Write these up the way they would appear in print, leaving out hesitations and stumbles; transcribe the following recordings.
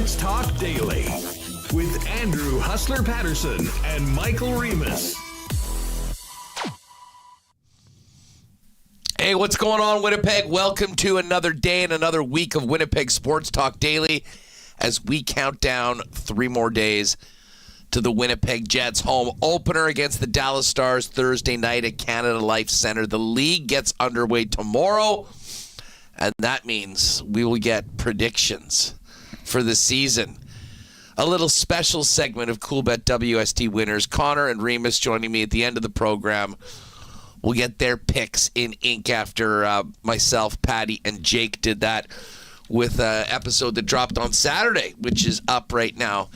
Sports Talk Daily with Andrew Hustler Paterson and Michael Remis. Hey, what's going on, Winnipeg? Welcome to another day and another week of Winnipeg Sports Talk Daily as we count down 3 more days to the Winnipeg Jets home opener against the Dallas Stars Thursday night at Canada Life Center. The league gets underway tomorrow, and that means we will get predictions for the season. A little special segment of CoolBet WST winners. Connor and Remis joining me at the end of the program. We'll get their picks in ink after myself, Patty, and Jake did that with an episode that dropped on Saturday, which is up right now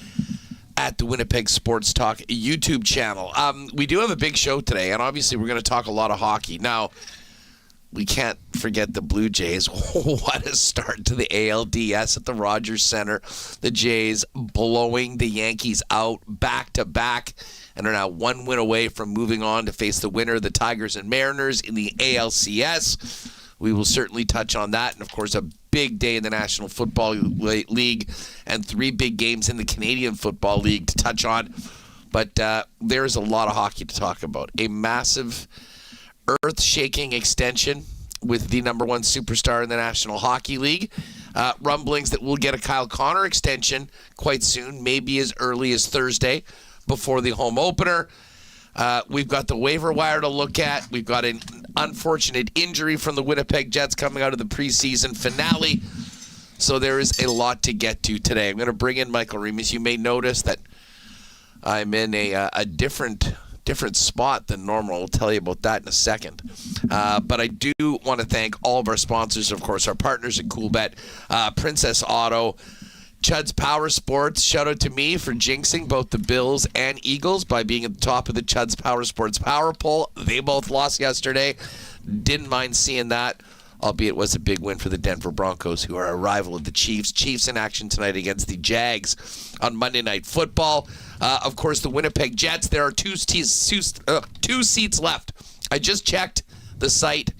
at the Winnipeg Sports Talk YouTube channel. We do have a big show today, and obviously we're going to talk a lot of hockey. Now, we can't forget the Blue Jays. What a start to the ALDS at the Rogers Center. The Jays blowing the Yankees out back-to-back and are now 1 win away from moving on to face the winner of the Tigers and Mariners in the ALCS. We will certainly touch on that. And, of course, a big day in the National Football League and 3 big games in the Canadian Football League to touch on. But there is a lot of hockey to talk about. A massive, earth-shaking extension with the number 1 superstar in the National Hockey League. Rumblings that we'll get a Kyle Connor extension quite soon, maybe as early as Thursday before the home opener. We've got the waiver wire to look at. We've got an unfortunate injury from the Winnipeg Jets coming out of the preseason finale. So there is a lot to get to today. I'm going to bring in Michael Remis. You may notice that I'm in a different spot than normal. I'll tell you about that in a second. But I do want to thank all of our sponsors, of course, our partners at CoolBet, Princess Auto, Chud's Power Sports. Shout out to me for jinxing both the Bills and Eagles by being at the top of the Chud's Power Sports Power Poll. They both lost yesterday. Didn't mind seeing that, albeit it was a big win for the Denver Broncos, who are a rival of the Chiefs. Chiefs in action tonight against the Jags on Monday Night Football. Of course, the Winnipeg Jets. There are two seats left. I just checked the site.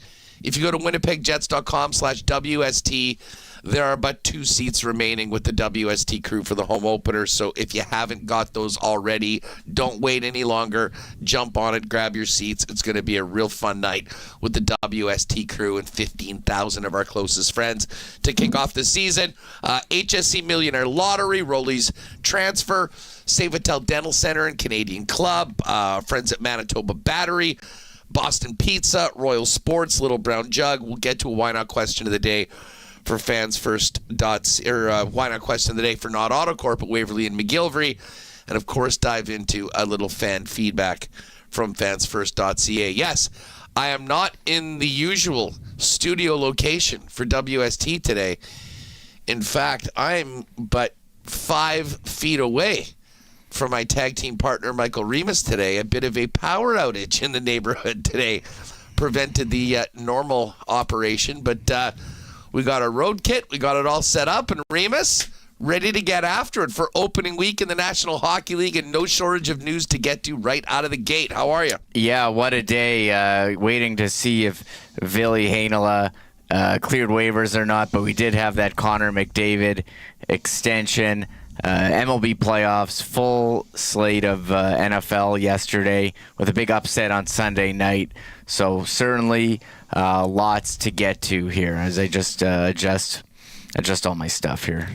If you go to winnipegjets.com/WST, there are but 2 seats remaining with the WST crew for the home opener. So if you haven't got those already, don't wait any longer. Jump on it, grab your seats. It's going to be a real fun night with the WST crew and 15,000 of our closest friends to kick off the season. HSC Millionaire Lottery, Rollies Transfer, Save-A-Tel Dental Center and Canadian Club, friends at Manitoba Battery, Boston Pizza, Royal Sports, Little Brown Jug. We'll get to a Why Not question of the day for Fans First Why Not question of the day for Not Autocorp at Waverly and McGillivray. And, of course, dive into a little fan feedback from fansfirst.ca. Yes, I am not in the usual studio location for WST today. In fact, I'm but 5 feet away from my tag team partner, Michael Remis, today. A bit of a power outage in the neighborhood today prevented the normal operation, but we got our road kit. We got it all set up, and Remis ready to get after it for opening week in the National Hockey League, and no shortage of news to get to right out of the gate. How are you? Yeah, what a day. Waiting to see if Ville Heinola cleared waivers or not, but we did have that Connor McDavid extension. MLB playoffs, full slate of NFL yesterday with a big upset on Sunday night. So certainly lots to get to here as I just adjust all my stuff here.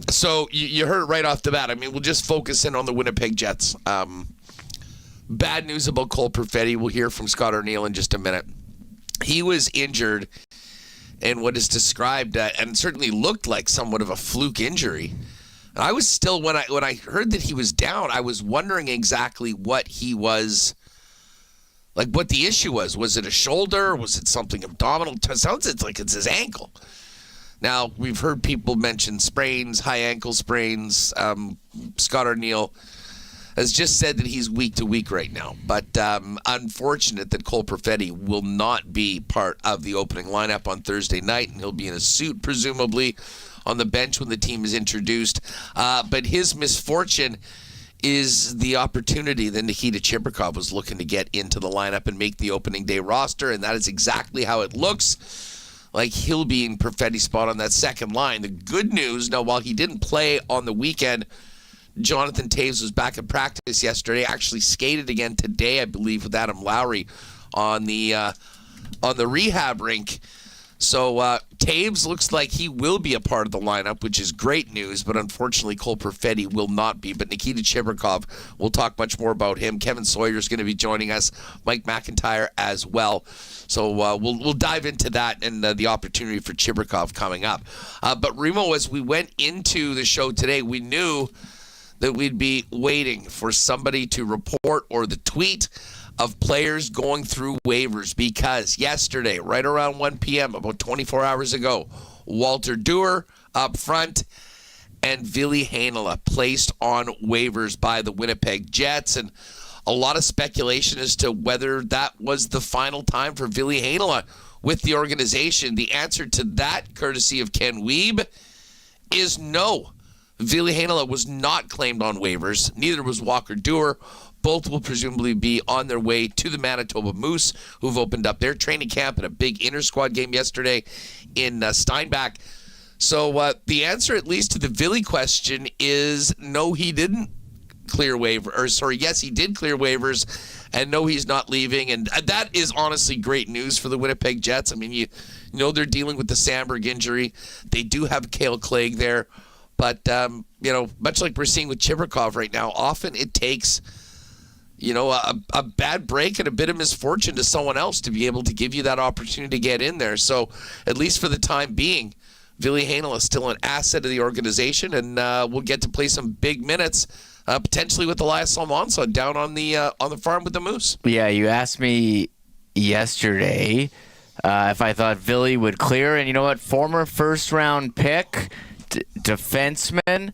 So you heard it right off the bat. I mean, we'll just focus in on the Winnipeg Jets. Bad news about Cole Perfetti. We'll hear from Scott Arnieal in just a minute. He was injured in what is described and certainly looked like somewhat of a fluke injury. And I was still, when I heard that he was down, I was wondering exactly what he was, like what the issue was. Was it a shoulder? Was it something abdominal? It sounds like it's his ankle. Now, we've heard people mention sprains, high ankle sprains. Scott Arnieal has just said that he's week to week right now. But unfortunate that Cole Perfetti will not be part of the opening lineup on Thursday night, and he'll be in a suit, presumably, on the bench when the team is introduced. But his misfortune is the opportunity that Nikita Chibrikov was looking to get into the lineup and make the opening day roster, and that is exactly how it looks. like he'll be in Perfetti's spot on that second line. The good news, now, while he didn't play on the weekend, Jonathan Toews was back in practice yesterday, actually skated again today, I believe, with Adam Lowry on the rehab rink. So Toews looks like he will be a part of the lineup, which is great news, but unfortunately Cole Perfetti will not be. But Nikita Chibrikov, we'll talk much more about him. Kevin Sawyer is going to be joining us, Mike McIntyre as well. So we'll dive into that and the opportunity for Chibrikov coming up. But Remo, as we went into the show today, we knew that we'd be waiting for somebody to report or the tweet of players going through waivers, because yesterday, right around 1 p.m., about 24 hours ago, Walter Duehr up front and Ville Heinola placed on waivers by the Winnipeg Jets. And a lot of speculation as to whether that was the final time for Ville Heinola with the organization. The answer to that, courtesy of Ken Wiebe, is no. Ville Heinola was not claimed on waivers. Neither was Walker Duehr. Both will presumably be on their way to the Manitoba Moose, who've opened up their training camp in a big inter-squad game yesterday in Steinbach. So the answer, at least to the Ville question, is no, he didn't clear waiver. Or sorry, yes, he did clear waivers, and no, he's not leaving. And that is honestly great news for the Winnipeg Jets. I mean, you know they're dealing with the Sandberg injury. They do have Cale Clague there. But, much like we're seeing with Chibrikov right now, often it takes a bad break and a bit of misfortune to someone else to be able to give you that opportunity to get in there. So at least for the time being, Ville Heinola is still an asset of the organization, and we'll get to play some big minutes, potentially with Elias Salmonson down on the farm with the Moose. Yeah, you asked me yesterday if I thought Ville would clear, and you know what? Former first-round pick, defenseman.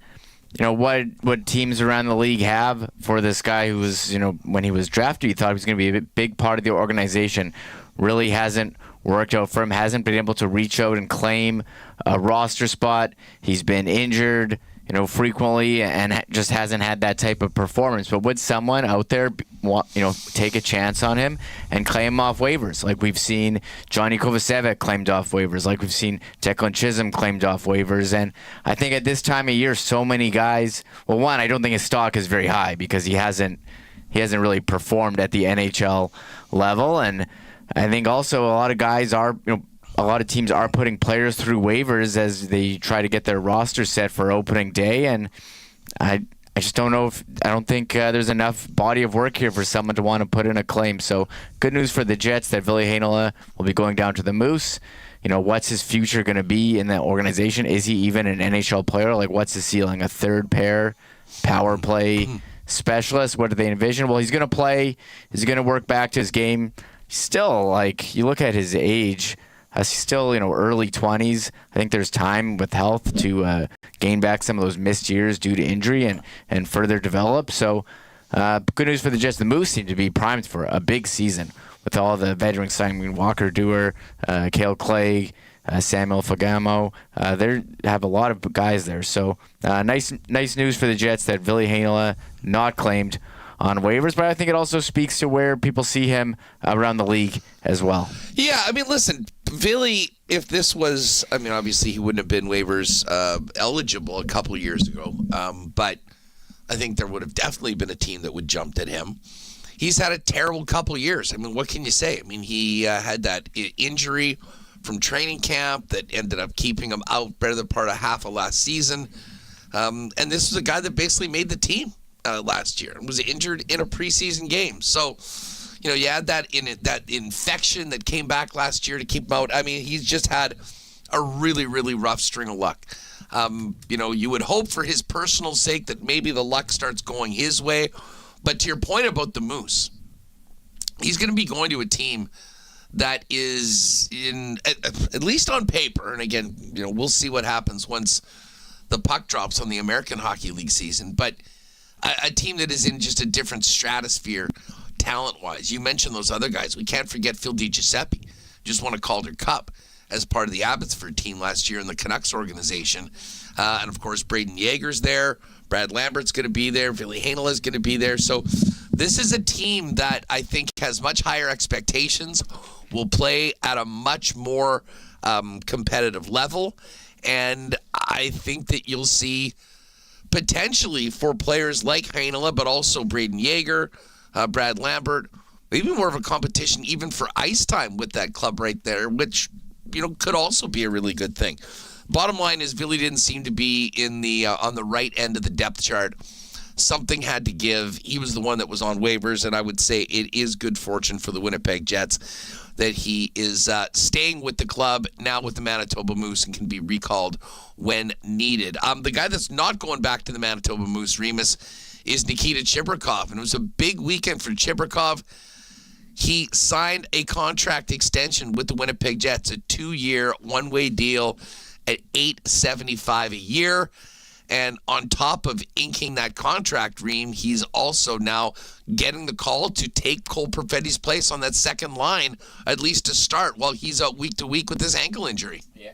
What teams around the league have for this guy who was, when he was drafted, you thought he was going to be a big part of the organization. Really hasn't worked out for him, hasn't been able to reach out and claim a roster spot. He's been injured, frequently, and just hasn't had that type of performance. But would someone out there, take a chance on him and claim him off waivers? Like we've seen Johnny Kovacevic claimed off waivers, like we've seen Declan Chisholm claimed off waivers. And I think at this time of year, so many guys, well, one, I don't think his stock is very high because he hasn't really performed at the NHL level. And I think also a lot of guys are, a lot of teams are putting players through waivers as they try to get their roster set for opening day, and I just don't know I don't think there's enough body of work here for someone to want to put in a claim. So good news for the Jets that Ville Heinola will be going down to the Moose. What's his future going to be in that organization? Is he even an NHL player? Like, what's his ceiling? A third pair power play specialist? What do they envision? Well, he's going to play. He's going to work back to his game. Still, you look at his age. He's still, early 20s. I think there's time with health to gain back some of those missed years due to injury and further develop. So good news for the Jets. The Moose seem to be primed for a big season with all the veterans signing. Walker Duehr, Cale Clague, Samuel Fagamo. They have a lot of guys there. So nice news for the Jets that Ville Heinola not claimed on waivers, but I think it also speaks to where people see him around the league as well. Yeah, listen, Ville, if this was, obviously he wouldn't have been waivers eligible a couple of years ago, but I think there would have definitely been a team that would jump at him. He's had a terrible couple of years. What can you say? He had that injury from training camp that ended up keeping him out better than part of half of last season, and this was a guy that basically made the team last year and was injured in a preseason game. So, you add that infection that came back last year to keep him out. He's just had a really, really rough string of luck. You would hope for his personal sake that maybe the luck starts going his way. But to your point about the Moose, he's going to be going to a team that is at least on paper. And again, we'll see what happens once the puck drops on the American Hockey League season. But a team that is in just a different stratosphere talent-wise. You mentioned those other guys. We can't forget Phil DiGiuseppe. Just won a Calder Cup as part of the Abbotsford team last year in the Canucks organization. And, of course, Braden Yeager's there. Brad Lambert's going to be there. Ville Heinola's going to be there. So this is a team that I think has much higher expectations, will play at a much more competitive level. And I think that you'll see potentially for players like Heinola, but also Braden Yeager, Brad Lambert, maybe more of a competition even for ice time with that club right there, which, could also be a really good thing. Bottom line is Ville didn't seem to be in the on the right end of the depth chart. Something had to give. He was the one that was on waivers, and I would say it is good fortune for the Winnipeg Jets that he is staying with the club now with the Manitoba Moose and can be recalled when needed. The guy that's not going back to the Manitoba Moose, Remis, is Nikita Chibrikov, and it was a big weekend for Chibrikov. He signed a contract extension with the Winnipeg Jets, a 2-year, one-way deal at $875 a year. And on top of inking that contract, Reem, he's also now getting the call to take Cole Perfetti's place on that second line, at least to start, while he's out week to week with his ankle injury. Yeah.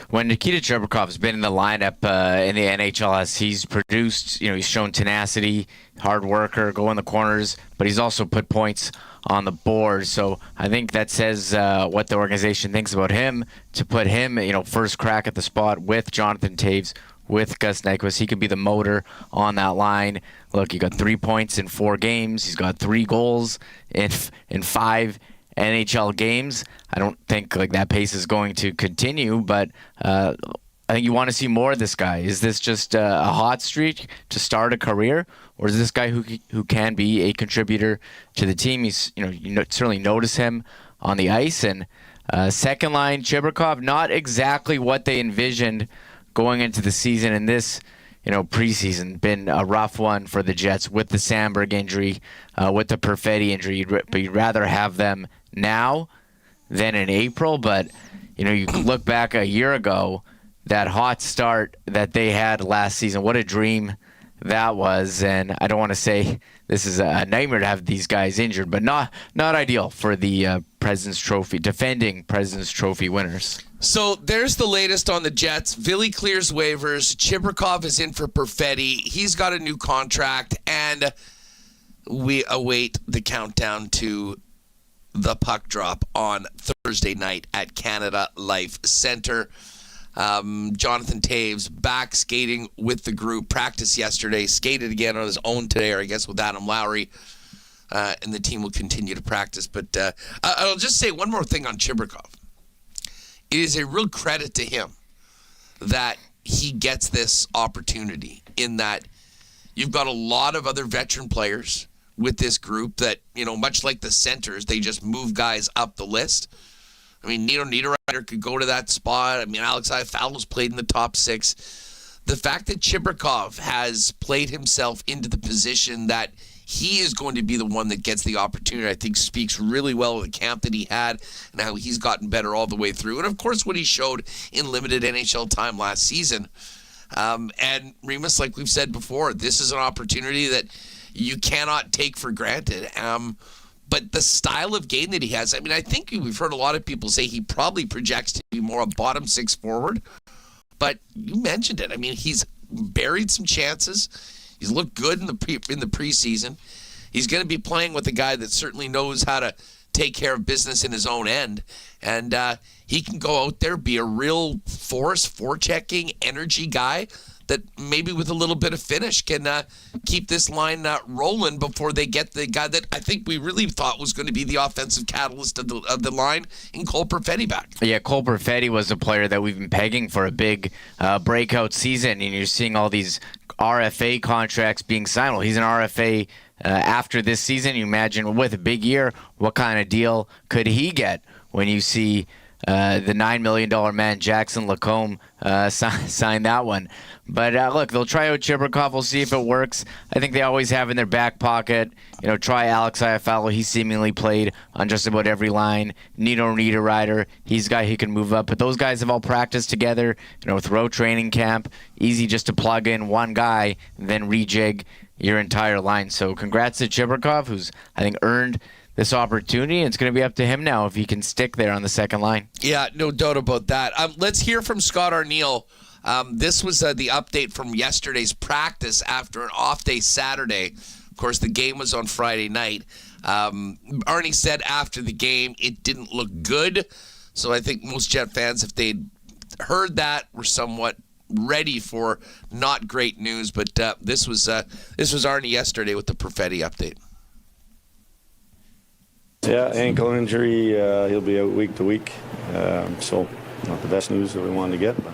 When Nikita Chibrikov has been in the lineup in the NHL, he's produced, he's shown tenacity, hard worker, go in the corners, but he's also put points on the board. So I think that says what the organization thinks about him, to put him, first crack at the spot with Jonathan Toews, with Gus Nyquist. He could be the motor on that line. Look, he got 3 points in 4 games. He's got 3 goals in 5 NHL games. I don't think that pace is going to continue, but I think you want to see more of this guy. Is this just a hot streak to start a career, or is this guy who can be a contributor to the team? He's you certainly notice him on the ice. And second line Chibrikov, not exactly what they envisioned going into the season, and this, preseason been a rough one for the Jets with the Sandberg injury, with the Perfetti injury. But you'd rather have them now than in April. But, you can look back a year ago, that hot start that they had last season, what a dream that was. And I don't want to say this is a nightmare to have these guys injured, but not ideal for the President's Trophy, defending President's Trophy winners. So there's the latest on the Jets. Ville clears waivers. Chibrikov is in for Perfetti. He's got a new contract, and we await the countdown to the puck drop on Thursday night at Canada Life Centre. Jonathan Toews back skating with the group. Practiced yesterday, skated again on his own today, or I guess with Adam Lowry. And the team will continue to practice. But I'll just say one more thing on Chibrikov. It is a real credit to him that he gets this opportunity, in that you've got a lot of other veteran players with this group that, much like the centers, they just move guys up the list. I mean, Nino Niederreiter could go to that spot. I mean, Alex Iafallo's played in the top 6. The fact that Chibrikov has played himself into the position that he is going to be the one that gets the opportunity, I think speaks really well of the camp that he had and how he's gotten better all the way through. And, of course, what he showed in limited NHL time last season. And Remis, like we've said before, this is an opportunity that you cannot take for granted. But the style of game that he has, I mean, I think we've heard a lot of people say he probably projects to be more a bottom 6 forward. But you mentioned it. I mean, he's buried some chances. He's looked good in the preseason. He's going to be playing with a guy that certainly knows how to take care of business in his own end. And he can go out there, be a real force, forechecking, energy guy that maybe with a little bit of finish can keep this line rolling before they get the guy that I think we really thought was going to be the offensive catalyst of the line in Cole Perfetti back. Yeah, Cole Perfetti was a player that we've been pegging for a big breakout season, and you're seeing all these RFA contracts being signed. Well, he's an RFA after this season. You imagine with a big year, what kind of deal could he get when you see the $9 million man Jackson Lacombe sign that one? But look, they'll try out Chibrikov. We'll see if it works. I think they always have in their back pocket, try Alex Iafallo. He seemingly played on just about every line. Nino Niederreiter, he's a guy who can move up. But those guys have all practiced together, throughout training camp. Easy just to plug in one guy and then rejig your entire line. So congrats to Chibrikov, who's, I think, earned this opportunity. It's going to be up to him now if he can stick there on the second line. Yeah, no doubt about that. Let's hear from Scott Arnieal. This was the update from yesterday's practice after an off day Saturday. Of course, the game was on Friday night. Arnie said after the game it didn't look good. So I think most Jet fans, if they'd heard that, were somewhat ready for not great news. But this was Arnie yesterday with the Perfetti update. Yeah, ankle injury. He'll be out week to week. So not the best news that we wanted to get. But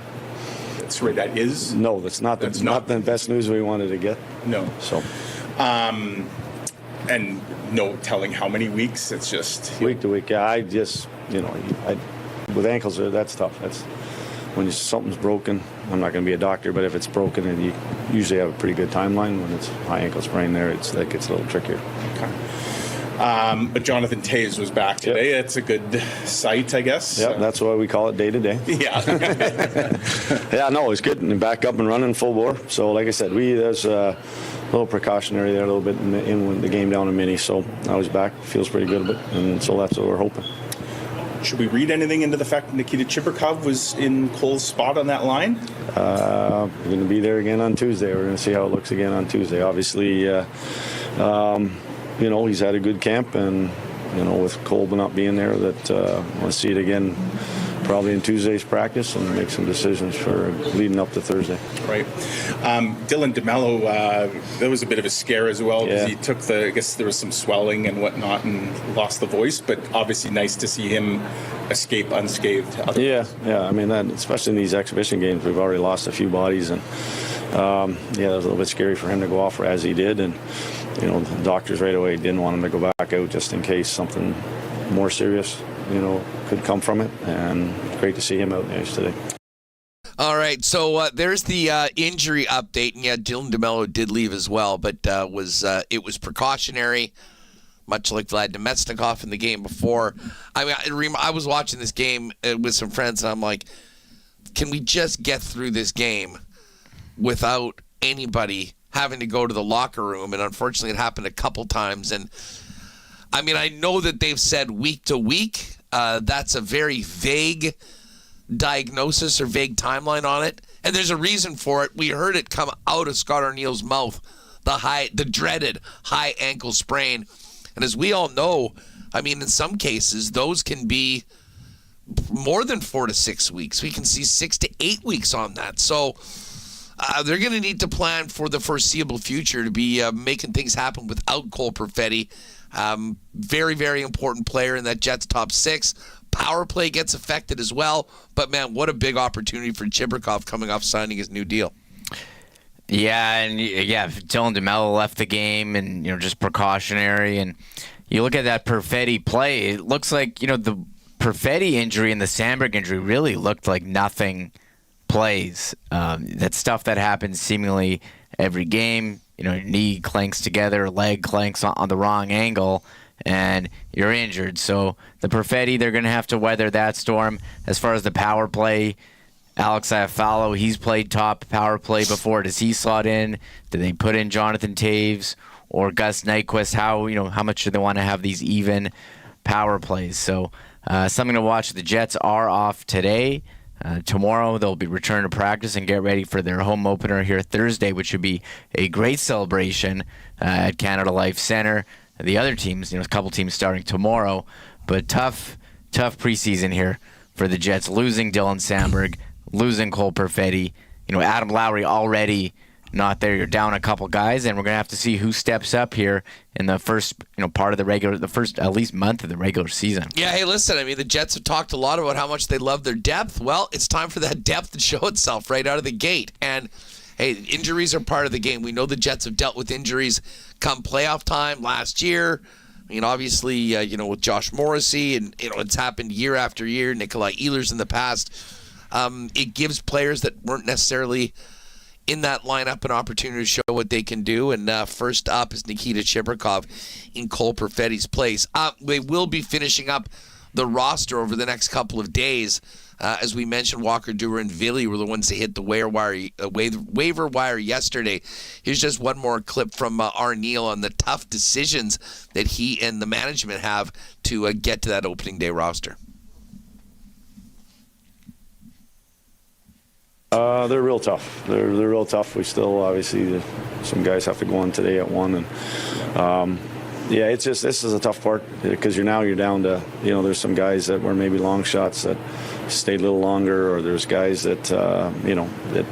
that's right. That is? No, that's not the best news we wanted to get. No. So. And no telling how many weeks. It's just week to week. Yeah, I just, with ankles, that's tough. That's when something's broken. I'm not going to be a doctor, but if it's broken, and you usually have a pretty good timeline. When it's high ankle sprain, that gets a little trickier. Okay. But Jonathan Toews was back today. Yep. It's a good sight, I guess. Yeah, that's why we call it day to day. Yeah. Yeah, no, it's good. And back up and running full bore. So, like I said, there's a little precautionary there, a little bit in the game down in Mini. So now he's back. Feels pretty good, and so that's what we're hoping. Should we read anything into the fact that Nikita Chibrikov was in Cole's spot on that line? We're going to be there again on Tuesday. We're going to see how it looks again on Tuesday. Obviously, he's had a good camp, and with Cole not being there, that we'll see it again probably in Tuesday's practice and make some decisions for leading up to Thursday. Right. Dylan DeMello, that was a bit of a scare as well because he took I guess there was some swelling and whatnot and lost the voice, but obviously nice to see him escape unscathed. Yeah. I mean, especially in these exhibition games, we've already lost a few bodies, and that was a little bit scary for him to go off as he did, and the doctors right away didn't want him to go back out just in case something more serious, could come from it. And great to see him out there today. All right, so there's the injury update, and Dylan DeMello did leave as well, but it was precautionary, much like Vlad Nemesnikov in the game before. I mean, I was watching this game with some friends, and I'm like, can we just get through this game without anybody having to go to the locker room? And unfortunately, it happened a couple times. And I mean, I know that they've said week to week. That's a very vague diagnosis or vague timeline on it. And there's a reason for it. We heard it come out of Scott Arnieal's mouth, the dreaded high ankle sprain. And as we all know, I mean, in some cases, those can be more than 4 to 6 weeks. We can see 6 to 8 weeks on that. So they're going to need to plan for the foreseeable future to be making things happen without Cole Perfetti. Very, very important player in that Jets top six. Power play gets affected as well. But, man, what a big opportunity for Chibrikov coming off signing his new deal. Yeah, and Dylan DeMello left the game, and just precautionary. And you look at that Perfetti play, it looks like the Perfetti injury and the Sandberg injury really looked like nothing plays. That stuff that happens seemingly every game. Knee clanks together, leg clanks on the wrong angle, and you're injured. So the Perfetti, they're going to have to weather that storm. As far as the power play, Alex Iafallo, he's played top power play before. Does he slot in? Do they put in Jonathan Toews or Gus Nyquist? How much do they want to have these even power plays? So something to watch. The Jets are off today. Tomorrow they'll be returned to practice and get ready for their home opener here Thursday, which should be a great celebration at Canada Life Center. The other teams, a couple teams starting tomorrow, but tough preseason here for the Jets. Losing Dylan Sandberg, losing Cole Perfetti. Adam Lowry already not there. You're down a couple guys, and we're going to have to see who steps up here in the first, part of the first at least month of the regular season. Yeah, hey, listen, I mean, the Jets have talked a lot about how much they love their depth. Well, it's time for that depth to show itself right out of the gate. And, hey, injuries are part of the game. We know the Jets have dealt with injuries come playoff time last year. I mean, obviously, with Josh Morrissey, and, it's happened year after year. Nikolai Ehlers in the past. It gives players that weren't necessarily in that lineup an opportunity to show what they can do. And first up is Nikita Chibrikov in Cole Perfetti's place. They will be finishing up the roster over the next couple of days. As we mentioned, Walker, Duer, and Villy were the ones that hit the waiver wire yesterday. Here's just one more clip from Arnieal on the tough decisions that he and the management have to get to that opening day roster. They're real tough. They're real tough. We still, obviously, some guys have to go on today at 1, and Yeah, it's just, this is a tough part because you're down to, there's some guys that were maybe long shots that stayed a little longer, or there's guys that, that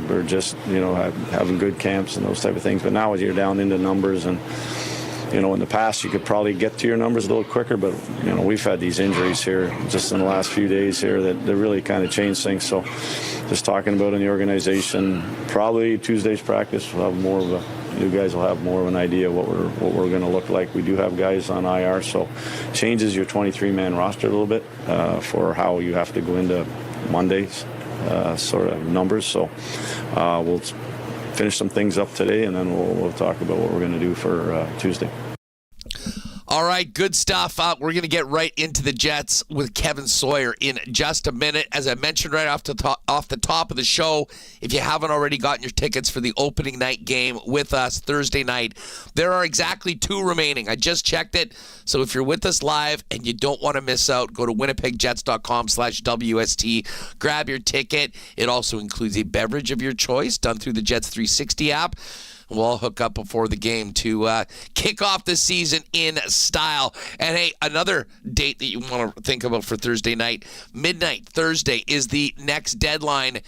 were just, having good camps and those type of things. But now you're down into numbers, and, in the past you could probably get to your numbers a little quicker, but, we've had these injuries here just in the last few days here that really kind of changed things. So just talking about in the organization, probably Tuesday's practice will have more of you guys will have more of an idea what we're going to look like. We do have guys on IR, so changes your 23-man roster a little bit for how you have to go into Monday's sort of numbers. So we'll finish some things up today, and then we'll talk about what we're going to do for Tuesday. All right, good stuff. We're going to get right into the Jets with Kevin Sawyer in just a minute. As I mentioned right off the top of the show, if you haven't already gotten your tickets for the opening night game with us Thursday night, there are exactly 2 remaining. I just checked it. So if you're with us live and you don't want to miss out, go to winnipegjets.com/WST. Grab your ticket. It also includes a beverage of your choice done through the Jets 360 app. We'll all hook up before the game to kick off the season in style. And, hey, another date that you want to think about for Thursday night, midnight Thursday, is the next deadline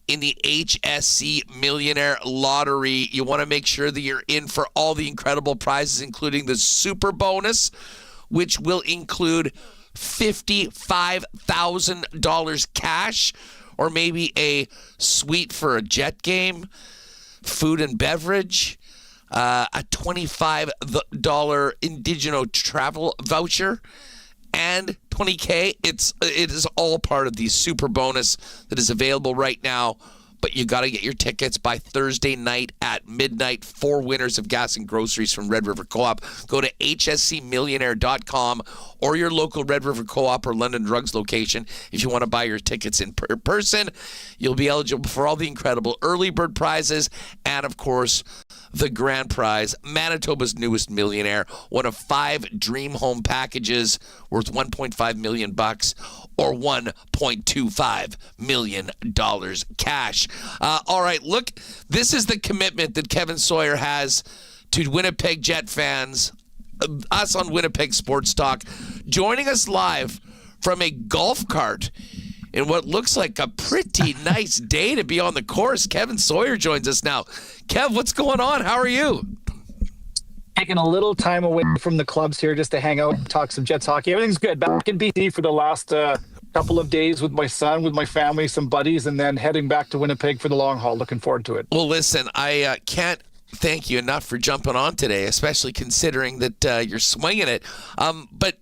in the HSC Millionaire Lottery. You want to make sure that you're in for all the incredible prizes, including the Super Bonus, which will include $55,000 cash, or maybe a suite for a Jet game, food and beverage, a $25 Indigeno travel voucher, and $20K. It is all part of the Super Bonus that is available right now. But you got to get your tickets by Thursday night at midnight. 4 winners of gas and groceries from Red River Co-op. Go to hscmillionaire.com or your local Red River Co-op or London Drugs location if you want to buy your tickets in person. You'll be eligible for all the incredible early bird prizes and, of course, the grand prize, Manitoba's newest millionaire, one of 5 dream home packages worth $1.5 million or $1.25 million cash. All right, look, this is the commitment that Kevin Sawyer has to Winnipeg Jet fans, us on Winnipeg Sports Talk, joining us live from a golf cart in what looks like a pretty nice day to be on the course. Kevin Sawyer joins us now. Kev, what's going on? How are you? Taking a little time away from the clubs here just to hang out and talk some Jets hockey. Everything's good. Back in BC for the last couple of days with my son, with my family, some buddies, and then heading back to Winnipeg for the long haul. Looking forward to it. Well, listen, I can't thank you enough for jumping on today, especially considering that you're swinging it. But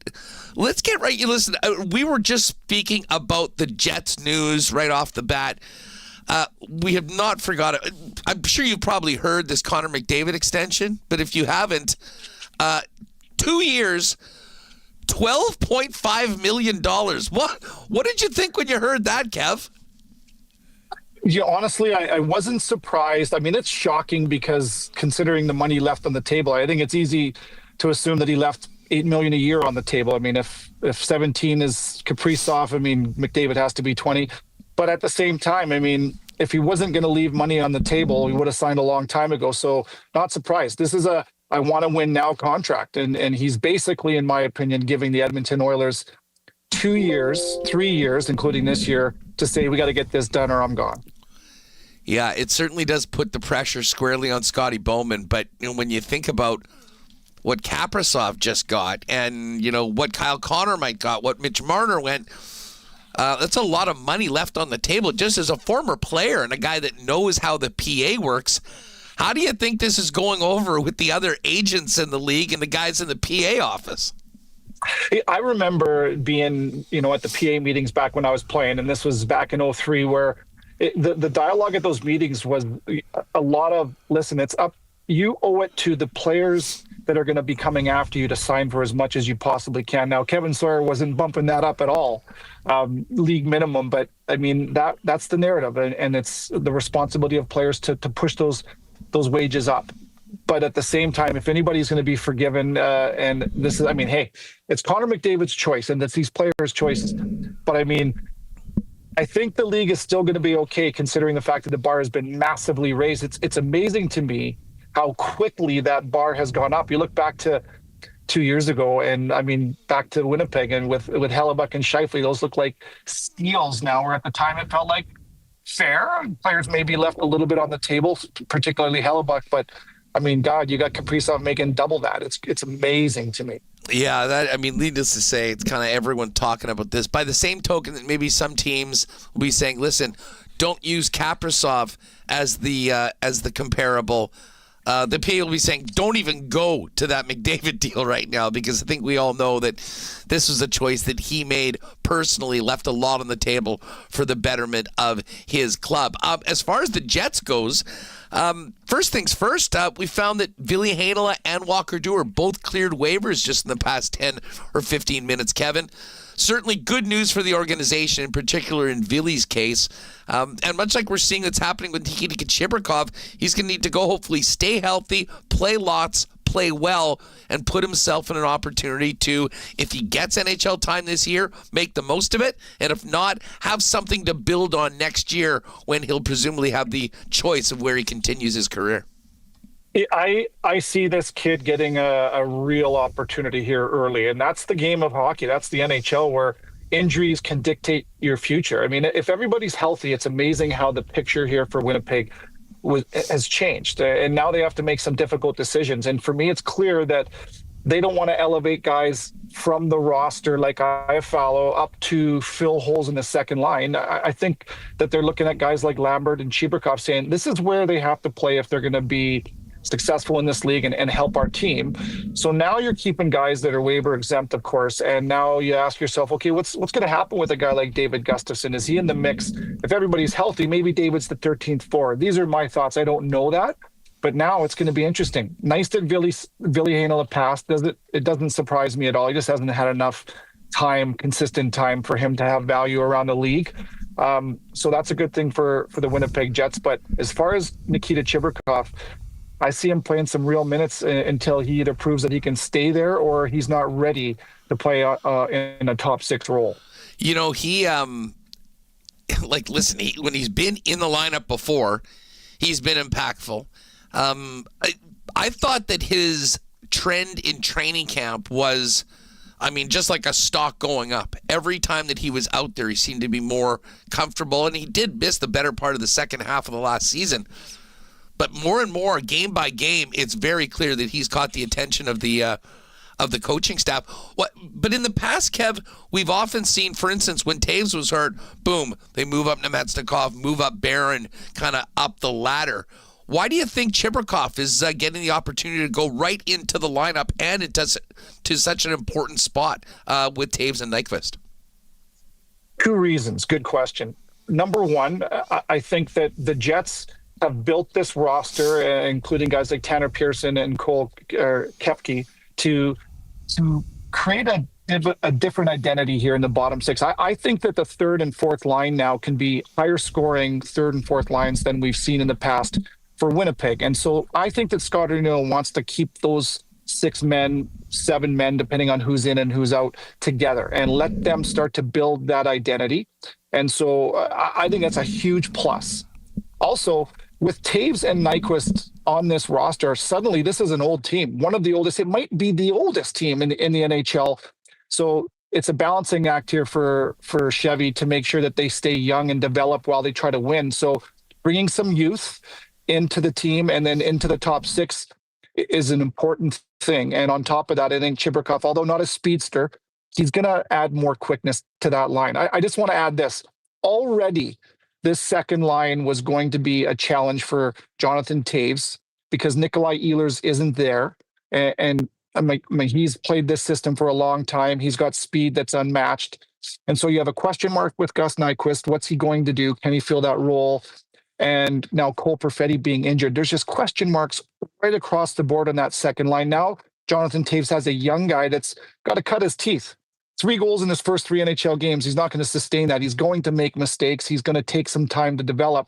let's get right. You listen. We were just speaking about the Jets news right off the bat. We have not forgotten. I'm sure you've probably heard this Connor McDavid extension, but if you haven't, 2 years, $12.5 million. What did you think when you heard that, Kev? Yeah, honestly, I wasn't surprised. I mean, it's shocking because considering the money left on the table, I think it's easy to assume that he left $8 million a year on the table. I mean, if 17 is Kaprizov, I mean, McDavid has to be 20. But at the same time, I mean, if he wasn't going to leave money on the table, he would have signed a long time ago. So not surprised. This is a I want to win now contract. And he's basically, in my opinion, giving the Edmonton Oilers 2 years, 3 years, including this year, to say we got to get this done or I'm gone. Yeah, it certainly does put the pressure squarely on Scotty Bowman. But when you think about what Kaprizov just got and, what Kyle Connor might got, what Mitch Marner went, that's a lot of money left on the table just as a former player and a guy that knows how the PA works. How do you think this is going over with the other agents in the league and the guys in the PA office? I remember being, at the PA meetings back when I was playing, and this was back in 2003, where the dialogue at those meetings was a lot of, listen, it's up. You owe it to the players that are going to be coming after you to sign for as much as you possibly can. Now, Kevin Sawyer wasn't bumping that up at all, league minimum. But, I mean, that's the narrative, and it's the responsibility of players to push those wages up. But at the same time, if anybody's going to be forgiven, and this is, I mean, hey, it's Connor McDavid's choice, and it's these players' choices. But, I mean, I think the league is still going to be okay considering the fact that the bar has been massively raised. It's amazing to me how quickly that bar has gone up. You look back to 2 years ago. And I mean, back to Winnipeg, and with Hellebuyck and Scheifele, those look like steals now, where at the time it felt like fair. Players maybe left a little bit on the table, particularly Hellebuyck, but I mean, God, you got Kaprizov making double that. It's amazing to me. Yeah, needless to say, it's kind of everyone talking about this. By the same token, that maybe some teams will be saying, listen, don't use Kaprizov as the comparable. The PA will be saying, don't even go to that McDavid deal right now, because I think we all know that this was a choice that he made personally, left a lot on the table for the betterment of his club. As far as the Jets goes, first things first, we found that Ville Heinola and Walker Duehr both cleared waivers just in the past 10 or 15 minutes, Kevin. Certainly good news for the organization, in particular in Ville's case. And much like we're seeing that's happening with Nikita Chibrikov, he's going to need to go hopefully stay healthy, play lots, play well, and put himself in an opportunity to, if he gets NHL time this year, make the most of it. And if not, have something to build on next year when he'll presumably have the choice of where he continues his career. I see this kid getting a real opportunity here early, and that's the game of hockey. That's the NHL, where injuries can dictate your future. I mean, if everybody's healthy, it's amazing how the picture here for Winnipeg has changed, and now they have to make some difficult decisions. And for me, it's clear that they don't want to elevate guys from the roster like Iafallo up to fill holes in the second line. I think that they're looking at guys like Lambert and Chibrikov saying this is where they have to play if they're going to be successful in this league and help our team. So now you're keeping guys that are waiver exempt, of course, and now you ask yourself, okay, what's going to happen with a guy like David Gustafsson? Is he in the mix? If everybody's healthy, maybe David's the 13th forward. These are my thoughts. I don't know that, but now it's going to be interesting. Nice that Ville Heinola passed. It doesn't surprise me at all. He just hasn't had enough time, consistent time, for him to have value around the league. So that's a good thing for the Winnipeg Jets. But as far as Nikita Chibrikov, I see him playing some real minutes until he either proves that he can stay there or he's not ready to play in a top six role. You know, he, when he's been in the lineup before, he's been impactful. I thought that his trend in training camp was, just like a stock going up. Every time that he was out there, he seemed to be more comfortable, and he did miss the better part of the second half of the last season. But more and more, game by game, it's very clear that he's caught the attention of the coaching staff. But in the past, Kev, we've often seen, for instance, when Taves was hurt, boom, they move up Nemetsnikov, move up Barron, kind of up the ladder. Why do you think Chibrikov is getting the opportunity to go right into the lineup and it does to such an important spot with Taves and Nyquist? Two reasons. Good question. Number one, I think that the Jets have built this roster, including guys like Tanner Pearson and Cole Koepke, to create a different identity here in the bottom six. I think that the third and fourth line now can be higher scoring third and fourth lines than we've seen in the past for Winnipeg. And so I think that Scott Arnieal wants to keep those 6 men, 7 men, depending on who's in and who's out, together and let them start to build that identity. And so I think that's a huge plus. Also, with Taves and Nyquist on this roster, suddenly this is an old team, one of the oldest. It might be the oldest team in the NHL. So it's a balancing act here for Chevy to make sure that they stay young and develop while they try to win. So bringing some youth into the team and then into the top six is an important thing. And on top of that, I think Chibrikov, although not a speedster, he's going to add more quickness to that line. I just want to add this. Already, this second line was going to be a challenge for Jonathan Taves because Nikolai Ehlers isn't there. And he's played this system for a long time. He's got speed that's unmatched. And so you have a question mark with Gus Nyquist. What's he going to do? Can he fill that role? And now Cole Perfetti being injured. There's just question marks right across the board on that second line. Now Jonathan Taves has a young guy that's got to cut his teeth. 3 goals in his first 3 NHL games. He's not going to sustain that. He's going to make mistakes. He's going to take some time to develop.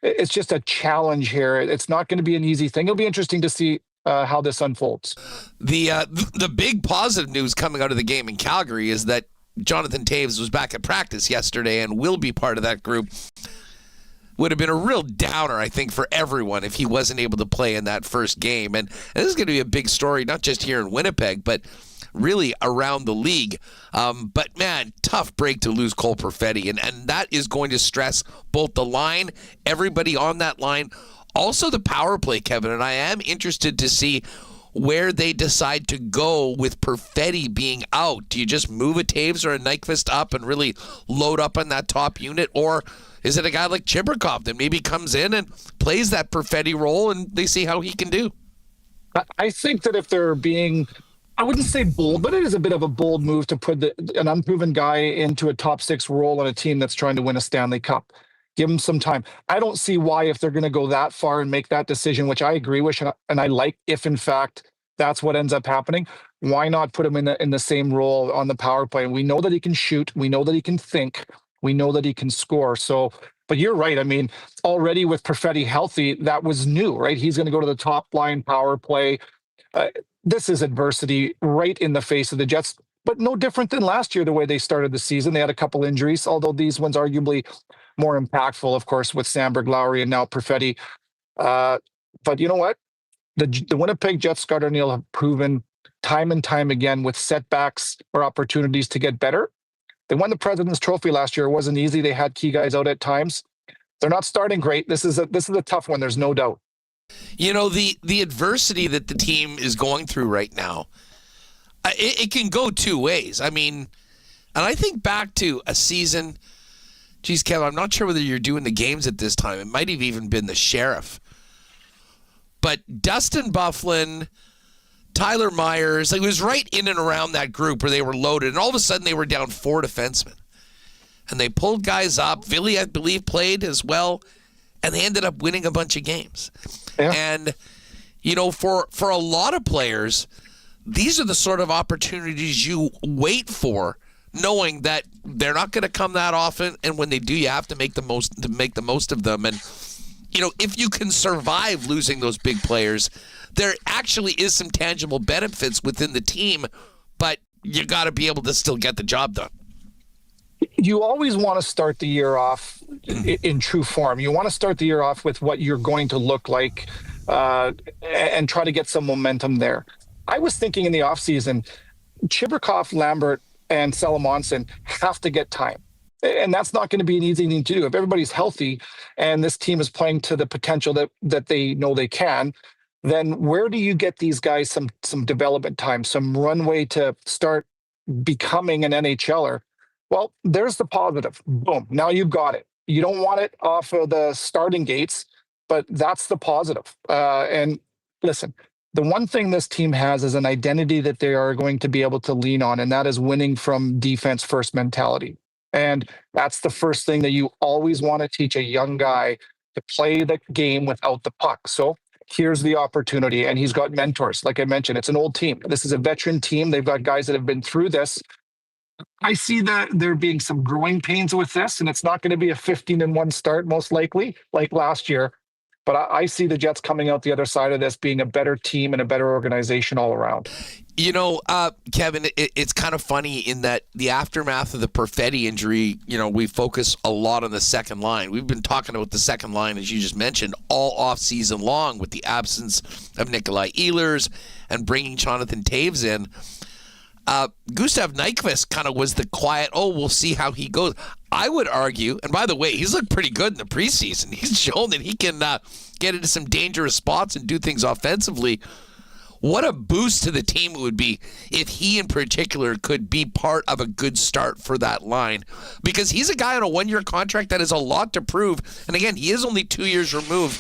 It's just a challenge here. It's not going to be an easy thing. It'll be interesting to see how this unfolds. The big positive news coming out of the game in Calgary is that Jonathan Taves was back at practice yesterday and will be part of that group. would have been a real downer, I think, for everyone if he wasn't able to play in that first game. And this is going to be a big story, not just here in Winnipeg, but really around the league. But, man, tough break to lose Cole Perfetti. And that is going to stress both the line, everybody on that line, also the power play, Kevin. And I am interested to see where they decide to go with Perfetti being out. Do you just move a Taves or a Nyquist up and really load up on that top unit? Or is it a guy like Chibrikov that maybe comes in and plays that Perfetti role and they see how he can do? I think that if they're being, I wouldn't say bold, but it is a bit of a bold move to put an unproven guy into a top 6 role on a team that's trying to win a Stanley Cup. Give him some time. I don't see why, if they're going to go that far and make that decision, which I agree with, and I like, if in fact that's what ends up happening, why not put him in the same role on the power play? And we know that he can shoot. We know that he can think. We know that he can score. So, but you're right. I mean, already with Perfetti healthy, that was new, right? He's going to go to the top line power play. This is adversity right in the face of the Jets, but no different than last year, the way they started the season. They had a couple injuries, although these ones arguably more impactful, of course, with Sandberg, Lowry, and now Perfetti. But you know what? The Winnipeg Jets, Scott Arnieal, have proven time and time again with setbacks or opportunities to get better. They won the President's Trophy last year. It wasn't easy. They had key guys out at times. They're not starting great. This is a tough one. There's no doubt. You know, the adversity that the team is going through right now, it can go two ways. I mean, and I think back to a season, geez, Kevin, I'm not sure whether you're doing the games at this time. It might have even been the Sheriff. But Dustin Byfuglien, Tyler Myers, it was right in and around that group where they were loaded, and all of a sudden they were down 4 defensemen. And they pulled guys up. Ville, I believe, played as well, and they ended up winning a bunch of games. Yeah. And, you know, for a lot of players, these are the sort of opportunities you wait for, knowing that they're not going to come that often, and when they do, you have to make the most of them. And you know, if you can survive losing those big players, there actually is some tangible benefits within the team, but you got to be able to still get the job done. You always want to start the year off in true form. You want to start the year off with what you're going to look like and try to get some momentum there. I was thinking in the offseason, Chibrikov, Lambert, and Salamonson have to get time. And that's not going to be an easy thing to do. If everybody's healthy and this team is playing to the potential that they know they can, then where do you get these guys some development time, some runway to start becoming an NHLer? Well, there's the positive. Boom. Now you've got it. You don't want it off of the starting gates, but that's the positive. And listen, the one thing this team has is an identity that they are going to be able to lean on, and that is winning from defense first mentality. And that's the first thing that you always want to teach a young guy, to play the game without the puck. So here's the opportunity. And he's got mentors. Like I mentioned, it's an old team. This is a veteran team. They've got guys that have been through this. I see that there being some growing pains with this, and it's not going to be a 15-1 start, most likely, like last year. But I see the Jets coming out the other side of this being a better team and a better organization all around. You know, Kevin, it's kind of funny in that the aftermath of the Perfetti injury, you know, we focus a lot on the second line. We've been talking about the second line, as you just mentioned, all off-season long with the absence of Nikolai Ehlers and bringing Jonathan Taves in. Gustav Nyquist kind of was the quiet, we'll see how he goes. I would argue, and by the way, he's looked pretty good in the preseason. He's shown that he can get into some dangerous spots and do things offensively. What a boost to the team it would be if he in particular could be part of a good start for that line. Because he's a guy on a 1-year contract that has a lot to prove. And again, he is only 2 years removed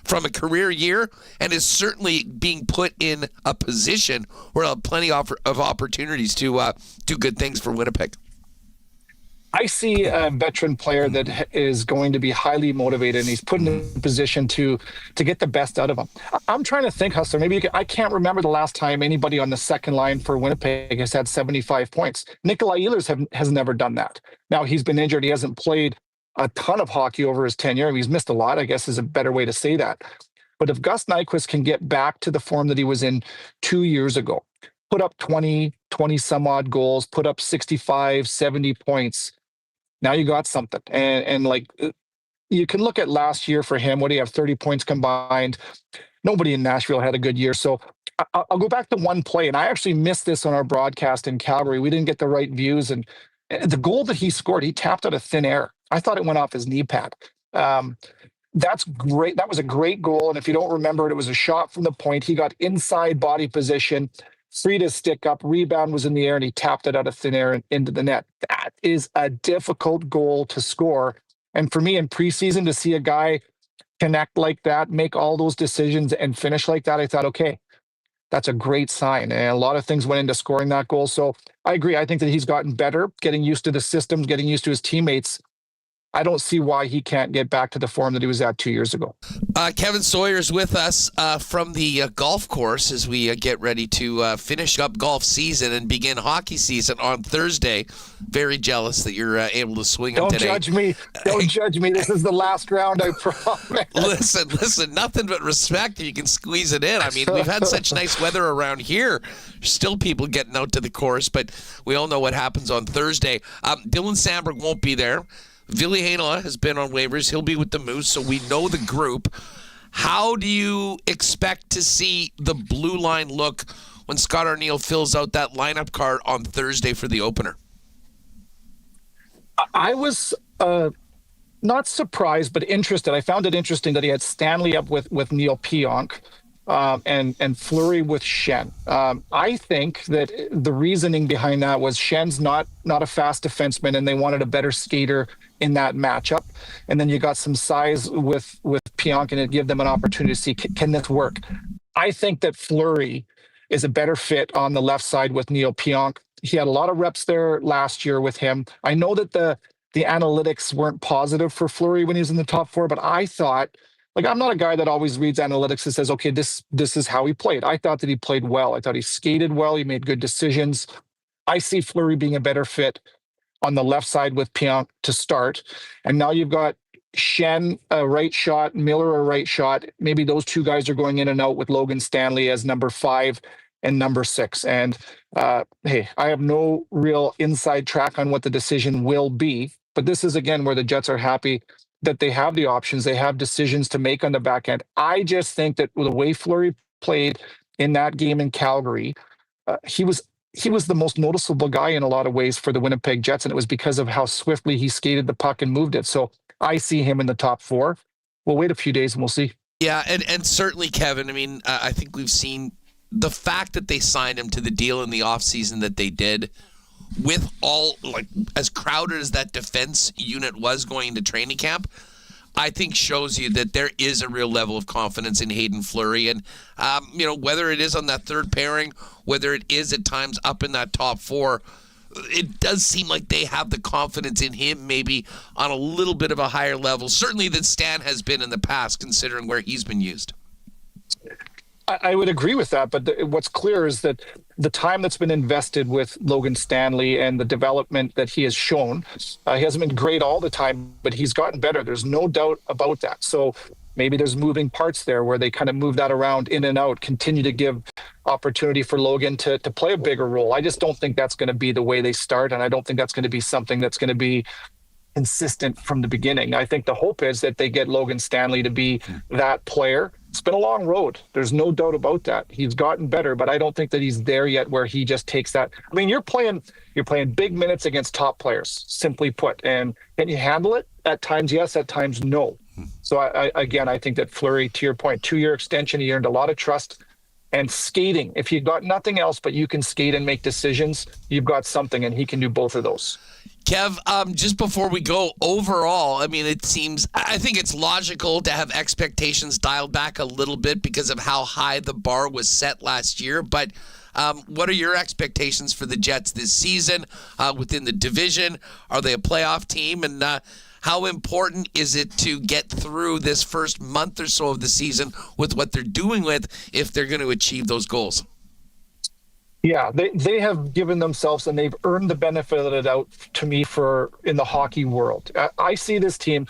from a career year and is certainly being put in a position where he'll have plenty of opportunities to do good things for Winnipeg. I see a veteran player that is going to be highly motivated, and he's put in a position to get the best out of him. I'm trying to think, Hustler, I can't remember the last time anybody on the second line for Winnipeg has had 75 points. Nikolai Ehlers has never done that. Now, he's been injured. He hasn't played a ton of hockey over his tenure. He's missed a lot, I guess is a better way to say that. But if Gus Nyquist can get back to the form that he was in 2 years ago, put up 20 some odd goals, put up 65, 70 points, now you got something. And like you can look at last year for him. What do you have? 30 points combined. Nobody in Nashville had a good year. So I'll go back to one play, and I actually missed this on our broadcast in Calgary. We didn't get the right views, and the goal that he scored, he tapped out of thin air. I thought it went off his knee pad. That's great. That was a great goal. And if you don't remember it, it was a shot from the point. He got inside body position, freed his stick up, rebound was in the air, and he tapped it out of thin air and into the net. That is a difficult goal to score. And for me in preseason, to see a guy connect like that, make all those decisions and finish like that, I thought, okay, that's a great sign. And a lot of things went into scoring that goal. So I agree. I think that he's gotten better, getting used to the systems, getting used to his teammates. I don't see why he can't get back to the form that he was at 2 years ago. Kevin Sawyer is with us from the golf course as we get ready to finish up golf season and begin hockey season on Thursday. Very jealous that you're able to swing them today. Don't judge me. Don't judge me. This is the last round, I promise. Listen, nothing but respect if you can squeeze it in. I mean, we've had such nice weather around here. Still people getting out to the course, but we all know what happens on Thursday. Dylan Samberg won't be there. Ville Heinola has been on waivers. He'll be with the Moose, so we know the group. How do you expect to see the blue line look when Scott Arnieal fills out that lineup card on Thursday for the opener? I was not surprised, but interested. I found it interesting that he had Stanley up with Neil Pionk and Fleury with Schenn. I think that the reasoning behind that was Schen's not a fast defenseman, and they wanted a better skater in that matchup. And then you got some size with Pionk, and it give them an opportunity to see, can this work? I think that Fleury is a better fit on the left side with Neil Pionk. He had a lot of reps there last year with him. I know that the analytics weren't positive for Fleury when he was in the top four, but I thought, I'm not a guy that always reads analytics and says, okay, this is how he played. I thought that he played well. I thought he skated well. He made good decisions. I see Fleury being a better fit on the left side with Pionk to start. And now you've got Schenn a right shot, Miller a right shot. Maybe those two guys are going in and out with Logan Stanley as number 5 and number 6. And hey, I have no real inside track on what the decision will be. But this is, again, where the Jets are happy that they have the options. They have decisions to make on the back end. I just think that the way Fleury played in that game in Calgary, he was the most noticeable guy in a lot of ways for the Winnipeg Jets, and it was because of how swiftly he skated the puck and moved it. So I see him in the top 4. We'll wait a few days and we'll see. Yeah, and certainly, Kevin, I mean, I think we've seen the fact that they signed him to the deal in the offseason that they did, with all, as crowded as that defense unit was going into training camp, I think shows you that there is a real level of confidence in Hayden Fleury. And, whether it is on that third pairing, whether it is at times up in that top 4, it does seem like they have the confidence in him maybe on a little bit of a higher level, certainly than Stan has been in the past, considering where he's been used. I would agree with that, but what's clear is that the time that's been invested with Logan Stanley and the development that he has shown, he hasn't been great all the time, but he's gotten better. There's no doubt about that. So maybe there's moving parts there where they kind of move that around in and out, continue to give opportunity for Logan to play a bigger role. I just don't think that's going to be the way they start, and I don't think that's going to be something that's going to be consistent from the beginning. I think the hope is that they get Logan Stanley to be that player. It's been a long road. There's no doubt about that. He's gotten better, but I don't think that he's there yet where he just takes that. I mean, you're playing big minutes against top players, simply put. And can you handle it? At times, yes. At times, no. So I think that Fleury, to your point, 2-year extension, he earned a lot of trust. And skating, if you've got nothing else but you can skate and make decisions, you've got something, and he can do both of those. Kev, just before we go, overall, I mean, I think it's logical to have expectations dialed back a little bit because of how high the bar was set last year. But what are your expectations for the Jets this season within the division? Are they a playoff team? And how important is it to get through this first month or so of the season with what they're doing with if they're going to achieve those goals? Yeah, they have given themselves and they've earned the benefit of the doubt to me in the hockey world. I see this team.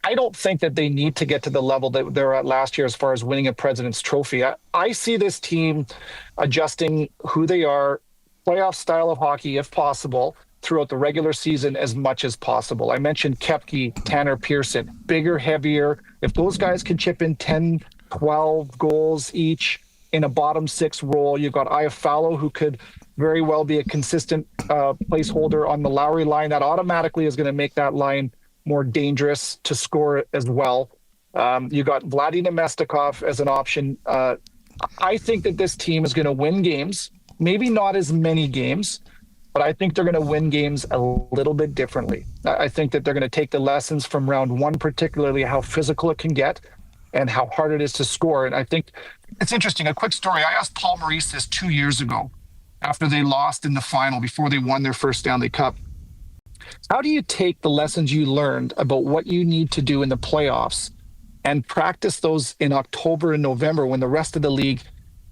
I don't think that they need to get to the level that they're at last year as far as winning a President's Trophy. I see this team adjusting who they are, playoff style of hockey if possible throughout the regular season as much as possible. I mentioned Koepke, Tanner Pearson, bigger, heavier. If those guys can chip in 10, 12 goals each in a bottom six role, you've got Iafallo, who could very well be a consistent placeholder on the Lowry line. That automatically is going to make that line more dangerous to score as well. You got Vladimir Namestnikov as an option. I think that this team is going to win games, maybe not as many games, but I think they're going to win games a little bit differently. I think that they're going to take the lessons from round one, particularly how physical it can get and how hard it is to score. And I think it's interesting. A quick story. I asked Paul Maurice this 2 years ago after they lost in the final, before they won their first Stanley Cup. How do you take the lessons you learned about what you need to do in the playoffs and practice those in October and November when the rest of the league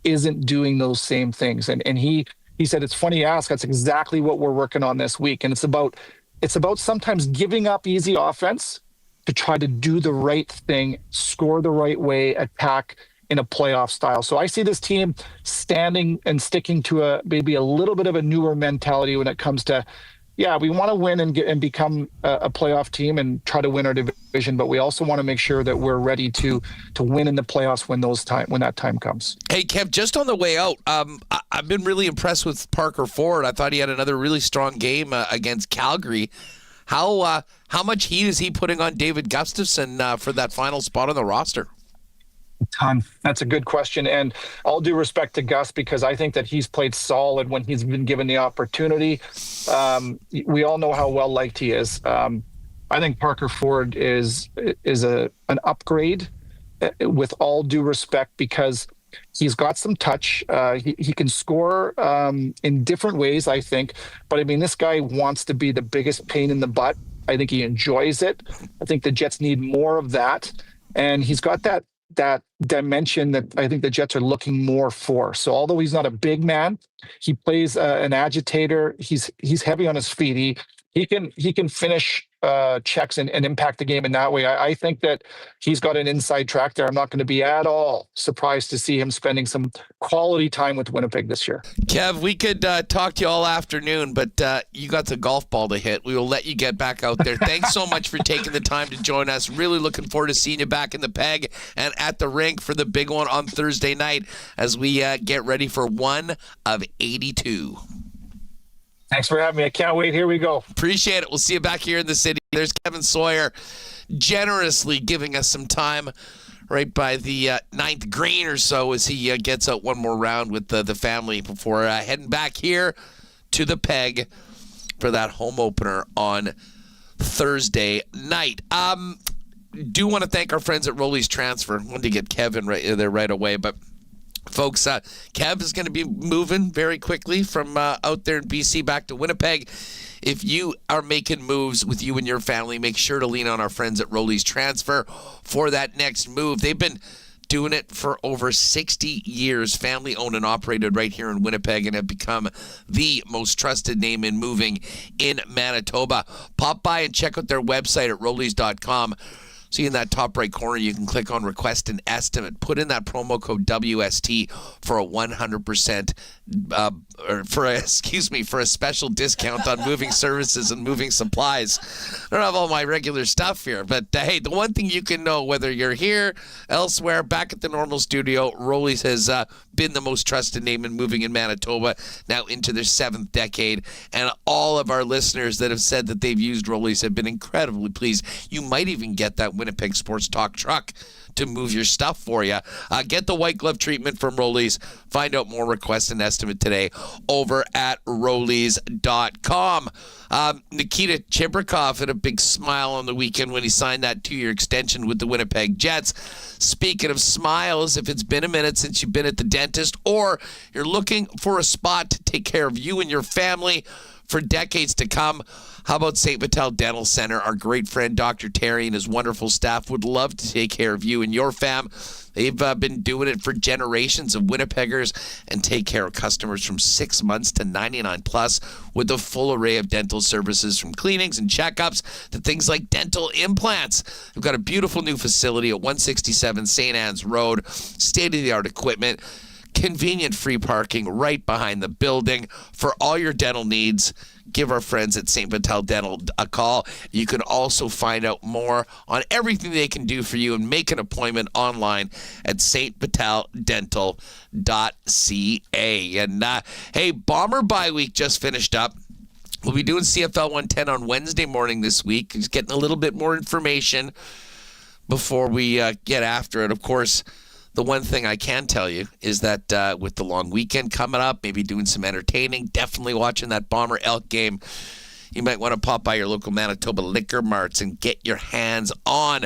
isn't doing those same things? And he said, it's funny you ask, that's exactly what we're working on this week. And it's about sometimes giving up easy offense to try to do the right thing, score the right way, attack in a playoff style. So I see this team standing and sticking to maybe a little bit of a newer mentality when it comes to, yeah, we want to win and become a playoff team and try to win our division, but we also want to make sure that we're ready to win in the playoffs when that time comes. Hey, Kev, just on the way out, I've been really impressed with Parker Ford. I thought he had another really strong game against Calgary. How much heat is he putting on David Gustafson for that final spot on the roster? A ton. That's a good question. And all due respect to Gus, because I think that he's played solid when he's been given the opportunity. We all know how well liked he is. I think Parker Ford is an upgrade with all due respect, because he's got some touch. He can score in different ways, I think. But I mean, this guy wants to be the biggest pain in the butt. I think he enjoys it. I think the Jets need more of that. And he's got that dimension that I think the Jets are looking more for. So although he's not a big man, he plays an agitator. He's heavy on his feet. He can finish checks and impact the game in that way. I think that he's got an inside track there. I'm not going to be at all surprised to see him spending some quality time with Winnipeg this year. Kev, we could talk to you all afternoon, but you got the golf ball to hit. We will let you get back out there. Thanks so much for taking the time to join us. Really looking forward to seeing you back in the Peg and at the rink for the big one on Thursday night as we get ready for one of 82. Thanks for having me. I can't wait. Here we go. Appreciate it. We'll see you back here in the city. There's Kevin Sawyer generously giving us some time right by the ninth green or so as he gets out one more round with the family before heading back here to the Peg for that home opener on Thursday night. Do want to thank our friends at Rolly's Transfer. Wanted to get Kevin right there right away, but folks, Kev is going to be moving very quickly from out there in BC back to Winnipeg. If you are making moves with you and your family, make sure to lean on our friends at Rolly's Transfer for that next move. They've been doing it for over 60 years, family owned and operated right here in Winnipeg, and have become the most trusted name in moving in Manitoba. Pop by and check out their website at rollies.com. See in that top right corner, you can click on Request an Estimate. Put in that promo code WST for a 100%, for a special discount on moving services and moving supplies. I don't have all my regular stuff here, but hey, the one thing you can know, whether you're here, elsewhere, back at the normal studio, Rollies has been the most trusted name in moving in Manitoba, now into their 7th decade. And all of our listeners that have said that they've used Rollies have been incredibly pleased. You might even get that Winnipeg Sports Talk truck to move your stuff for you. Get the white glove treatment from Rollies. Find out more, request an estimate today over at rollies.com. Nikita Chibrikov had a big smile on the weekend when he signed that 2-year extension with the Winnipeg Jets. Speaking of smiles, if it's been a minute since you've been at the dentist or you're looking for a spot to take care of you and your family for decades to come, how about St. Vital Dental Center? Our great friend Dr. Terry and his wonderful staff would love to take care of you and your fam. They've been doing it for generations of Winnipeggers and take care of customers from 6 months to 99 plus with a full array of dental services, from cleanings and checkups to things like dental implants. They've got a beautiful new facility at 167 St. Anne's Road, state-of-the-art equipment. convenient free parking right behind the building. For all your dental needs, give our friends at St. Vital Dental a call. You can also find out more on everything they can do for you and make an appointment online at stviteldental.ca. And hey, Bomber bye week just finished up. We'll be doing CFL 110 on Wednesday morning this week. Just getting a little bit more information before we get after it. Of course, the one thing I can tell you is that with the long weekend coming up, maybe doing some entertaining, definitely watching that Bomber Elk game, you might want to pop by your local Manitoba liquor marts and get your hands on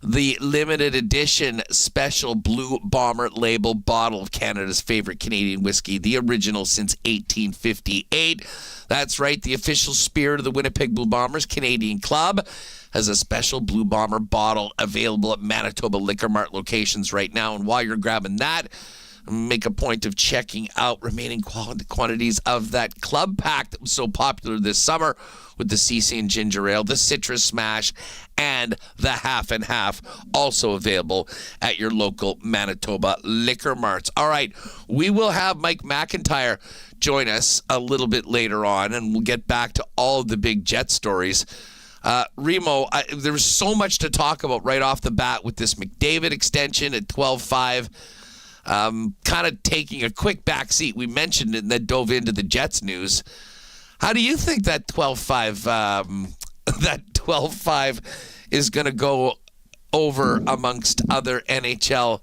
the limited edition special Blue Bomber label bottle of Canada's favorite Canadian whiskey, the original since 1858. That's right, the official spirit of the Winnipeg Blue Bombers Canadian Club has a special Blue Bomber bottle available at Manitoba Liquor Mart locations right now. And while you're grabbing that, make a point of checking out remaining quantities of that club pack that was so popular this summer with the CC and Ginger Ale, the Citrus Smash, and the Half and Half, also available at your local Manitoba Liquor Marts. All right, we will have Mike McIntyre join us a little bit later on, and we'll get back to all of the big Jet stories. Remo, there's so much to talk about right off the bat with this McDavid extension at 12-5. Kind of taking a quick back seat. We mentioned it and then dove into the Jets news. How do you think that 12-5 is going to go over amongst other NHL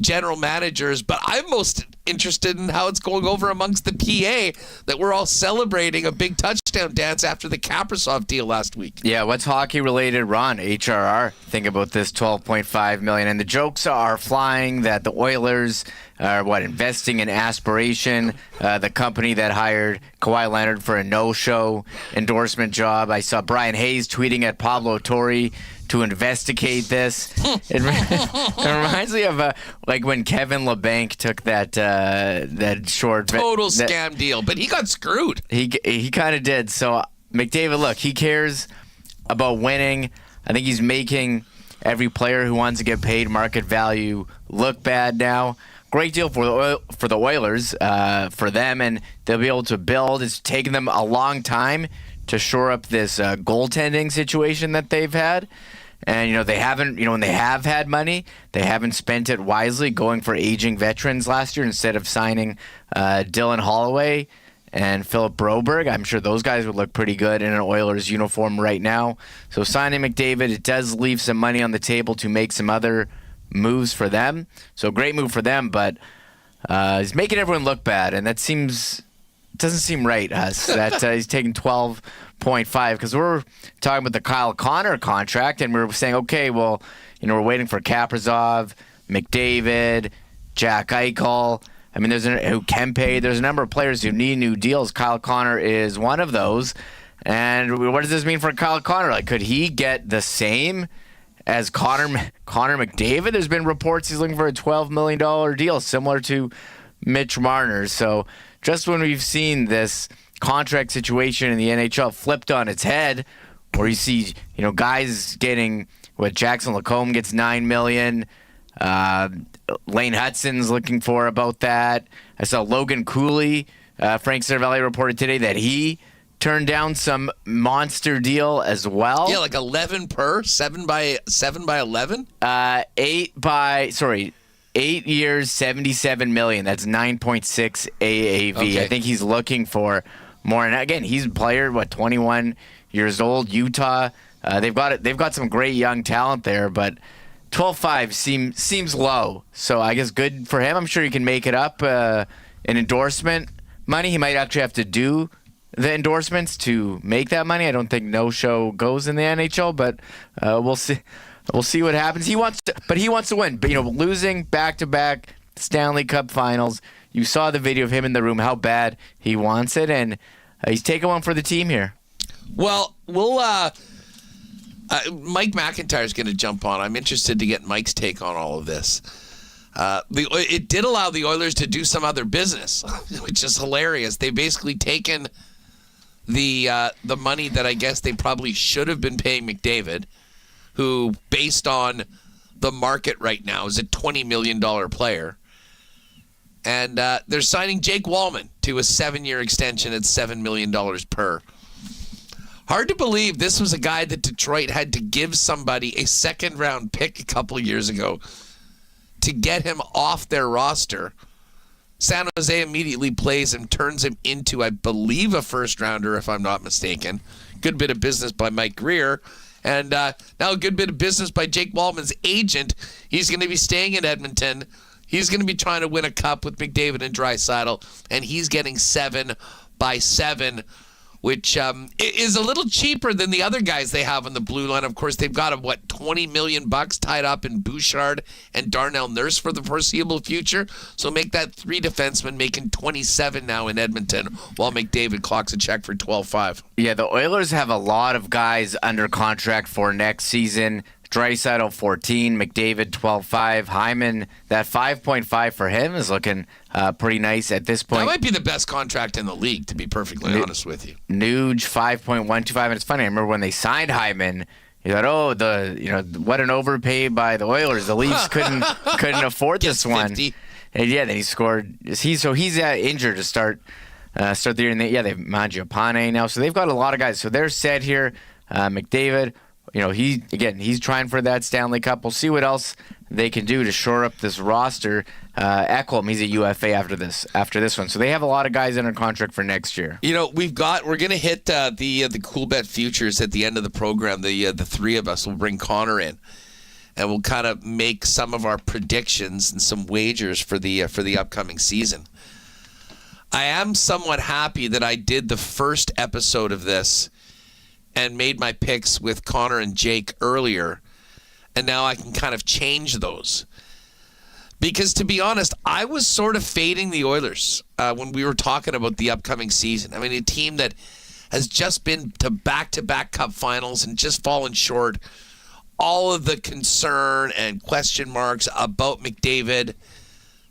general managers? But I'm most interested in how it's going over amongst the PA that we're all celebrating a big touchdown dance after the Kaprizov deal last week. Yeah, what's hockey related, Ron? HRR. Think about this $12.5 million. And the jokes are flying that the Oilers are investing in Aspiration, the company that hired Kawhi Leonard for a no-show endorsement job. I saw Brian Hayes tweeting at Pablo Torre to investigate this. It reminds me of like when Kevin LeBanc took that short total scam deal, but he got screwed. He kind of did. So McDavid, look, he cares about winning. I think he's making every player who wants to get paid market value look bad now. Great deal for the Oilers, for them, and they'll be able to build. It's taken them a long time to shore up this goaltending situation that they've had. And, they haven't, when they have had money, they haven't spent it wisely, going for aging veterans last year instead of signing Dylan Holloway and Philip Broberg. I'm sure those guys would look pretty good in an Oilers uniform right now. So signing McDavid, it does leave some money on the table to make some other moves for them. So great move for them, but he's making everyone look bad, and that doesn't seem right, that he's taking 12.5, because we're talking about the Kyle Connor contract, and we're saying, okay, well, we're waiting for Kaprizov, McDavid, Jack Eichel. I mean, who Kempe. There's a number of players who need new deals. Kyle Connor is one of those. And what does this mean for Kyle Connor? Like, could he get the same as Connor McDavid? There's been reports he's looking for a $12 million deal, similar to Mitch Marner. So just when we've seen this contract situation in the NHL flipped on its head, where you see, guys getting Jackson Lacombe gets $9 million. Lane Hudson's looking for about that. I saw Logan Cooley. Frank Cervelli reported today that he turned down some monster deal as well. Yeah, like 11 per, 7 by 11. 8 years, $77 million. That's 9.6 AAV. Okay. I think he's looking for more. And again, he's a player, 21 years old. Utah. They've got some great young talent there, but 12.5 seems low. So I guess good for him. I'm sure he can make it up in endorsement money. He might actually have to do the endorsements to make that money. I don't think no show goes in the NHL, but we'll see. We'll see what happens. He wants to win. But losing back-to-back Stanley Cup Finals. You saw the video of him in the room, how bad he wants it, and he's taking one for the team here. Well, Mike McIntyre is going to jump on. I'm interested to get Mike's take on all of this. It did allow the Oilers to do some other business, which is hilarious. They've basically taken the money that I guess they probably should have been paying McDavid, who, based on the market right now, is a $20 million player. And they're signing Jake Wallman to a 7-year extension at $7 million per. Hard to believe this was a guy that Detroit had to give somebody a second-round pick a couple of years ago to get him off their roster. San Jose immediately plays him, turns him into, I believe, a first-rounder, if I'm not mistaken. Good bit of business by Mike Greer. And now a good bit of business by Jake Wallman's agent. He's going to be staying in Edmonton. He's going to be trying to win a cup with McDavid and Draisaitl, and he's getting 7 by 7, which is a little cheaper than the other guys they have on the blue line. Of course, they've got, $20 million tied up in Bouchard and Darnell Nurse for the foreseeable future. So make that 3 defensemen making 27 now in Edmonton, while McDavid clocks a check for 12.5. Yeah, the Oilers have a lot of guys under contract for next season. Draisaitl 14, McDavid 12.5, Hyman, that 5.5 for him is looking pretty nice at this point. That might be the best contract in the league, to be perfectly honest with you. Nuge 5.125, and it's funny. I remember when they signed Hyman, you thought, what an overpay by the Oilers. The Leafs couldn't afford this one. 50. And yeah, then he scored. He's injured to start the year. And they have Mangiapane now, so they've got a lot of guys. So they're set here. McDavid. He's trying for that Stanley Cup. We'll see what else they can do to shore up this roster. Ekholm, he's a UFA after this one. So they have a lot of guys under contract for next year. We're going to hit the Cool Bet futures at the end of the program. The three of us will bring Connor in, and we'll kind of make some of our predictions and some wagers for the upcoming season. I am somewhat happy that I did the first episode of this and made my picks with Connor and Jake earlier, and now I can kind of change those. Because to be honest, I was sort of fading the Oilers when we were talking about the upcoming season. I mean, a team that has just been to back-to-back Cup finals and just fallen short. All of the concern and question marks about McDavid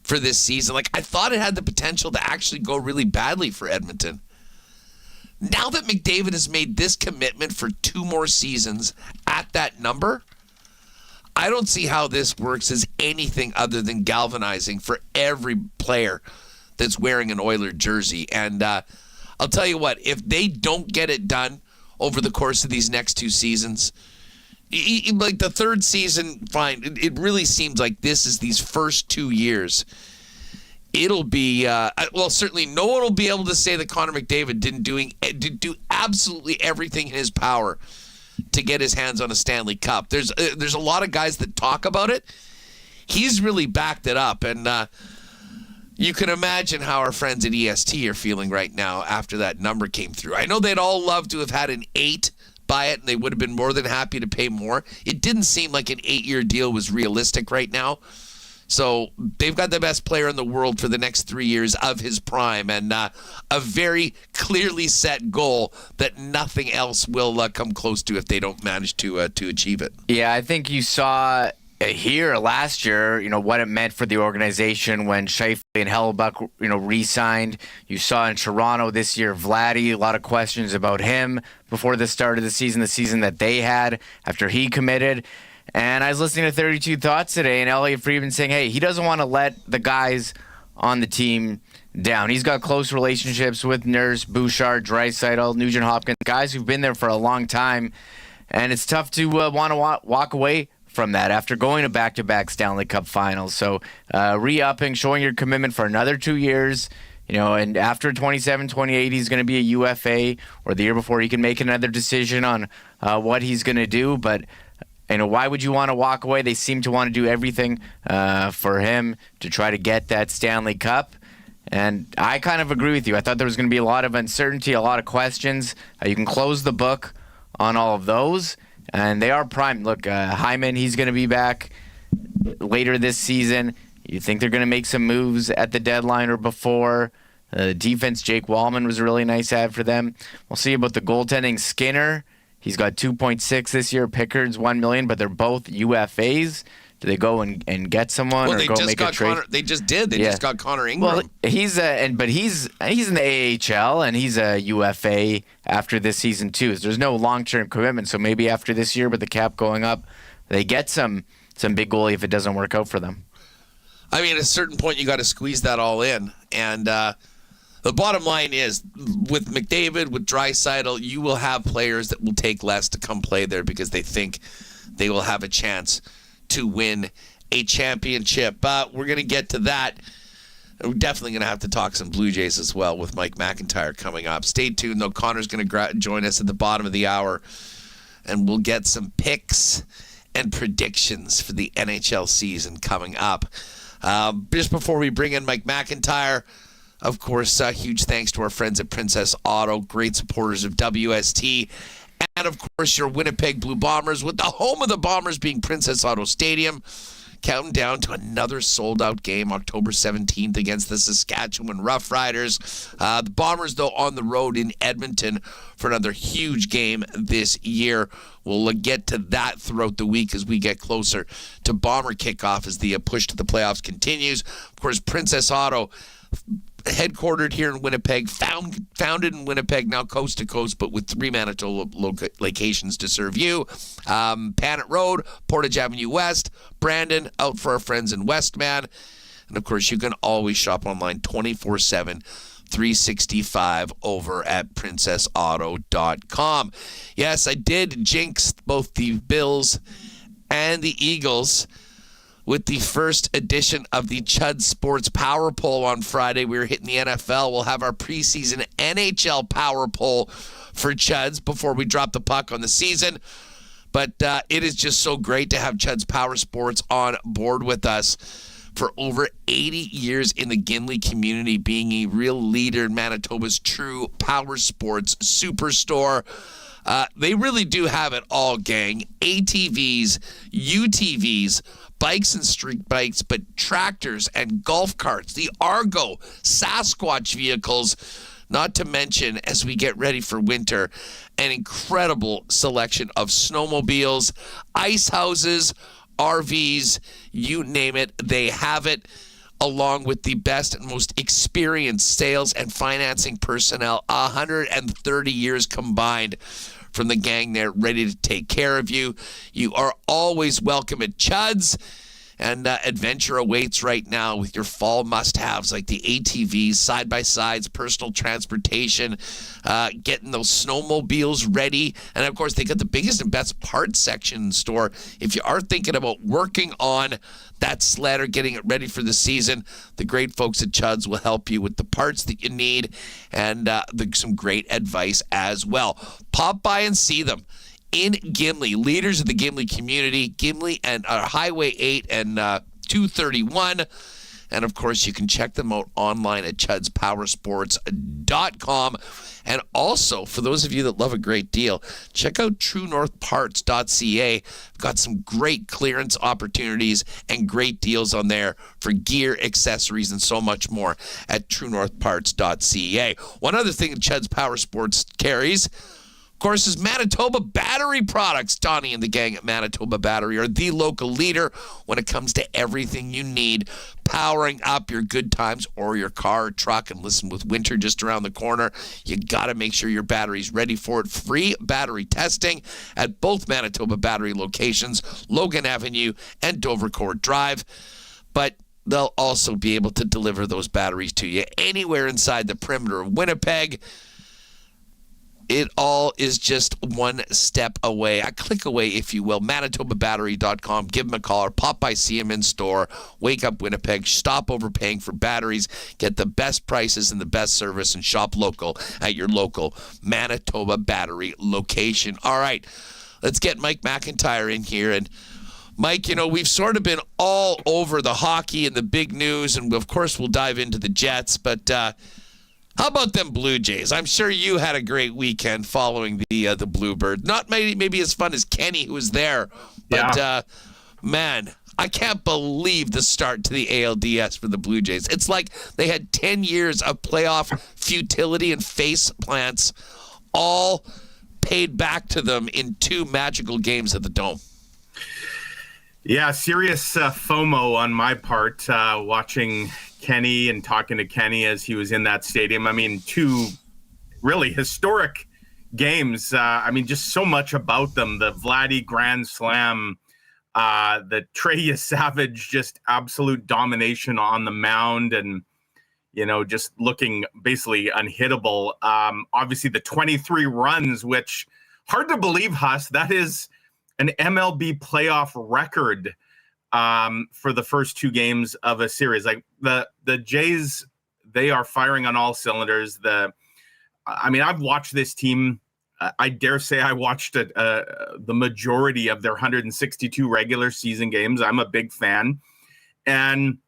for this season. I thought it had the potential to actually go really badly for Edmonton. Now that McDavid has made this commitment for 2 more seasons at that number, I don't see how this works as anything other than galvanizing for every player that's wearing an Oiler jersey. And I'll tell you what, if they don't get it done over the course of these next 2 seasons, like the third season, fine, it really seems like this is these first 2 years. It'll be, certainly no one will be able to say that Connor McDavid didn't do absolutely everything in his power to get his hands on a Stanley Cup. There's a lot of guys that talk about it. He's really backed it up, and you can imagine how our friends at EST are feeling right now after that number came through. I know they'd all love to have had an 8 by it, and they would have been more than happy to pay more. It didn't seem like an 8-year deal was realistic right now. So they've got the best player in the world for the next 3 years of his prime, and a very clearly set goal that nothing else will come close to if they don't manage to achieve it. Yeah, I think you saw here last year, what it meant for the organization when Scheifele and Hellebuyck, re-signed. You saw in Toronto this year, Vladdy, a lot of questions about him before the start of the season that they had after he committed. And I was listening to 32 Thoughts today, and Elliot Friedman saying, hey, he doesn't want to let the guys on the team down. He's got close relationships with Nurse, Bouchard, Draisaitl, Nugent Hopkins, guys who've been there for a long time. And it's tough to want to walk away from that after going to back-to-back Stanley Cup finals. So re-upping, showing your commitment for another 2 years. And after 27, 28, he's going to be a UFA, or the year before he can make another decision on what he's going to do. But why would you want to walk away? They seem to want to do everything for him to try to get that Stanley Cup. And I kind of agree with you. I thought there was going to be a lot of uncertainty, a lot of questions. You can close the book on all of those, and they are primed. Look, Hyman, he's going to be back later this season. You think they're going to make some moves at the deadline or before? Defense, Jake Wallman was a really nice ad for them. We'll see about the goaltending. Skinner, he's got 2.6 this year. Pickard's $1 million, but they're both UFAs. Do they go and get someone or go make a trade? They just did. They just got Connor Ingram. Well, he's in the AHL and he's a UFA after this season too. So there's no long-term commitment. So maybe after this year, with the cap going up, they get some big goalie if it doesn't work out for them. I mean, at a certain point, you got to squeeze that all in. And the bottom line is, with McDavid, with Draisaitl, you will have players that will take less to come play there because they think they will have a chance to win a championship. But we're going to get to that. We're definitely going to have to talk some Blue Jays as well with Mike McIntyre coming up. Stay tuned, though. Connor's going to join us at the bottom of the hour, and we'll get some picks and predictions for the NHL season coming up. Just before we bring in Mike McIntyre, of course, huge thanks to our friends at Princess Auto, great supporters of WST, and of course your Winnipeg Blue Bombers, with the home of the Bombers being Princess Auto Stadium. Counting down to another sold-out game, October 17th against the Saskatchewan Roughriders. The Bombers, though, on the road in Edmonton for another huge game this year. We'll get to that throughout the week as we get closer to Bomber kickoff as the push to the playoffs continues. Of course, Princess Auto, headquartered here in Winnipeg, founded in Winnipeg, now coast to coast, but with 3 Manitoba locations to serve you. Panet Road, Portage Avenue West, Brandon, out for our friends in Westman. And of course, you can always shop online 24/7, 365 over at princessauto.com. Yes, I did jinx both the Bills and the Eagles with the first edition of the Chud Sports Power Poll on Friday. We were hitting the NFL. We'll have our preseason NHL Power Poll for Chuds before we drop the puck on the season. But it is just so great to have Chud's Power Sports on board with us for over 80 years in the Gimli community, being a real leader in Manitoba's true power sports superstore. They really do have it all, gang. ATVs, UTVs, bikes and street bikes, but tractors and golf carts, the Argo, Sasquatch vehicles, not to mention, as we get ready for winter, an incredible selection of snowmobiles, ice houses, RVs, you name it, they have it, along with the best and most experienced sales and financing personnel, 130 years combined from the gang there, ready to take care of you. You are always welcome at Chud's, and adventure awaits right now with your fall must-haves like the ATVs, side-by-sides, personal transportation, getting those snowmobiles ready, and of course they got the biggest and best parts section in store. If you are thinking about working on that sled or getting it ready for the season, the great folks at Chud's will help you with the parts that you need and some great advice as well. Pop by and see them in Gimli, leaders of the Gimli community, Gimli and Highway 8 and 231. And of course, you can check them out online at chudspowersports.com. And also, for those of you that love a great deal, check out truenorthparts.ca. We've got some great clearance opportunities and great deals on there for gear, accessories, and so much more at truenorthparts.ca. One other thing that Chud's Power Sports carries, of course, is Manitoba Battery Products. Donnie and the gang at Manitoba Battery are the local leader when it comes to everything you need powering up your good times or your car or truck. And listen, with winter just around the corner, you got to make sure your battery's ready for it. Free battery testing at both Manitoba Battery locations, Logan Avenue and Dovercourt Drive. But they'll also be able to deliver those batteries to you anywhere inside the perimeter of Winnipeg. It all is just one step away, a click away, if you will. ManitobaBattery.com. Give them a call or pop by, see them in store. Wake up Winnipeg. Stop overpaying for batteries. Get the best prices and the best service and shop local at your local Manitoba Battery location. All right, let's get Mike McIntyre in here. And Mike, you know, we've sort of been all over the hockey and the big news, and of course we'll dive into the Jets, but how about them Blue Jays? I'm sure you had a great weekend following the Bluebird. Not maybe as fun as Kenny, who was there, but man, I can't believe the start to the ALDS for the Blue Jays. It's like they had 10 years of playoff futility and face plants all paid back to them in 2 magical games at the Dome. Yeah, serious FOMO on my part, watching Kenny and talking to Kenny as he was in that stadium. I mean, 2 really historic games. I mean, just so much about them. The Vladdy Grand Slam The Trey Savage, just absolute domination on the mound and, just looking basically unhittable. Obviously, the 23 runs, which hard to believe, Huss, that is an MLB playoff record for the first 2 games of a series. Like the Jays, they are firing on all cylinders. I've watched this team. I dare say I watched the majority of their 162 regular season games. I'm a big fan. And,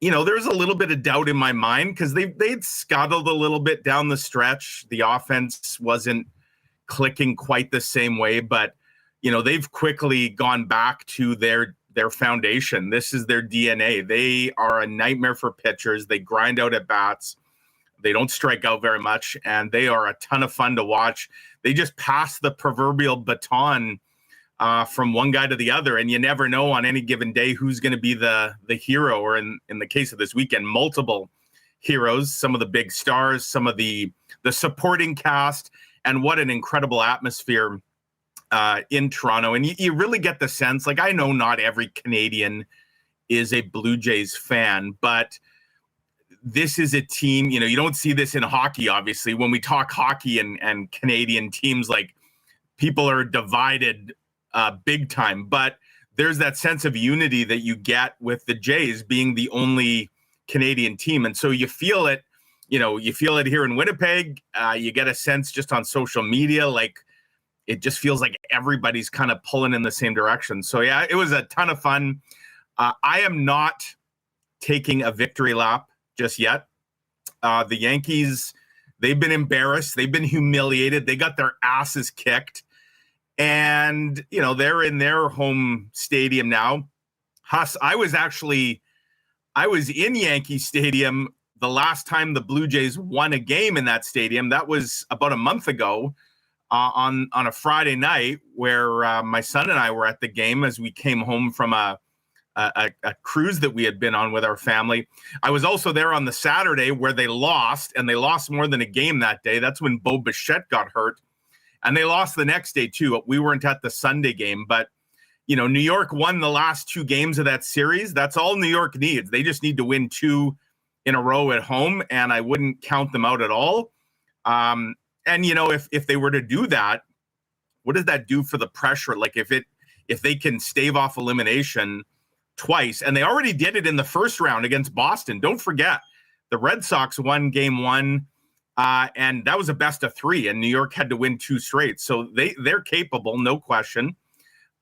there's a little bit of doubt in my mind because they'd scuttled a little bit down the stretch. The offense wasn't clicking quite the same way, but, they've quickly gone back to their foundation. This is their DNA. They are a nightmare for pitchers. They grind out at bats. They don't strike out very much, and they are a ton of fun to watch. They just pass the proverbial baton from one guy to the other, and you never know on any given day who's going to be the hero, or in the case of this weekend, multiple heroes, some of the big stars, some of the supporting cast, and what an incredible atmosphere in Toronto. And you really get the sense, like, I know not every Canadian is a Blue Jays fan, but this is a team, you don't see this in hockey, obviously. When we talk hockey and Canadian teams, like, people are divided big time. But there's that sense of unity that you get with the Jays being the only Canadian team. And so you feel it, you feel it here in Winnipeg. You get a sense just on social media, like, it just feels like everybody's kind of pulling in the same direction. So, yeah, it was a ton of fun. I am not taking a victory lap just yet. The Yankees, they've been embarrassed. They've been humiliated. They got their asses kicked. And, they're in their home stadium now. Huss, I was in Yankee Stadium the last time the Blue Jays won a game in that stadium. That was about a month ago on a Friday night, where my son and I were at the game as we came home from a cruise that we had been on with our family. I was also there on the Saturday where they lost, and they lost more than a game that day. That's when Bo Bichette got hurt, and they lost the next day too. We weren't at the Sunday game, but New York won the last 2 games of that series. That's all New York needs. They just need to win 2 in a row at home, and I wouldn't count them out at all. And if they were to do that, what does that do for the pressure? Like, if they can stave off elimination twice, and they already did it in the first round against Boston. Don't forget, the Red Sox won game 1, and that was a best of 3, and New York had to win 2 straight. So they're capable, no question.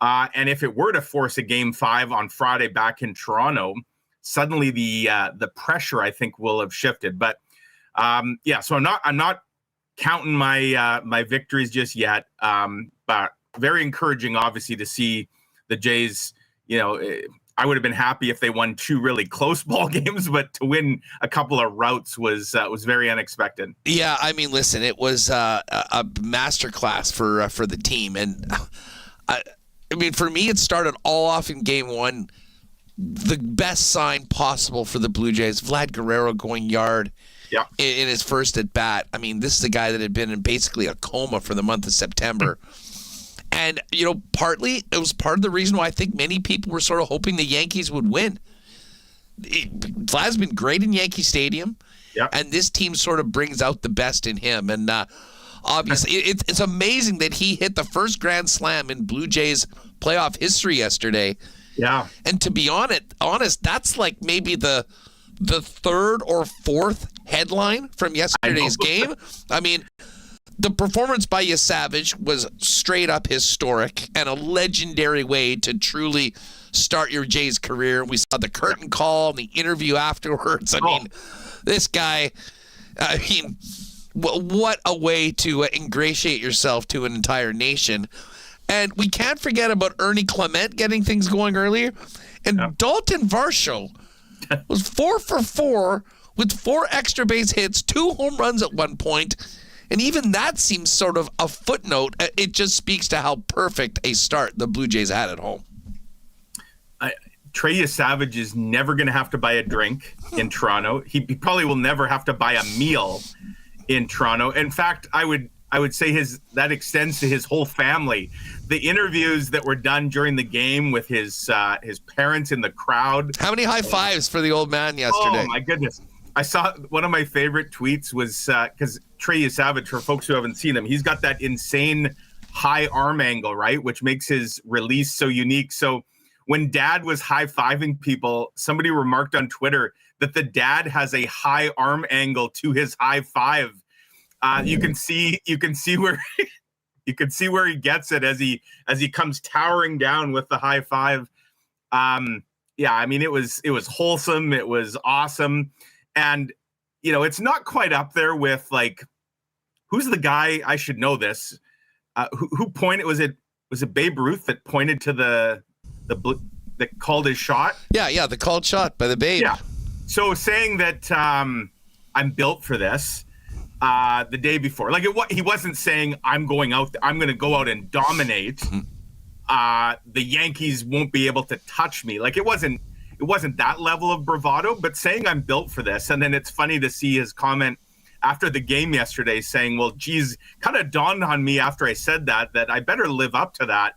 And if it were to force a game 5 on Friday back in Toronto, suddenly the pressure, I think, will have shifted. But so I'm not counting my victories just yet. But very encouraging, obviously, to see the Jays. I would have been happy if they won 2 really close ball games, but to win a couple of routs was very unexpected. Yeah, listen, it was a masterclass for the team, and for me, it started all off in game 1. The best sign possible for the Blue Jays, Vlad Guerrero going yard in his first at bat. This is a guy that had been in basically a coma for the month of September. And, partly it was part of the reason why I think many people were sort of hoping the Yankees would win. Vlad's been great in Yankee Stadium, and this team sort of brings out the best in him. And obviously, it's amazing that he hit the first grand slam in Blue Jays playoff history yesterday. Yeah. And to be honest, that's like maybe the 3rd or 4th headline from yesterday's game. The performance by Savage was straight up historic and a legendary way to truly start your Jays career. We saw the curtain call and the interview afterwards. This guy, what a way to ingratiate yourself to an entire nation. And we can't forget about Ernie Clement getting things going earlier. And Dalton Varsho was 4 for 4 with 4 extra base hits, 2 home runs at one point. And even that seems sort of a footnote. It just speaks to how perfect a start the Blue Jays had at home. Trey Savage is never going to have to buy a drink in Toronto. He probably will never have to buy a meal in Toronto. In fact, I would I would say that extends to his whole family. The interviews that were done during the game with his parents in the crowd. How many high fives for the old man yesterday? Oh my goodness. I saw one of my favorite tweets was because Trey Savage, for folks who haven't seen him, he's got that insane high arm angle, right? Which makes his release so unique. So when dad was high-fiving people, somebody remarked on Twitter that the dad has a high arm angle to his high five. You can see where you can see where he gets it as he comes towering down with the high five. Yeah, I mean, it was wholesome. It was awesome. And, you know, it's not quite up there with, like, who's the guy, I should know this, who pointed, was it Babe Ruth that pointed to that called his shot? Yeah, the called shot by the Babe. Yeah. So saying that I'm built for this the day before, like he wasn't saying I'm going to go out and dominate. The Yankees won't be able to touch me. Like it wasn't that level of bravado, but saying I'm built for this. And then it's funny to see his comment after the game yesterday saying, well, geez, kind of dawned on me after I said that I better live up to that.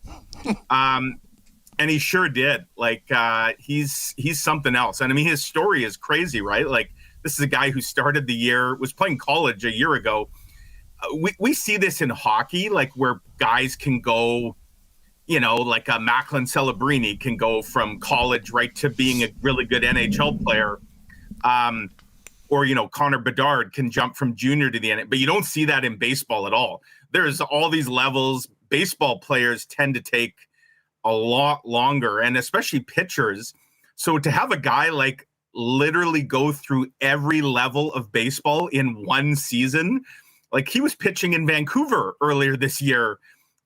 And he sure did. Like he's something else. And I mean, his story is crazy, right? Like this is a guy who started the year, was playing college a year ago. We see this in hockey, like where guys can go, you know, like a Macklin Celebrini can go from college right to being a really good NHL player. Or, you know, Connor Bedard can jump from junior to the NHL. But you don't see that in baseball at all. There's all these levels. Baseball players tend to take a lot longer, and especially pitchers. So to have a guy like literally go through every level of baseball in one season, like he was pitching in Vancouver earlier this year.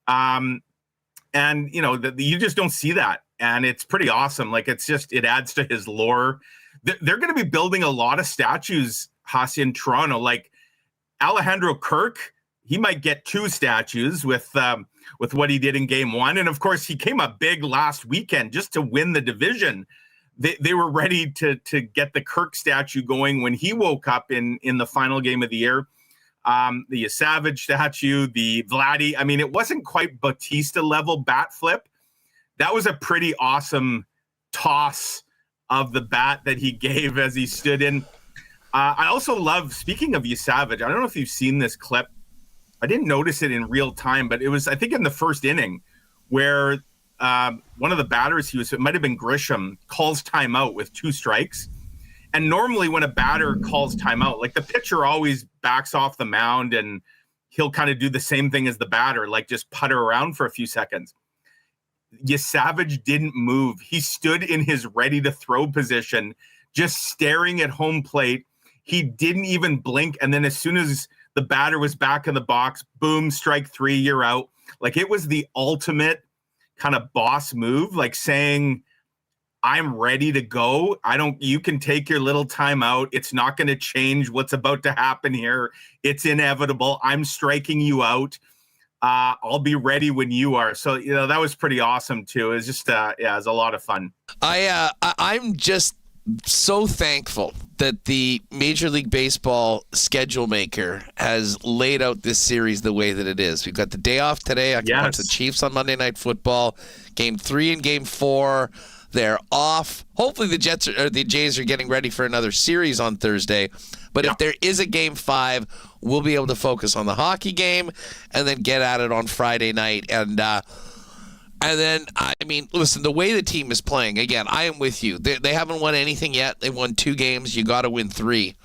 And, you know, you just don't see that. And it's pretty awesome. Like, it adds to his lore. They're going to be building a lot of statues, Haas, in Toronto. Like Alejandro Kirk, he might get 2 statues with what he did in game 1. And of course, he came up big last weekend just to win the division. They were ready to get the Kirk statue going when he woke up in the final game of the year. The Savage statue, the Vladdy. I mean, it wasn't quite Bautista level bat flip. That was a pretty awesome toss of the bat that he gave as he stood in. I also love, speaking of Savage, I don't know if you've seen this clip. I didn't notice it in real time, but it was, I think, in the first inning where one of the batters, it might have been Grisham, calls timeout with 2 strikes. And normally when a batter calls timeout, like the pitcher always backs off the mound and he'll kind of do the same thing as the batter, like just putter around for a few seconds. Savage didn't move. He stood in his ready to throw position, just staring at home plate. He didn't even blink. And then as soon as the batter was back in the box, boom, strike 3, you're out. Like it was the ultimate kind of boss move, like saying, I'm ready to go. You can take your little time out. It's not going to change what's about to happen here. It's inevitable. I'm striking you out. I'll be ready when you are. So, you know, that was pretty awesome too. It was just, it was a lot of fun. I'm just so thankful that the Major League Baseball schedule maker has laid out this series the way that it is. We've got the day off today. I can watch the Chiefs on Monday Night Football. Game 3 and Game 4. They're off. Hopefully the Jays are getting ready for another series on Thursday. But if there is a Game 5, we'll be able to focus on the hockey game and then get at it on Friday night. And then, I mean, listen, the way the team is playing, again, I am with you. They haven't won anything yet. They won 2 games. You got to win 3.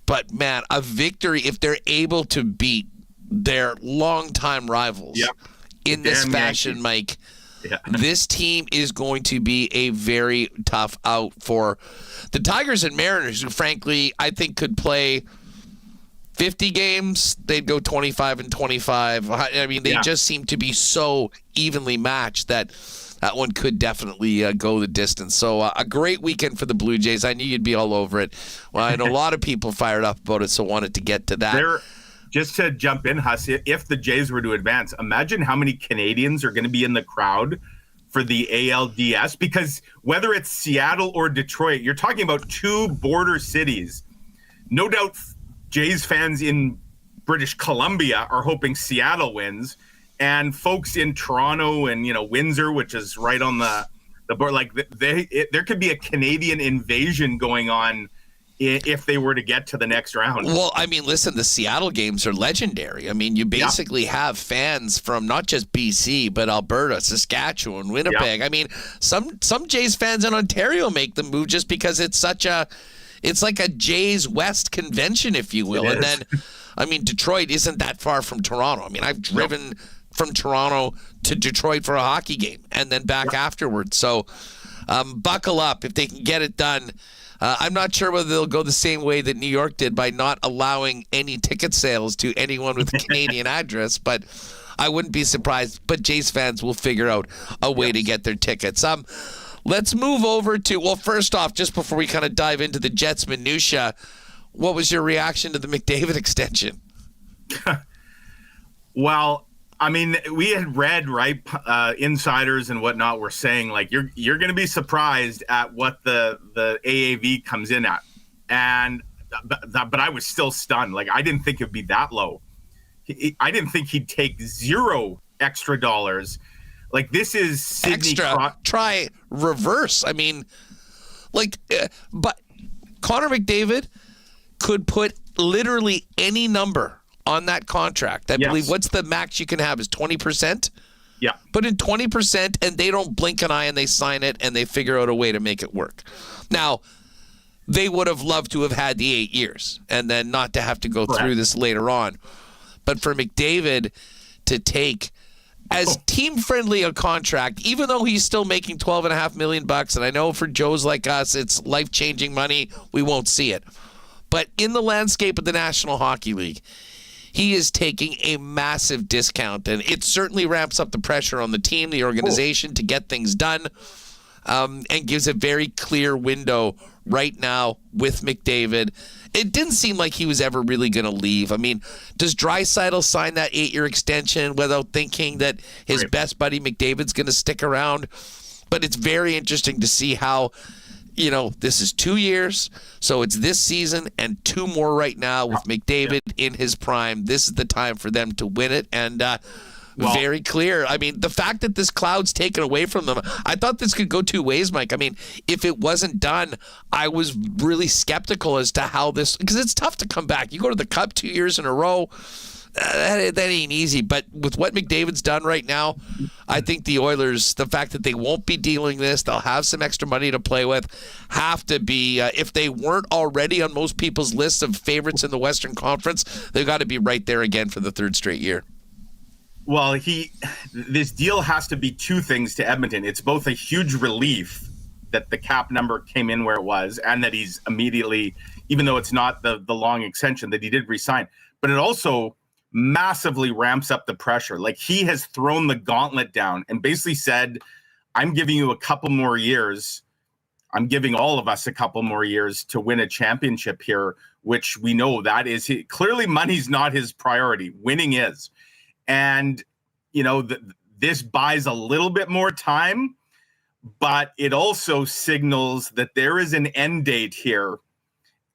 But, man, a victory, if they're able to beat their longtime rivals in this fashion, Mike, this team is going to be a very tough out for the Tigers and Mariners, who, frankly, I think could play 50 games. They'd go 25-25. I mean, they just seem to be so evenly matched that one could definitely go the distance. So a great weekend for the Blue Jays. I knew you'd be all over it. Well, I know a lot of people fired up about it, so wanted to get to that. Just to jump in, Huss, if the Jays were to advance, imagine how many Canadians are going to be in the crowd for the ALDS, because whether it's Seattle or Detroit, you're talking about 2 border cities. No doubt Jays fans in British Columbia are hoping Seattle wins, and folks in Toronto and Windsor, which is right on the board, like there could be a Canadian invasion going on if they were to get to the next round. Well, I mean, listen, the Seattle games are legendary. I mean, you basically have fans from not just BC, but Alberta, Saskatchewan, Winnipeg. I mean, some Jays fans in Ontario make the move just because it's like a Jays West convention, if you will. And then, I mean, Detroit isn't that far from Toronto. I mean, I've driven from Toronto to Detroit for a hockey game and then back afterwards. So buckle up if they can get it done. I'm not sure whether they'll go the same way that New York did by not allowing any ticket sales to anyone with a Canadian address, but I wouldn't be surprised. But Jays fans will figure out a way to get their tickets. Let's move over to, well, first off, just before we kind of dive into the Jets minutia, what was your reaction to the McDavid extension? Well, I mean, we had read, right, insiders and whatnot were saying, like, you're going to be surprised at what the AAV comes in at. And but I was still stunned. Like, I didn't think it'd be that low. I didn't think he'd take $0 extra dollars. Like, this is Sidney try reverse. I mean, like, but Connor McDavid could put literally any number on that contract. I believe what's the max you can have is 20%. Yeah. Put in 20% and they don't blink an eye and they sign it and they figure out a way to make it work. Now, they would have loved to have had the 8 years and then not to have to go through this later on. But for McDavid to take as team-friendly a contract, even though he's still making $12.5 million, and I know for Joes like us, it's life-changing money, we won't see it. But in the landscape of the National Hockey League, he is taking a massive discount, and it certainly ramps up the pressure on the team, the organization, to get things done, and gives a very clear window right now with McDavid. It didn't seem like he was ever really going to leave. I mean, does Draisaitl sign that 8-year extension without thinking that his best buddy McDavid's going to stick around? But it's very interesting to see how, this is 2 years, so it's this season and 2 more right now with McDavid in his prime. This is the time for them to win it, and very clear. I mean, the fact that this cloud's taken away from them, I thought this could go 2 ways, Mike. I mean, if it wasn't done, I was really skeptical as to how this, because it's tough to come back. You go to the Cup 2 years in a row, that ain't easy. But with what McDavid's done right now, I think the Oilers, the fact that they won't be dealing this, they'll have some extra money to play with, have to be, if they weren't already on most people's lists of favorites in the Western Conference, they've got to be right there again for the 3rd straight year. Well, this deal has to be 2 things to Edmonton. It's both a huge relief that the cap number came in where it was, and that he's immediately, even though it's not the long extension, that he did resign. But it also massively ramps up the pressure. Like, he has thrown the gauntlet down and basically said, I'm giving you a couple more years. I'm giving all of us a couple more years to win a championship here, which we know that is clearly money's not his priority. Winning is. And, this buys a little bit more time, but it also signals that there is an end date here.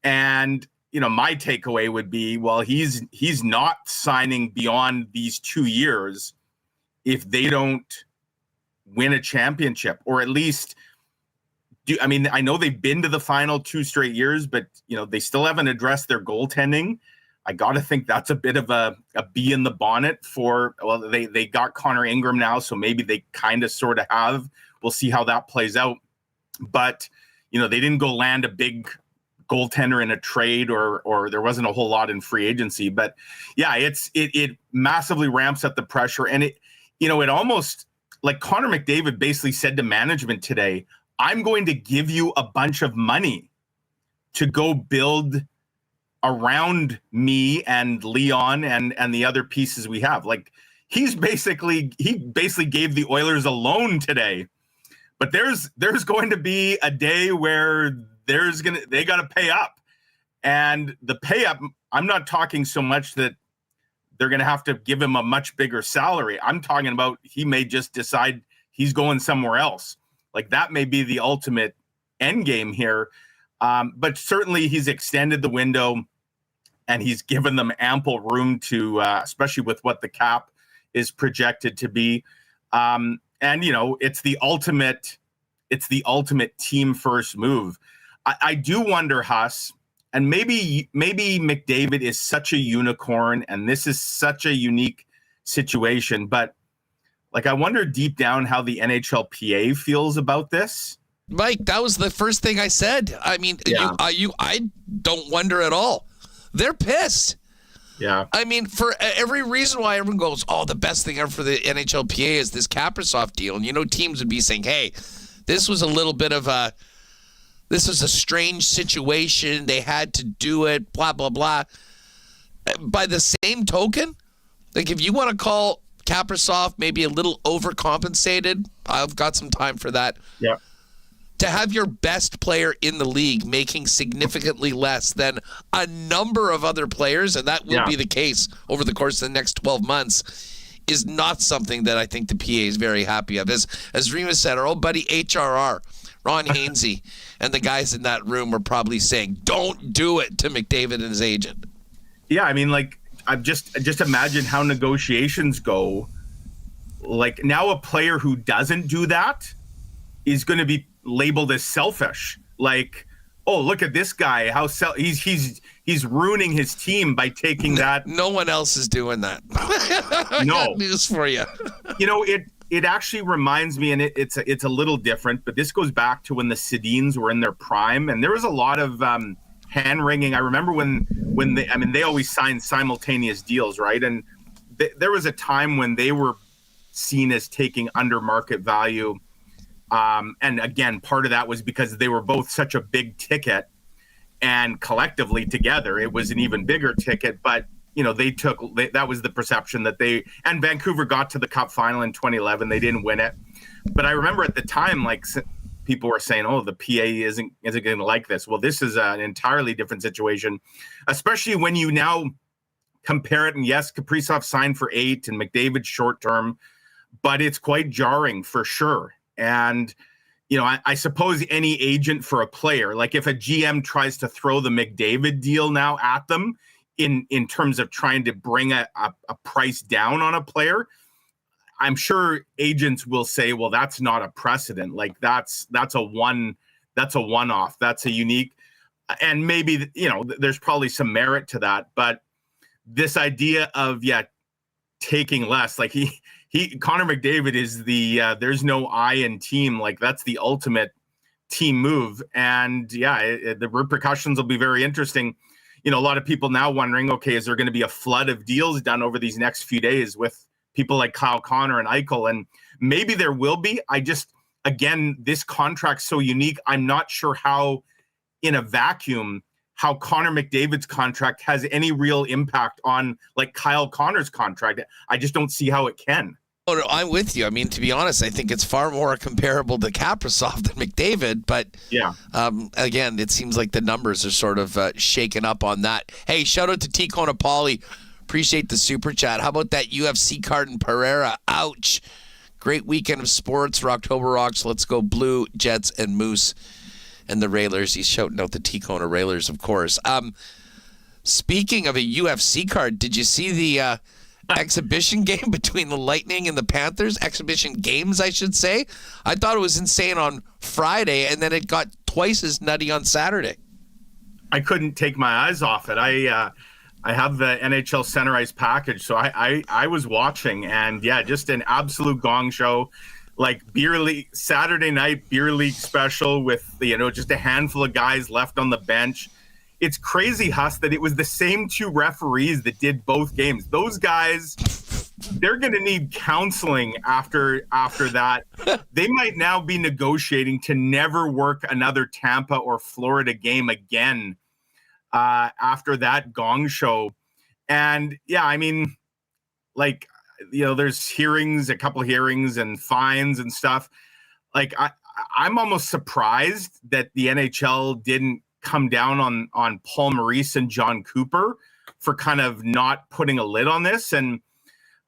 And, my takeaway would be, well, he's not signing beyond these 2 years if they don't win a championship, or at least I know they've been to the final 2 straight years, but, they still haven't addressed their goaltending. I got to think that's a bit of a bee in the bonnet for, well, they got Connor Ingram now, so maybe they kind of sort of have. We'll see how that plays out. But, they didn't go land a big goaltender in a trade, or there wasn't a whole lot in free agency. But yeah, it massively ramps up the pressure. And it almost, like, Connor McDavid basically said to management today, I'm going to give you a bunch of money to go build around me and Leon and the other pieces we have. Like, he basically gave the Oilers a loan today. But there's going to be a day where they got to pay up. And the pay up, I'm not talking so much that they're going to have to give him a much bigger salary. I'm talking about he may just decide he's going somewhere else. Like, that may be the ultimate end game here. But certainly he's extended the window. and he's given them ample room to, especially with what the cap is projected to be. And it's the ultimate team first move. I do wonder, Huss, and maybe McDavid is such a unicorn, and this is such a unique situation, but I wonder deep down how the NHLPA feels about this. Mike, that was the first thing I said. I mean, I don't wonder at all. They're pissed. Yeah. I mean, for every reason why everyone goes, oh, the best thing ever for the NHLPA is this Kaprizov deal. And, teams would be saying, hey, this was a little bit of this was a strange situation. They had to do it, blah, blah, blah. By the same token, if you want to call Kaprizov maybe a little overcompensated, I've got some time for that. Yeah. To have your best player in the league making significantly less than a number of other players, and that will be the case over the course of the next 12 months, is not something that I think the PA is very happy of. As Remis said, our old buddy HRR, Ron Hainsey, and the guys in that room are probably saying, don't do it to McDavid and his agent. Yeah, I mean, I just imagine how negotiations go. Now a player who doesn't do that is going to be labeled as selfish. Oh, look at this guy! How he's ruining his team by taking that. No one else is doing that. No news for you. It actually reminds me, and it's a little different, but this goes back to when the Sedins were in their prime, and there was a lot of hand wringing. I remember when they always signed simultaneous deals, right? And there was a time when they were seen as taking under market value. And again, part of that was because they were both such a big ticket, and collectively together, it was an even bigger ticket. But, that was the perception and Vancouver got to the Cup final in 2011. They didn't win it. But I remember at the time, people were saying, oh, the PA isn't going to like this. Well, this is an entirely different situation, especially when you now compare it. And yes, Kaprizov signed for 8 and McDavid short term, but it's quite jarring for sure. And, I suppose any agent for a player, if a GM tries to throw the McDavid deal now at them in terms of trying to bring a price down on a player, I'm sure agents will say, well, that's not a precedent. That's a one-off. That's a unique, and maybe, there's probably some merit to that. But this idea of, taking less, Connor McDavid is there's no I in team. That's the ultimate team move. And the repercussions will be very interesting. A lot of people now wondering, okay, is there going to be a flood of deals done over these next few days with people like Kyle Connor and Eichel? And maybe there will be. Again, this contract's so unique. I'm not sure how, in a vacuum, how Connor McDavid's contract has any real impact on Kyle Connor's contract. I just don't see how it can. Oh, no, I'm with you. I mean, to be honest, I think it's far more comparable to Kaprizov than McDavid. But again, it seems like the numbers are sort of shaken up on that. Hey, shout out to T. Conapoli. Appreciate the super chat. How about that UFC card in Pereira? Ouch. Great weekend of sports for October Rocks. Let's go Blue, Jets, and Moose. And the Railers. He's shouting out the T-Kona Railers, of course. Speaking of a UFC card, did you see the exhibition game between the Lightning and the Panthers? Exhibition games, I should say. I thought it was insane on Friday, and then it got twice as nutty on Saturday. I couldn't take my eyes off it. I have the NHL Center Ice package, so I was watching, and just an absolute gong show. Beer league, Saturday night beer league special with just a handful of guys left on the bench. It's crazy, Huss, that it was the same 2 referees that did both games. Those guys, they're going to need counseling after that. They might now be negotiating to never work another Tampa or Florida game again after that gong show. And there's hearings, a couple hearings and fines and stuff. I'm almost surprised that the NHL didn't come down on Paul Maurice and John Cooper for kind of not putting a lid on this. And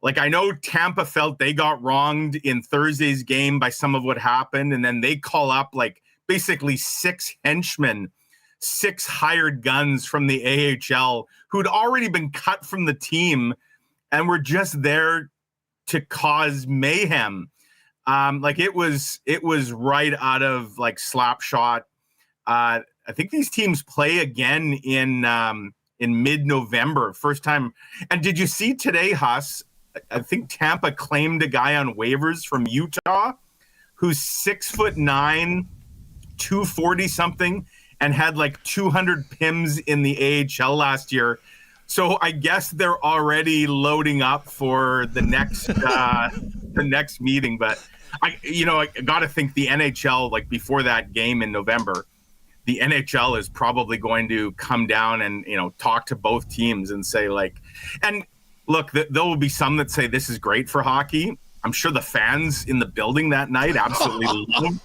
I know Tampa felt they got wronged in Thursday's game by some of what happened. And then they call up basically 6 henchmen 6 hired guns from the AHL who'd already been cut from the team and were just there to cause mayhem. Like it was right out of like Slapshot. I think these teams play again in mid-November, first time. And did you see today, Huss? I think Tampa claimed a guy on waivers from Utah who's 6'9", 240 something, and had like 200 PIMs in the AHL last year. So I guess they're already loading up for the next meeting. But I got to think the NHL, like before that game in November, the NHL is probably going to come down and talk to both teams and say like, and look, there will be some that say this is great for hockey. I'm sure the fans in the building that night absolutely love.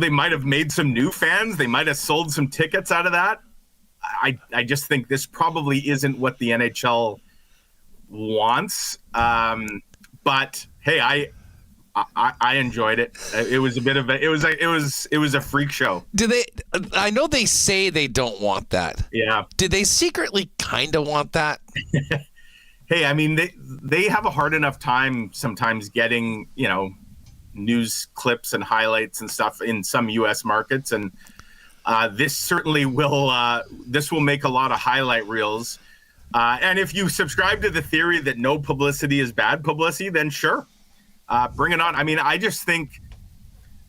They might have made some new fans. They might have sold some tickets out of that. I just think this probably isn't what the NHL wants. But hey, I enjoyed it. It was a bit of it was a freak show. Do they? I know they say they don't want that. Yeah. Did they secretly kind of want that? Hey, I mean they have a hard enough time sometimes getting news clips and highlights and stuff in some U.S. markets, and this certainly will make a lot of highlight reels. And if you subscribe to the theory that no publicity is bad publicity, then sure, bring it on. I mean, I just think,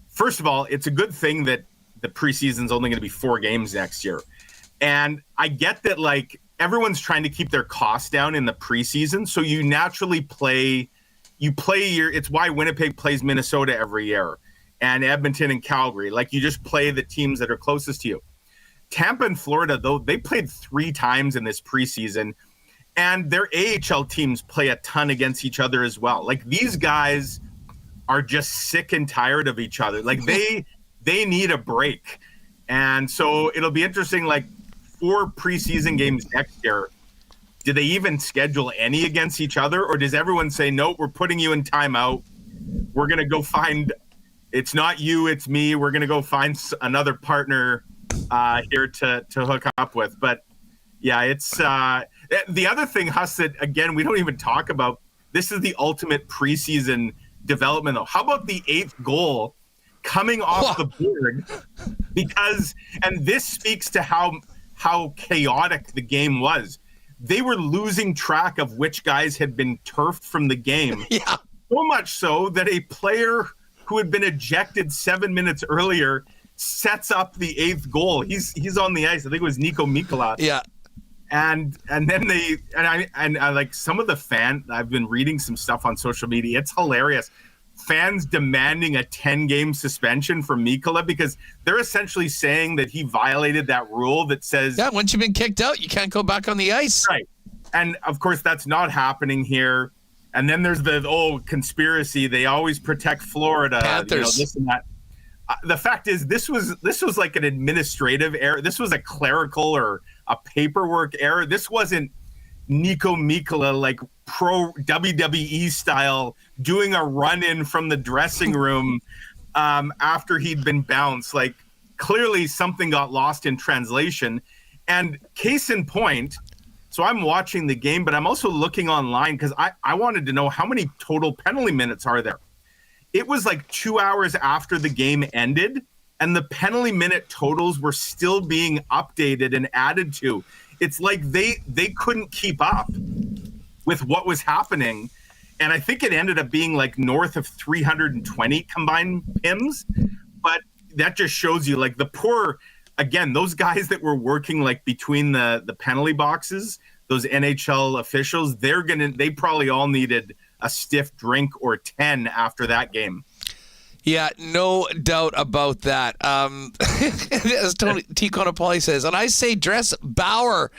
first of all, it's a good thing that the preseason's only going to be 4 games next year, and I get that like everyone's trying to keep their costs down in the preseason, so you naturally play. It's why Winnipeg plays Minnesota every year and Edmonton and Calgary. Like you just play the teams that are closest to you. Tampa and Florida, though, they played 3 times in this preseason, and their AHL teams play a ton against each other as well. Like these guys are just sick and tired of each other. Like they need a break. And so it'll be interesting, like 4 preseason games next year. Do they even schedule any against each other, or does everyone say, no, we're putting you in timeout. We're going to go find, it's not you, it's me. We're going to go find another partner here to hook up with. But yeah, it's the other thing, Huss, that again, we don't even talk about. This is the ultimate preseason development, though. How about the 8th goal coming off the board? And this speaks to how chaotic the game was. They were losing track of which guys had been turfed from the game. Yeah. So much so that a player who had been ejected 7 minutes earlier sets up the 8th goal. He's on the ice. I think it was Nico Mikkola. Yeah. And then I like some of the I've been reading some stuff on social media. It's hilarious. Fans demanding a 10-game suspension for Mikkola because they're essentially saying that he violated that rule that says, yeah, once you've been kicked out, you can't go back on the ice. Right. And of course, that's not happening here. And then there's the conspiracy. They always protect Florida. Panthers. This and that. The fact is, this was like an administrative error. This was a clerical or a paperwork error. This wasn't Nico Mikkola, like pro WWE style, doing a run-in from the dressing room after he'd been bounced. Like clearly something got lost in translation. And case in point, so I'm watching the game, but I'm also looking online because I wanted to know how many total penalty minutes are there. It was like 2 hours after the game ended, and the penalty minute totals were still being updated and added to. It's like they couldn't keep up with what was happening. And I think it ended up being like north of 320 combined PIMs. But that just shows you like the poor, again, those guys that were working like between the penalty boxes, those NHL officials, they probably all needed a stiff drink or 10 after that game. Yeah, no doubt about that. As Tony T. Conopoli says, and I say dress Bauer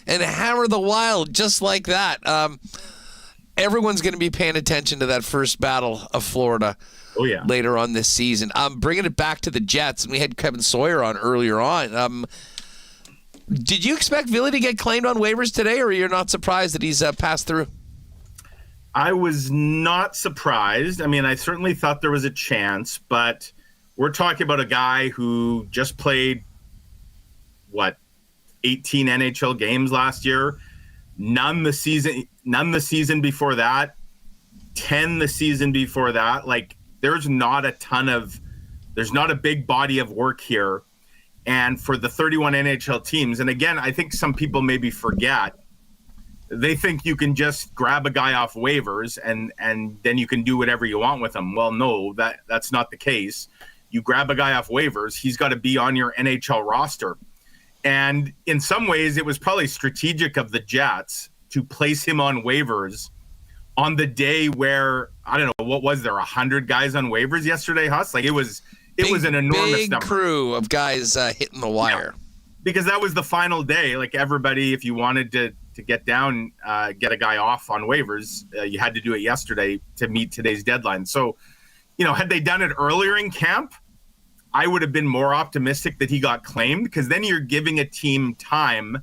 and hammer the Wild just like that. Everyone's going to be paying attention to that first battle of Florida later on this season. Bringing it back to the Jets, and we had Kevin Sawyer on earlier on. Did you expect Ville to get claimed on waivers today, or you're not surprised that he's passed through? I was not surprised. I mean, I certainly thought there was a chance, but we're talking about a guy who just played 18 NHL games last year, none the season before that, 10 the season before that. Like, there's not a big body of work here. And for the 31 NHL teams, and again, I think some people maybe forget, they think you can just grab a guy off waivers and then you can do whatever you want with him. Well, no, that's not the case. You grab a guy off waivers, he's got to be on your NHL roster. And in some ways, it was probably strategic of the Jets to place him on waivers on the day where, I don't know, what was there, 100 guys on waivers yesterday, Huss? Like, it was an enormous big number. Crew of guys hitting the wire. Yeah. Because that was the final day. Like, everybody, if you wanted to get down, get a guy off on waivers, you had to do it yesterday to meet today's deadline. So, had they done it earlier in camp, I would have been more optimistic that he got claimed, because then you're giving a team time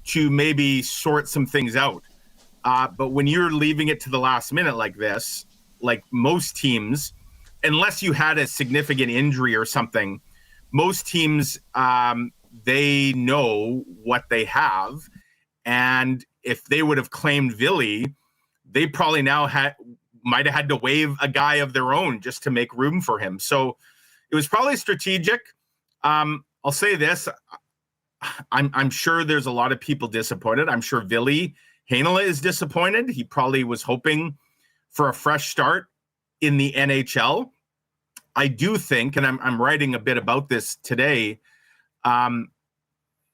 to maybe sort some things out. But when you're leaving it to the last minute like this, like most teams, unless you had a significant injury or something, most teams, they know what they have. And if they would have claimed Ville, they probably now might have had to waive a guy of their own just to make room for him. So it was probably strategic. I'll say this. I'm sure there's a lot of people disappointed. I'm sure Ville Heinola is disappointed. He probably was hoping for a fresh start in the NHL. I do think, and I'm writing a bit about this today,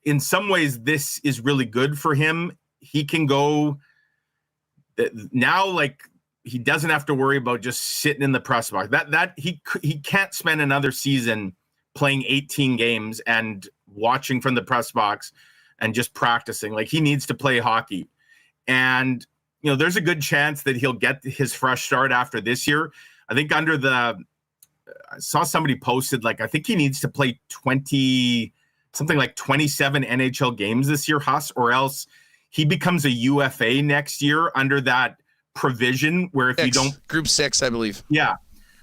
in some ways this is really good for him. He can go now, like, he doesn't have to worry about just sitting in the press box. That he can't spend another season playing 18 games and watching from the press box and just practicing. Like, he needs to play hockey. And, there's a good chance that he'll get his fresh start after this year. I think I saw somebody posted, like, I think he needs to play 27 NHL games this year, Huss, or else he becomes a UFA next year under that provision where if you don't... Group 6, I believe. Yeah.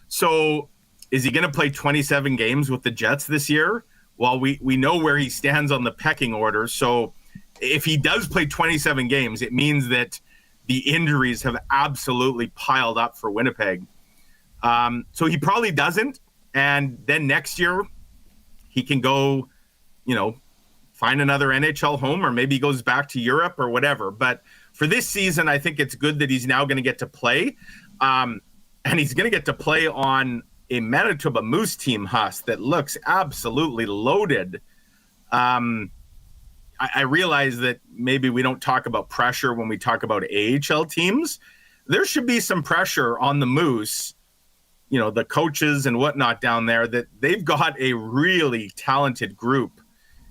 So is he going to play 27 games with the Jets this year? Well, we know where he stands on the pecking order. So if he does play 27 games, it means that the injuries have absolutely piled up for Winnipeg. So he probably doesn't. And then next year he can go, find another NHL home, or maybe he goes back to Europe or whatever. But for this season, I think it's good that he's now going to get to play. And he's going to get to play on a Manitoba Moose team, Huss, that looks absolutely loaded. I realize that maybe we don't talk about pressure when we talk about AHL teams. There should be some pressure on the Moose, the coaches and whatnot down there, that they've got a really talented group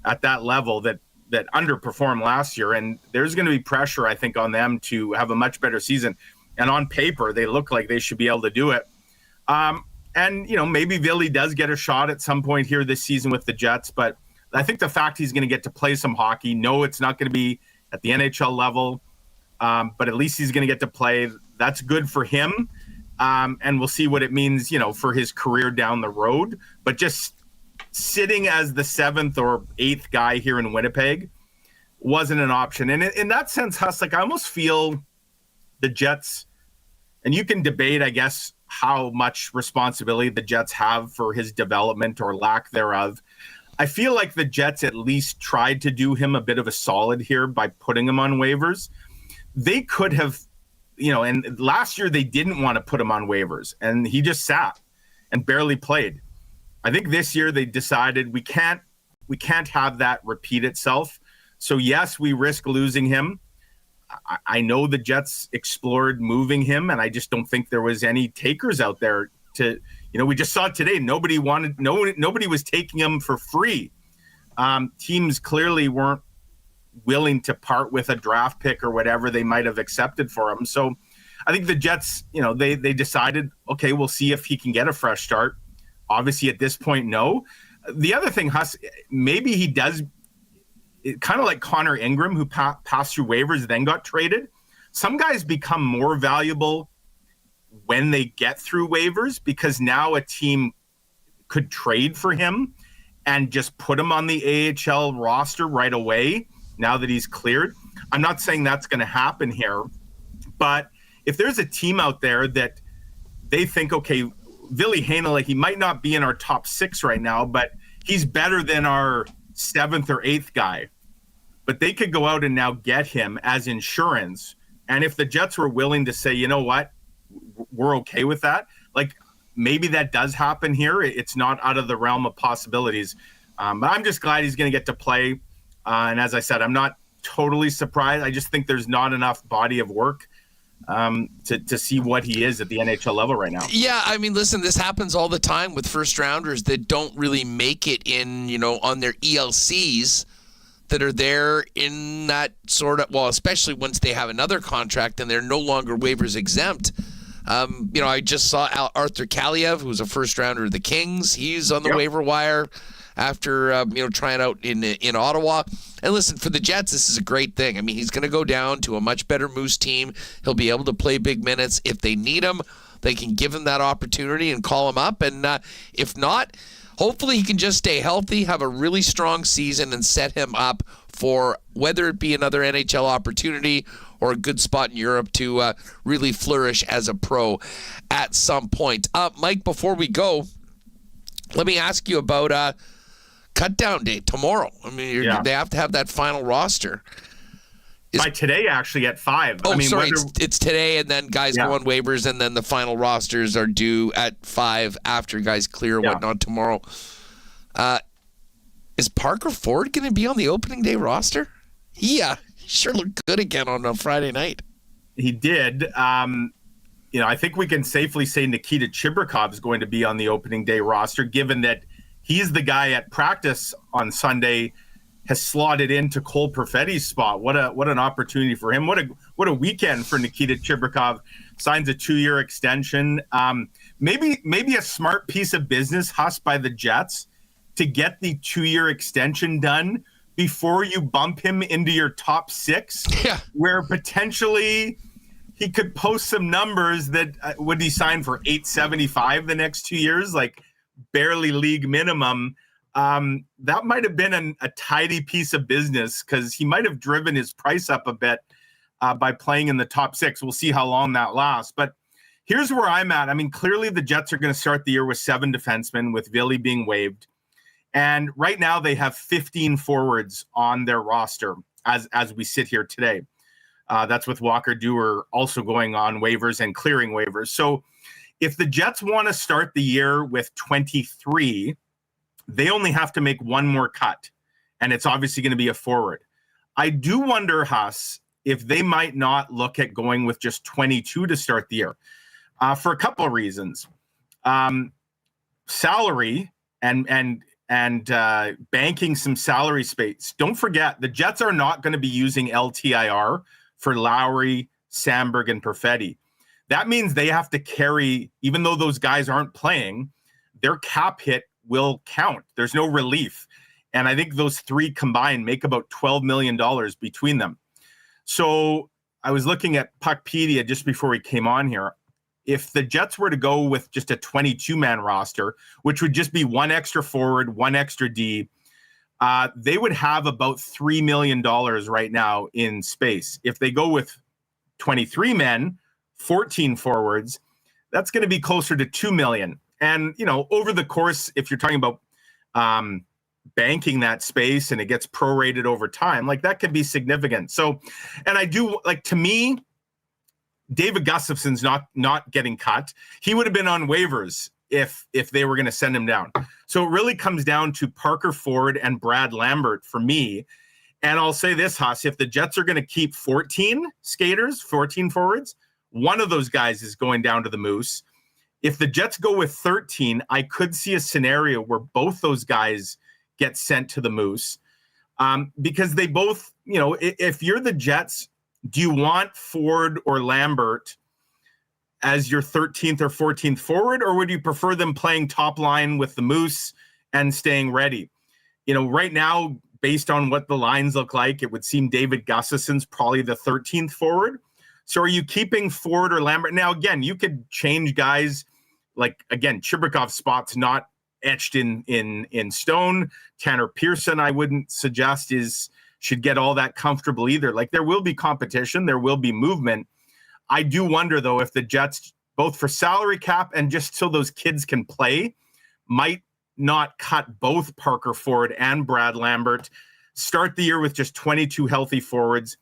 at that level that underperformed last year. And there's going to be pressure, I think, on them to have a much better season. And on paper, they look like they should be able to do it. And maybe Ville does get a shot at some point here this season with the Jets, but I think the fact he's going to get to play some hockey, no, it's not going to be at the NHL level, but at least he's going to get to play. That's good for him. And we'll see what it means, for his career down the road. But just sitting as the 7th or 8th guy here in Winnipeg wasn't an option. And in that sense, Huss, like, I almost feel the Jets, and you can debate, I guess, how much responsibility the Jets have for his development or lack thereof. I feel like the Jets at least tried to do him a bit of a solid here by putting him on waivers. They could have, and last year they didn't want to put him on waivers, and he just sat and barely played. I think this year they decided we can't have that repeat itself. So yes, we risk losing him. I know the Jets explored moving him, and I just don't think there was any takers out there to, we just saw it today. Nobody was taking him for free. Teams clearly weren't willing to part with a draft pick or whatever they might have accepted for him. So I think the Jets, they decided, okay, we'll see if he can get a fresh start. Obviously at this point, no. The other thing, Huss, maybe he does, kind of like Connor Ingram, who passed through waivers, then got traded. Some guys become more valuable when they get through waivers, because now a team could trade for him and just put him on the AHL roster right away now that he's cleared. I'm not saying that's going to happen here, but if there's a team out there that they think, okay, Ville Heinola, he might not be in our top 6 right now, but he's better than our 7th or 8th guy. But they could go out and now get him as insurance. And if the Jets were willing to say, you know what, we're okay with that, like maybe that does happen here. It's not out of the realm of possibilities. But I'm just glad he's going to get to play. And as I said, I'm not totally surprised. I just think there's not enough body of work to see what he is at the NHL level right now. Yeah, I mean, listen, this happens all the time with first rounders that don't really make it in, on their ELCs that are there in that sort of, well, especially once they have another contract and they're no longer waivers exempt. I just saw Arthur Kaliev, who's a first rounder of the Kings. He's on the waiver wire after trying out in Ottawa. And listen, for the Jets, this is a great thing. I mean, he's going to go down to a much better Moose team. He'll be able to play big minutes. If they need him, they can give him that opportunity and call him up. And if not, hopefully he can just stay healthy, have a really strong season, and set him up for whether it be another NHL opportunity or a good spot in Europe to really flourish as a pro at some point. Mike, before we go, let me ask you about cut down day tomorrow. I mean, they have to have that final roster. By today, actually, at 5. Oh, sorry, it's today, and then guys go on waivers, and then the final rosters are due at 5 after guys clear and whatnot tomorrow. Is Parker Ford going to be on the opening day roster? Yeah, sure looked good again on a Friday night. He did. I think we can safely say Nikita Chibrikov is going to be on the opening day roster, given that he's the guy at practice on Sunday, has slotted into Cole Perfetti's spot. What an opportunity for him. What a weekend for Nikita Chibrikov. Signs a 2-year extension. Maybe a smart piece of business, Huss, by the Jets to get the 2-year extension done before you bump him into your top 6, where potentially he could post some numbers that would he sign for $875 the next 2 years, like barely league minimum. That might have been a tidy piece of business because he might have driven his price up a bit by playing in the top 6. We'll see how long that lasts. But here's where I'm at. I mean, clearly the Jets are going to start the year with 7 defensemen, with Ville being waived. And right now they have 15 forwards on their roster as we sit here today. That's with Walker Duehr also going on waivers and clearing waivers. So if the Jets want to start the year with 23, they only have to make one more cut, and it's obviously going to be a forward. I do wonder, Huss, if they might not look at going with just 22 to start the year for a couple of reasons. Salary and banking some salary space. Don't forget, the Jets are not going to be using LTIR for Lowry, Samberg, and Perfetti. That means they have to carry, even though those guys aren't playing, their cap hit will count. There's no relief. And I think those 3 combined make about $12 million between them. So I was looking at Puckpedia just before we came on here. If the Jets were to go with just a 22-man roster, which would just be 1 extra forward, 1 extra D, they would have about $3 million right now in space. If they go with 23 men, 14 forwards, that's going to be closer to $2 million. And, over the course, if you're talking about banking that space and it gets prorated over time, like that could be significant. So, and I do, like, to me, David Gustafson's not getting cut. He would have been on waivers if they were going to send him down. So it really comes down to Parker Ford and Brad Lambert for me. And I'll say this, Haas, if the Jets are going to keep 14 skaters, 14 forwards, one of those guys is going down to the Moose. If the Jets go with 13, I could see a scenario where both those guys get sent to the Moose because they both, if you're the Jets, do you want Ford or Lambert as your 13th or 14th forward, or would you prefer them playing top line with the Moose and staying ready? Right now, based on what the lines look like, it would seem David Gustafson's probably the 13th forward. So are you keeping Ford or Lambert? Now, again, you could change guys. Like, again, Chibrikov's spot's not etched in stone. Tanner Pearson, I wouldn't suggest should get all that comfortable either. Like, there will be competition, there will be movement. I do wonder, though, if the Jets, both for salary cap and just so those kids can play, might not cut both Parker Ford and Brad Lambert, start the year with just 22 healthy forwards,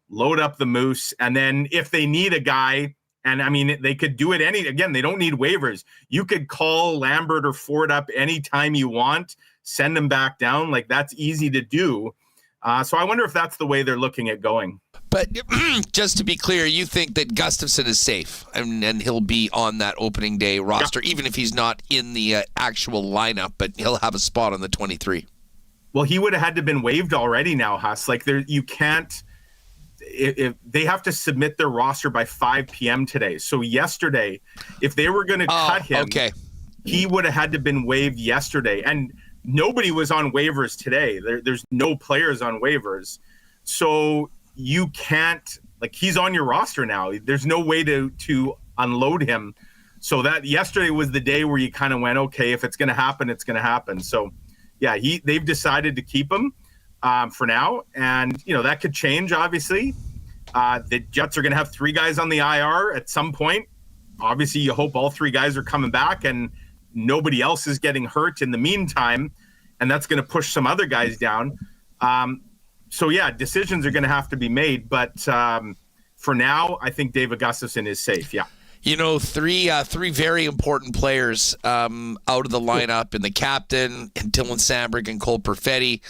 load up the Moose, and then if they need a guy, and I mean, they could do it again, they don't need waivers. You could call Lambert or Ford up anytime you want, send them back down. Like, that's easy to do. So I wonder if that's the way they're looking at going. But just to be clear, you think that Gustafsson is safe and he'll be on that opening day roster, even if he's not in the actual lineup, but he'll have a spot on the 23. Well, he would have had to have been waived already now, Huss. Like, you can't. If they have to submit their roster by 5 p.m. today. So yesterday, if they were going to cut him, he would have had to have been waived yesterday. And nobody was on waivers today. There's no players on waivers. So you can't, like, he's on your roster now. There's no way to unload him. So that yesterday was the day where you kind of went, okay, if it's going to happen, it's going to happen. So yeah, they've decided to keep him for now. And, that could change, obviously. The Jets are going to have 3 guys on the IR at some point. Obviously, you hope all 3 guys are coming back and nobody else is getting hurt in the meantime. And that's going to push some other guys down. So, yeah, decisions are going to have to be made. But for now, I think David Gustafsson is safe, yeah. 3 very important players out of the lineup, and the captain, and Dylan Samberg and Cole Perfetti.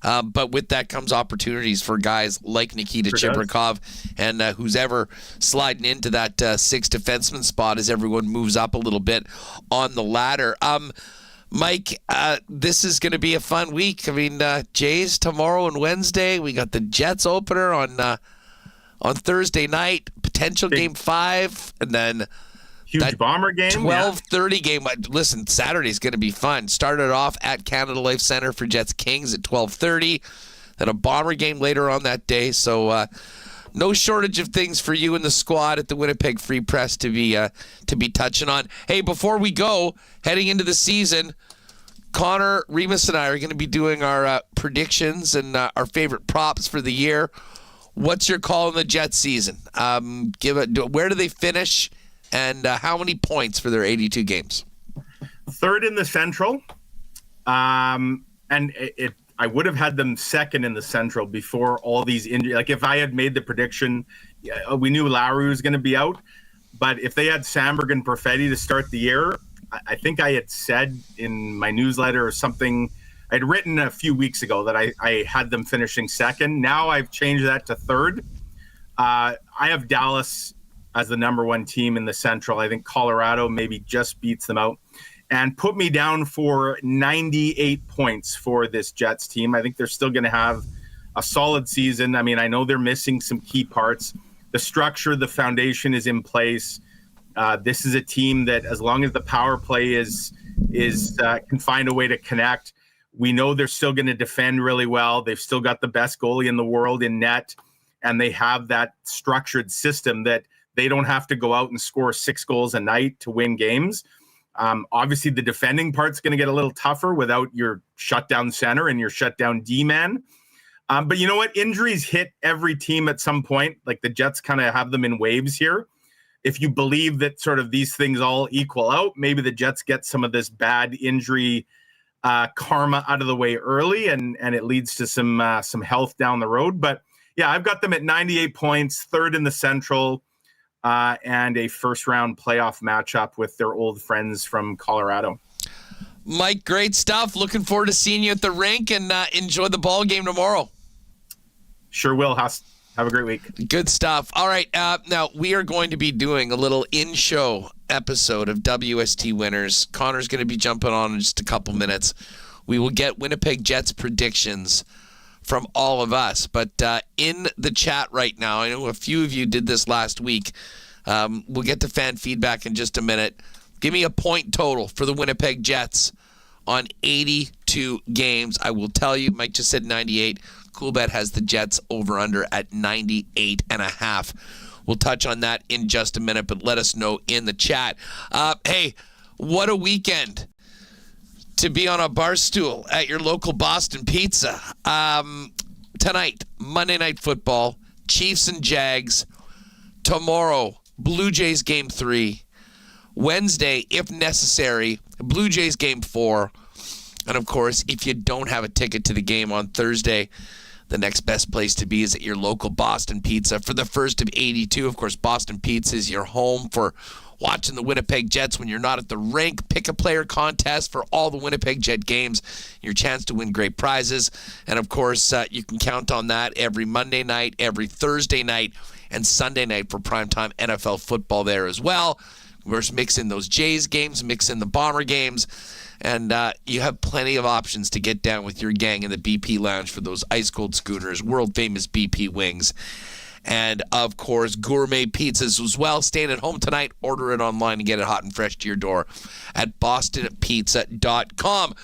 But with that comes opportunities for guys like Nikita Chibrikov and who's ever sliding into that 6th defenseman spot as everyone moves up a little bit on the ladder. Mike, this is going to be a fun week. I mean, Jays tomorrow and Wednesday. We got the Jets opener on Thursday night, potential Game 5, and then huge Bomber game, 12:30 game. Listen, Saturday's going to be fun. Started off at Canada Life Center for Jets Kings at 12:30, then a Bomber game later on that day. So no shortage of things for you and the squad at the Winnipeg Free Press to be touching on. Hey, before we go, heading into the season, Connor Hrabchak and I are going to be doing our predictions and our favorite props for the year. What's your call on the Jets season? Where do they finish? And how many points for their 82 games? 3rd in the Central. And I would have had them 2nd in the Central before all these injuries. Like, if I had made the prediction, we knew Lowry was going to be out. But if they had Samberg and Perfetti to start the year, I think I had said in my newsletter or something, I'd written a few weeks ago that I had them finishing 2nd. Now I've changed that to 3rd. I have Dallas as the number 1 team in the Central. I think Colorado maybe just beats them out. And put me down for 98 points for this Jets team. I think they're still going to have a solid season. I mean, I know they're missing some key parts. The structure, the foundation is in place. This is a team that, as long as the power play can find a way to connect, we know they're still going to defend really well. They've still got the best goalie in the world in net, and they have that structured system that they don't have to go out and score 6 goals a night to win games. Obviously, the defending part's going to get a little tougher without your shutdown center and your shutdown D-man. But you know what? Injuries hit every team at some point. Like, the Jets kind of have them in waves here. If you believe that sort of these things all equal out, maybe the Jets get some of this bad injury karma out of the way early, and it leads to some health down the road. But yeah, I've got them at 98 points, 3rd in the Central, and a first-round playoff matchup with their old friends from Colorado. Mike, great stuff. Looking forward to seeing you at the rink, and enjoy the ball game tomorrow. Sure will, Huss. Have a great week. Good stuff. All right, now we are going to be doing a little in-show episode of WST Winners. Connor's going to be jumping on in just a couple minutes. We will get Winnipeg Jets predictions from all of us. But in the chat right now, I know a few of you did this last week. We'll get to fan feedback in just a minute. Give me a point total for the Winnipeg Jets on 82 games. I will tell you, Mike just said 98. Coolbet has the Jets over-under at 98.5. We'll touch on that in just a minute, but let us know in the chat. Hey, what a weekend. to be on a bar stool at your local Boston Pizza. Tonight, Monday Night Football, Chiefs and Jags. Tomorrow, Blue Jays Game 3. Wednesday, if necessary, Blue Jays Game 4. And, of course, if you don't have a ticket to the game on Thursday, the next best place to be is at your local Boston Pizza for the first of 82. Of course, Boston Pizza is your home for watching the Winnipeg Jets when you're not at the rink. Pick a player contest for all the Winnipeg Jet games. Your chance to win great prizes. And, of course, you can count on that every Monday night, every Thursday night, and Sunday night for primetime NFL football there as well. We're mixing those Jays games, mixing the Bomber games. And you have plenty of options to get down with your gang in the BP Lounge for those ice-cold schooners, world-famous BP wings, and, of course, gourmet pizzas as well. Staying at home tonight, order it online and get it hot and fresh to your door at bostonpizza.com.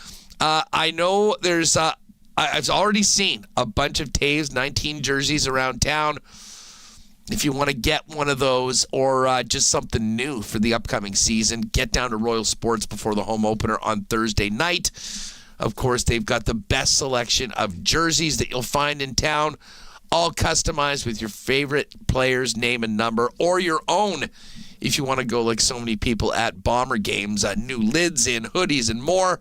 I know there's I've already seen a bunch of Taves 19 jerseys around town. If you want to get one of those or just something new for the upcoming season, get down to Royal Sports before the home opener on Thursday night. Of course, they've got the best selection of jerseys that you'll find in town, all customized with your favorite player's name and number, or your own if you want to go like so many people at Bomber games, new lids in, hoodies, and more.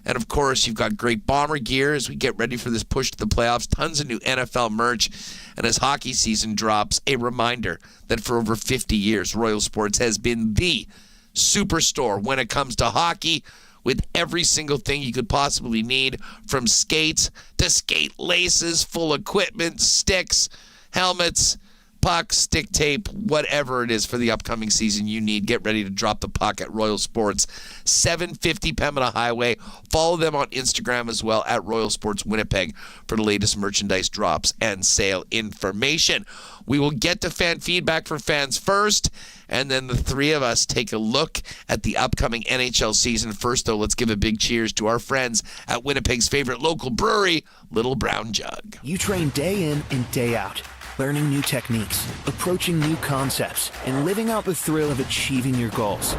And, of course, you've got great Bomber gear as we get ready for this push to the playoffs. Tons of new NFL merch. And as hockey season drops, a reminder that for over 50 years, Royal Sports has been the superstore when it comes to hockey, with every single thing you could possibly need, from skates to skate laces, full equipment, sticks, helmets, pucks, stick tape, whatever it is for the upcoming season you need. Get ready to drop the puck at Royal Sports, 750 Pembina Highway. Follow them on Instagram as well at Royal Sports Winnipeg for the latest merchandise drops and sale information. We will get to fan feedback for fans first, and then the three of us take a look at the upcoming NHL season. First, though, let's give a big cheers to our friends at Winnipeg's favorite local brewery, Little Brown Jug. You train day in and day out, learning new techniques, approaching new concepts, and living out the thrill of achieving your goals.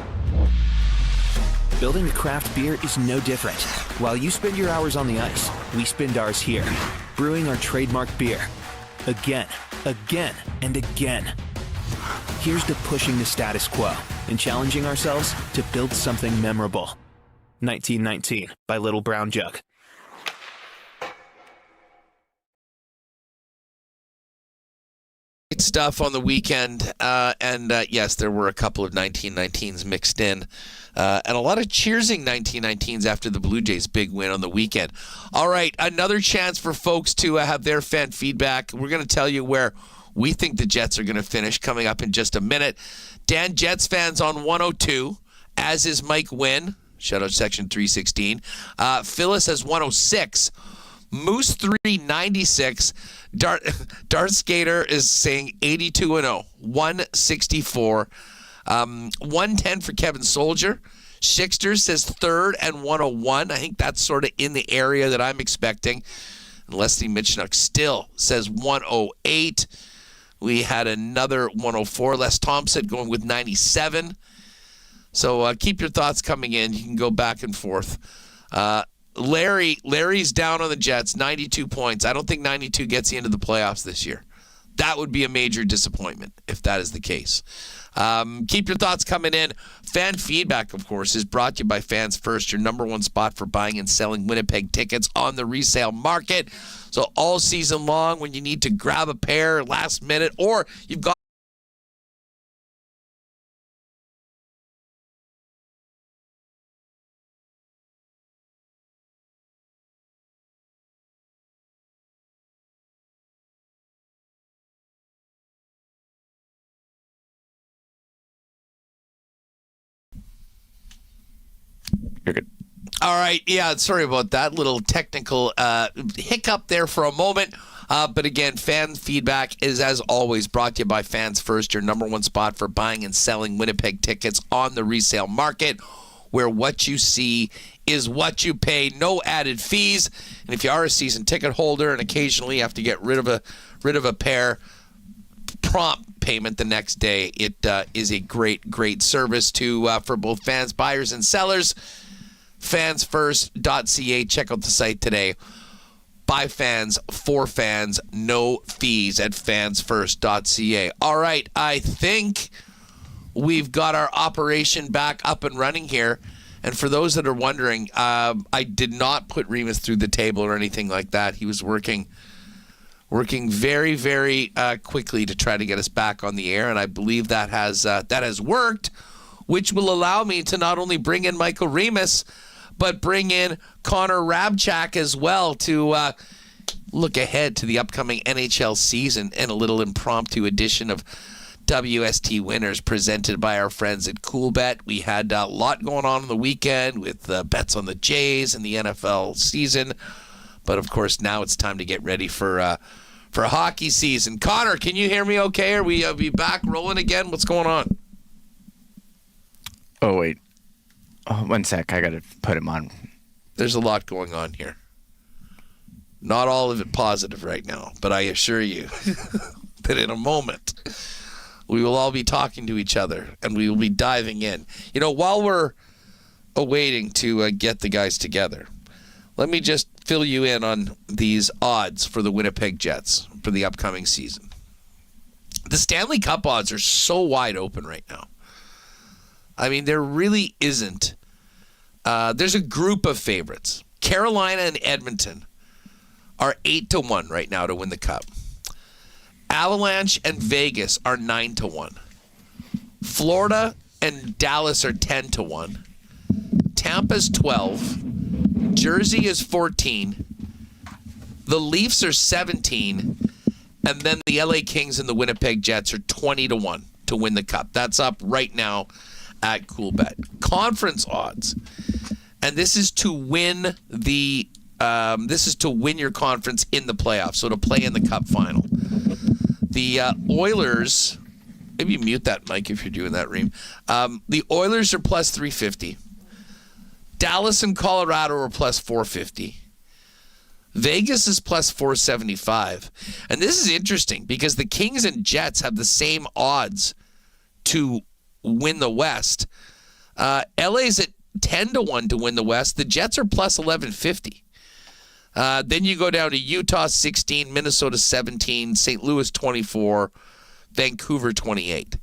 Building a craft beer is no different. While you spend your hours on the ice, we spend ours here, brewing our trademark beer. Again, and again. Here's to pushing the status quo and challenging ourselves to build something memorable. 1919 by Little Brown Jug. Stuff on the weekend, and yes, there were a couple of 1919s mixed in, and a lot of cheersing 1919s after the Blue Jays' big win on the weekend. All right, another chance for folks to have their fan feedback. We're going to tell you where we think the Jets are going to finish coming up in just a minute. Dan, Jets fans on 102, as is Mike Wynn. Shout out Section 316. Phyllis has 106. Moose 396. Dart Skater is saying 82-0, 164. 110 for Kevin Sawyer. Schickster says third and 101. I think that's sort of in the area that I'm expecting. And Leslie Mitchnook still says 108. We had another 104. Les Thompson going with 97. So keep your thoughts coming in. You can go back and forth. Larry's down on the Jets, 92 points. I don't think 92 gets you into the playoffs this year. That would be a major disappointment if that is the case. Keep your thoughts coming in. Fan feedback, of course, is brought to you by Fans First, your number one spot for buying and selling Winnipeg tickets on the resale market. So all season long, when you need to grab a pair last minute, or you've got You're good. All right. Yeah, sorry about that little technical hiccup there for a moment. But again, fan feedback is, as always, brought to you by Fans First, your number one spot for buying and selling Winnipeg tickets on the resale market, where what you see is what you pay, no added fees. And if you are a season ticket holder and occasionally have to get rid of a pair, prompt payment the next day. It is a great service for both fans, buyers, and sellers. fansfirst.ca. Check out the site today. By fans, for fans, no fees at fansfirst.ca. All right, I think we've got our operation back up and running here. And for those that are wondering, I did not put Remis through the table or anything like that. He was working very, very quickly to try to get us back on the air, and I believe that has worked, which will allow me to not only bring in Michael Remis, but bring in Connor Hrabchak as well to look ahead to the upcoming NHL season and a little impromptu edition of WST Winners presented by our friends at CoolBet. We had a lot going on the weekend with bets on the Jays and the NFL season, but of course now it's time to get ready for hockey season. Connor, can you hear me okay? Are we back rolling again? What's going on? Oh, wait. Oh, 1 sec. I got to put him on. There's a lot going on here. Not all of it positive right now, but I assure you that in a moment we will all be talking to each other and we will be diving in. You know, while we're awaiting to get the guys together, let me just fill you in on these odds for the Winnipeg Jets for the upcoming season. The Stanley Cup odds are so wide open right now. I mean, there really isn't. There's a group of favorites. Carolina and Edmonton are 8-1 right now to win the Cup. Avalanche and Vegas are 9-1. Florida and Dallas are 10-1. Tampa's 12. Jersey is 14. The Leafs are 17. And then the LA Kings and the Winnipeg Jets are 20-1 to win the Cup. That's up right now at CoolBet. Conference odds. And this is to win your conference in the playoffs, so to play in the Cup final. The Oilers, maybe mute that mic if you're doing that, Reem. The Oilers are plus 350. Dallas and Colorado are plus 450. Vegas is plus 475. And this is interesting because the Kings and Jets have the same odds to win the West. LA's at 10-1 to win the West. The Jets are plus 1150. Then you go down to Utah 16, Minnesota 17, St. Louis 24, Vancouver 28.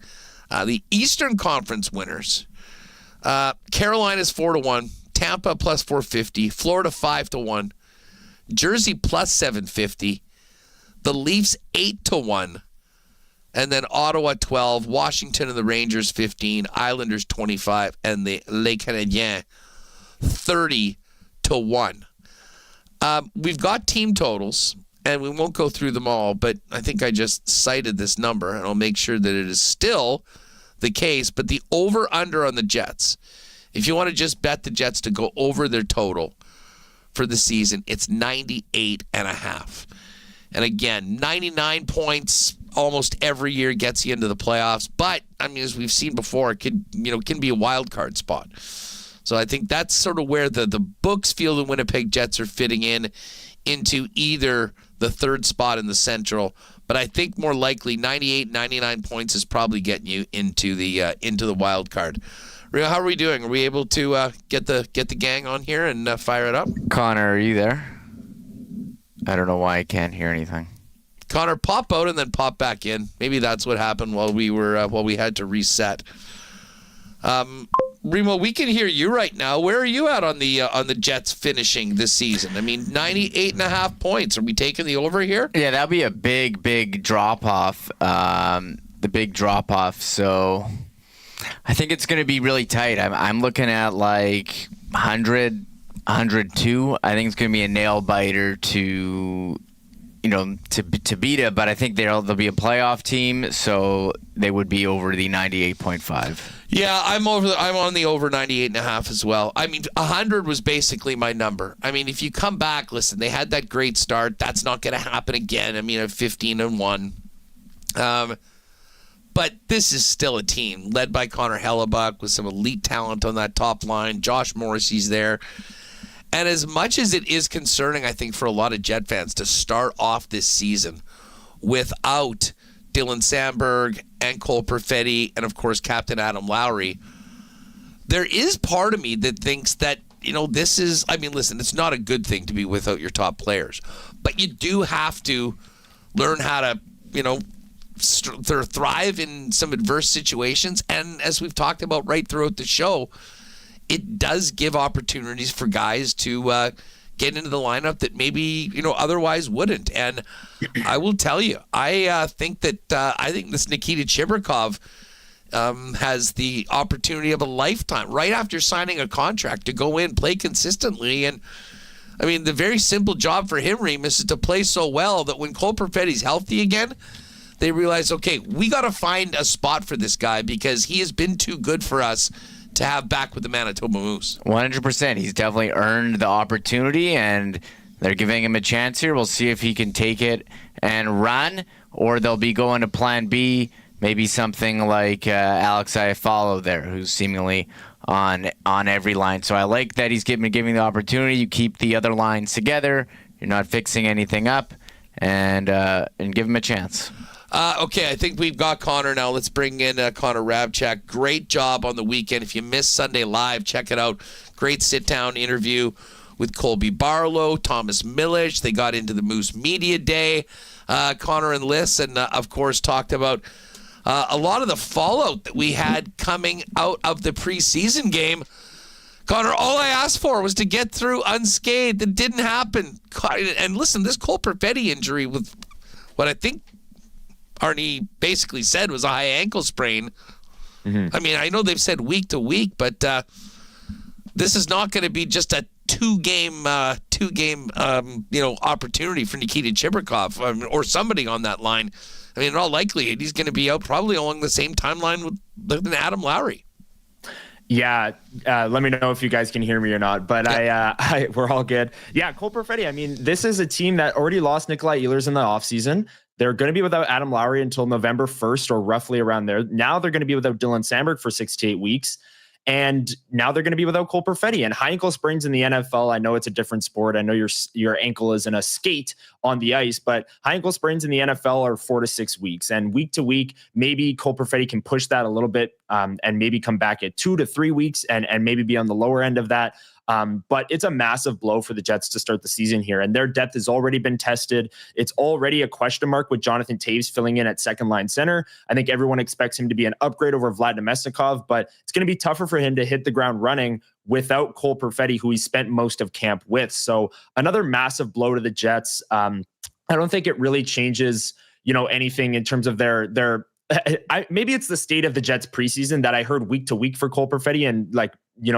The Eastern Conference winners, Carolina's 4-1, Tampa plus 450, Florida 5-1, Jersey plus 750, the Leafs 8-1, and then Ottawa 12, Washington and the Rangers 15, Islanders 25, and the Les Canadiens 30-1. We've got team totals, and we won't go through them all, but I think I just cited this number, and I'll make sure that it is still the case. But the over-under on the Jets, if you want to just bet the Jets to go over their total for the season, it's 98.5. And again, 99 points almost every year gets you into the playoffs. But, I mean, as we've seen before, it can be a wild card spot. So I think that's sort of where the books feel the Winnipeg Jets are fitting into either the third spot in the Central. But I think more likely 98, 99 points is probably getting you into the wild card. Rio, how are we doing? Are we able to get the gang on here and fire it up? Connor, are you there? I don't know why I can't hear anything. Connor, pop out and then pop back in. Maybe that's what happened while we had to reset. Remo, we can hear you right now. Where are you at on the Jets finishing this season? I mean, 98.5 points. Are we taking the over here? Yeah, that'll be a big drop off. The big drop off. So I think it's going to be really tight. I'm looking at like 100, 102. I think it's going to be a nail biter to beat it. But I think they'll be a playoff team, so they would be over the 98.5. Yeah, I'm on the over 98.5 as well. I mean, 100 was basically my number. I mean, if you come back, listen, they had that great start. That's not going to happen again. I mean, at 15-1. But this is still a team led by Connor Hrabchak with some elite talent on that top line. Josh Morrissey's there. And as much as it is concerning, I think, for a lot of Jet fans to start off this season without Dylan Samberg and Cole Perfetti and, of course, Captain Adam Lowry, there is part of me that thinks that this is, listen, it's not a good thing to be without your top players, but you do have to learn how to, thrive in some adverse situations. And as we've talked about right throughout the show, it does give opportunities for guys to get into the lineup that maybe, otherwise wouldn't. And I will tell you, I think this Nikita Chibrikov has the opportunity of a lifetime right after signing a contract to go in, play consistently. And the very simple job for him, Remis, is to play so well that when Cole Perfetti's healthy again, they realize, okay, we got to find a spot for this guy because he has been too good for us to have back with the Manitoba Moose. 100%. He's definitely earned the opportunity, and they're giving him a chance here. We'll see if he can take it and run, or they'll be going to plan B, maybe something like Alex Iafallo there, who's seemingly on every line. So I like that he's giving the opportunity. You keep the other lines together. You're not fixing anything up, and give him a chance. Okay, I think we've got Connor now. Let's bring in Connor Hrabchak. Great job on the weekend. If you missed Sunday Live, check it out. Great sit-down interview with Colby Barlow, Thomas Milish. They got into the Moose Media Day, Connor and Liz, and of course talked about a lot of the fallout that we had coming out of the preseason game. Connor, all I asked for was to get through unscathed. It didn't happen. And listen, this Cole Perfetti injury with what I think Arnie basically said was a high ankle sprain. Mm-hmm. I know they've said week to week, but this is not going to be just a two-game opportunity for Nikita Chibrikov or somebody on that line. In all likelihood, he's going to be out probably along the same timeline with Adam Lowry. Yeah, let me know if you guys can hear me or not, but we're all good. Yeah, Cole Perfetti, this is a team that already lost Nikolai Ehlers in the offseason. They're going to be without Adam Lowry until November 1st or roughly around there. Now they're going to be without Dylan Samberg for 6 to 8 weeks. And now they're going to be without Cole Perfetti. And high ankle sprains in the NFL, I know it's a different sport. I know your ankle is in a skate on the ice, but high ankle sprains in the NFL are 4 to 6 weeks. And week to week, maybe Cole Perfetti can push that a little bit and maybe come back at 2 to 3 weeks and maybe be on the lower end of that. But it's a massive blow for the Jets to start the season here. And their depth has already been tested. It's already a question mark with Jonathan Toews filling in at second line center. I think everyone expects him to be an upgrade over Vlad Namestnikov, but it's going to be tougher for him to hit the ground running without Cole Perfetti, who he spent most of camp with. So another massive blow to the Jets. I don't think it really changes, anything in terms of their maybe it's the state of the Jets preseason that I heard week to week for Cole Perfetti and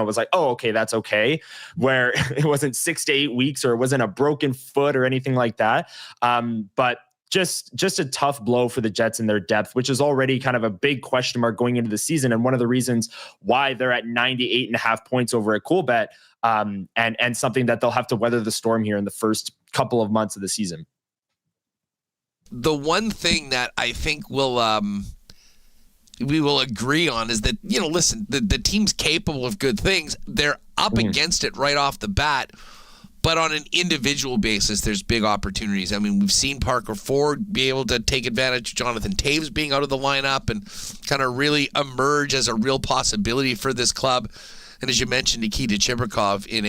was like, oh, okay, that's okay. Where it wasn't 6 to 8 weeks or it wasn't a broken foot or anything like that. But just a tough blow for the Jets and their depth, which is already kind of a big question mark going into the season. And one of the reasons why they're at 98.5 points over at Coolbet, and something that they'll have to weather the storm here in the first couple of months of the season. The one thing that I think we will agree on is that, listen, the team's capable of good things. They're up against it right off the bat. But on an individual basis, there's big opportunities. We've seen Parker Ford be able to take advantage of Jonathan Toews being out of the lineup and kind of really emerge as a real possibility for this club. And as you mentioned, Nikita Chibrikov in